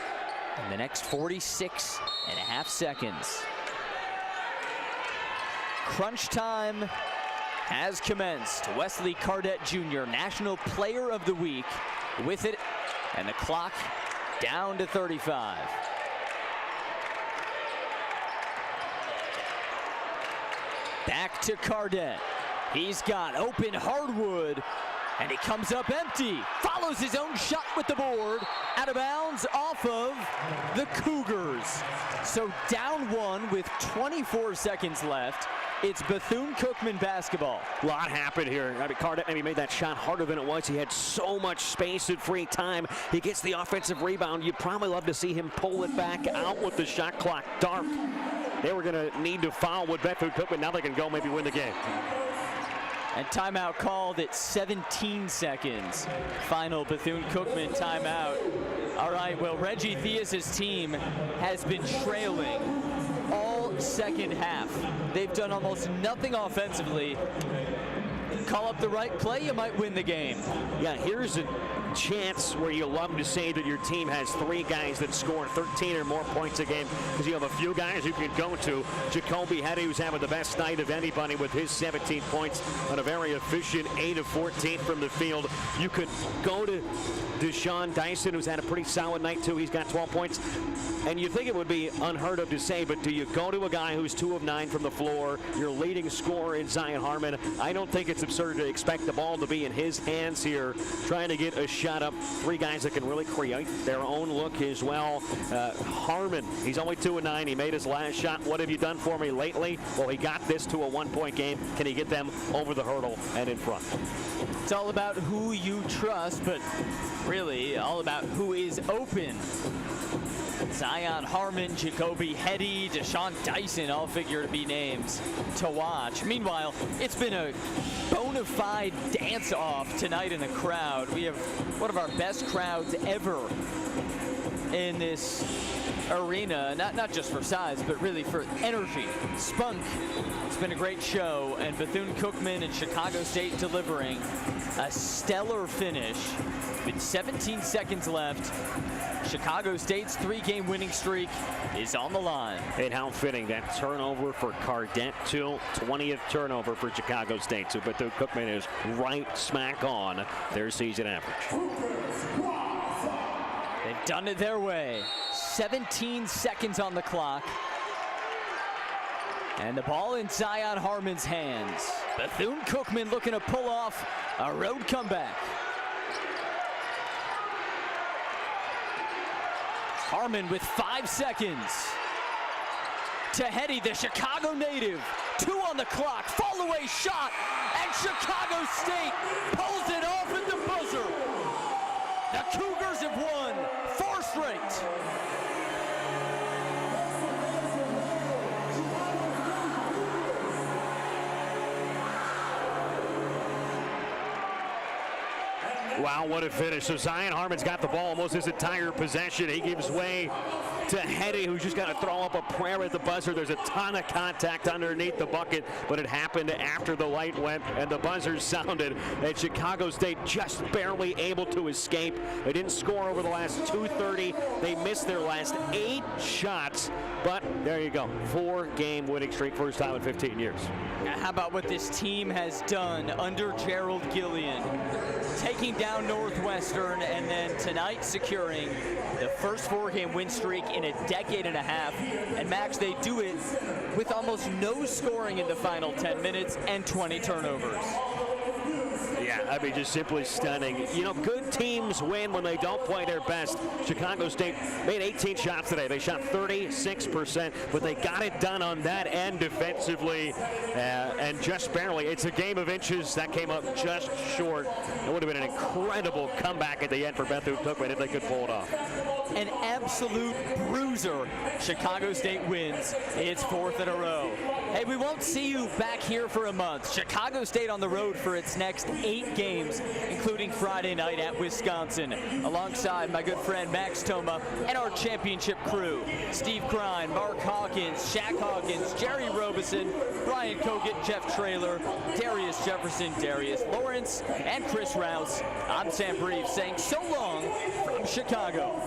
in the next 46.5 seconds. Crunch time has commenced. Wesley Cardette Jr., National Player of the Week, with it, and the clock down to 35. Back to Cardette. He's got open hardwood, and he comes up empty. Follows his own shot with the board. Out of bounds off of the Cougars. So down 1 with 24 seconds left. It's Bethune-Cookman basketball. A lot happened here. I mean, Cardette maybe made that shot harder than it was. He had so much space and free time. He gets the offensive rebound. You'd probably love to see him pull it back out with the shot clock dark. They were going to need to foul with Bethune-Cookman. Now they can go maybe win the game. And timeout called at 17 seconds. Final Bethune-Cookman timeout. All right, well, Reggie Theus' team has been trailing all second half. They've done almost nothing offensively. Call up the right play, you might win the game. Yeah, here's a chance where you love to say that your team has 3 guys that score 13 or more points a game, because you have a few guys you can go to. Jacoby Hetty, who's having the best night of anybody with his 17 points on a very efficient 8 of 14 from the field. You could go to Deshaun Dyson, who's had a pretty solid night too. He's got 12 points. And you think it would be unheard of to say, but do you go to a guy who's 2 of 9 from the floor, your leading scorer in Zion Harmon? I don't think it's absurd to expect the ball to be in his hands here, trying to get a shot up. 3 guys that can really create their own look as well. Harmon, he's only 2 of 9. He made his last shot. What have you done for me lately? Well, he got this to a 1-point game. Can he get them over the hurdle and in front? It's all about who you trust, but really all about who is open. Zion Harmon, Jacoby Hetty, Deshaun Dyson all figure to be names to watch. Meanwhile, it's been a bona fide dance-off tonight in the crowd. We have one of our best crowds ever in this arena, not just for size, but really for energy, spunk. It's been a great show, and Bethune-Cookman and Chicago State delivering a stellar finish with 17 seconds left. Chicago State's 3-game winning streak is on the line. And how fitting that turnover for Cardette, too. 20th turnover for Chicago State. So Bethune-Cookman is right smack on their season average. They've done it their way. 17 seconds on the clock. And the ball in Zion Harmon's hands. Bethune-Cookman looking to pull off a road comeback. Harmon with 5 seconds. to Hetty, the Chicago native. 2 on the clock, fall away shot, and Chicago State pulls it off at the buzzer. The Cougars have won 4 straight. Wow, what a finish. So Zion Harmon's got the ball almost his entire possession. He gives way to Hetty, who's just got to throw up a prayer at the buzzer. There's a ton of contact underneath the bucket, but it happened after the light went and the buzzer sounded. And Chicago State just barely able to escape. They didn't score over the last 2:30. They missed their last 8 shots, but there you go. 4-game winning streak, first time in 15 years. How about what this team has done under Gerald Gillian? Taking down Northwestern and then tonight securing the first 4-game win streak in a decade and a half. And Max, they do it with almost no scoring in the final 10 minutes and 20 turnovers. Yeah, I mean, just simply stunning. You know, good teams win when they don't play their best. Chicago State made 18 shots today. They shot 36%, but they got it done on that end defensively, and just barely. It's a game of inches. That came up just short. It would have been an incredible comeback at the end for Bethune-Cookman if they could pull it off. An absolute bruiser. Chicago State wins its 4th in a row. Hey, we won't see you back here for a month. Chicago State on the road for its next 8 games, including Friday night at Wisconsin, alongside my good friend Max Toma and our championship crew. Steve Krein, Mark Hawkins, Shaq Hawkins, Jerry Robeson, Brian Kogut, Jeff Traylor, Darius Jefferson, Darius Lawrence, and Chris Rouse. I'm Sam Breeve saying so long from Chicago.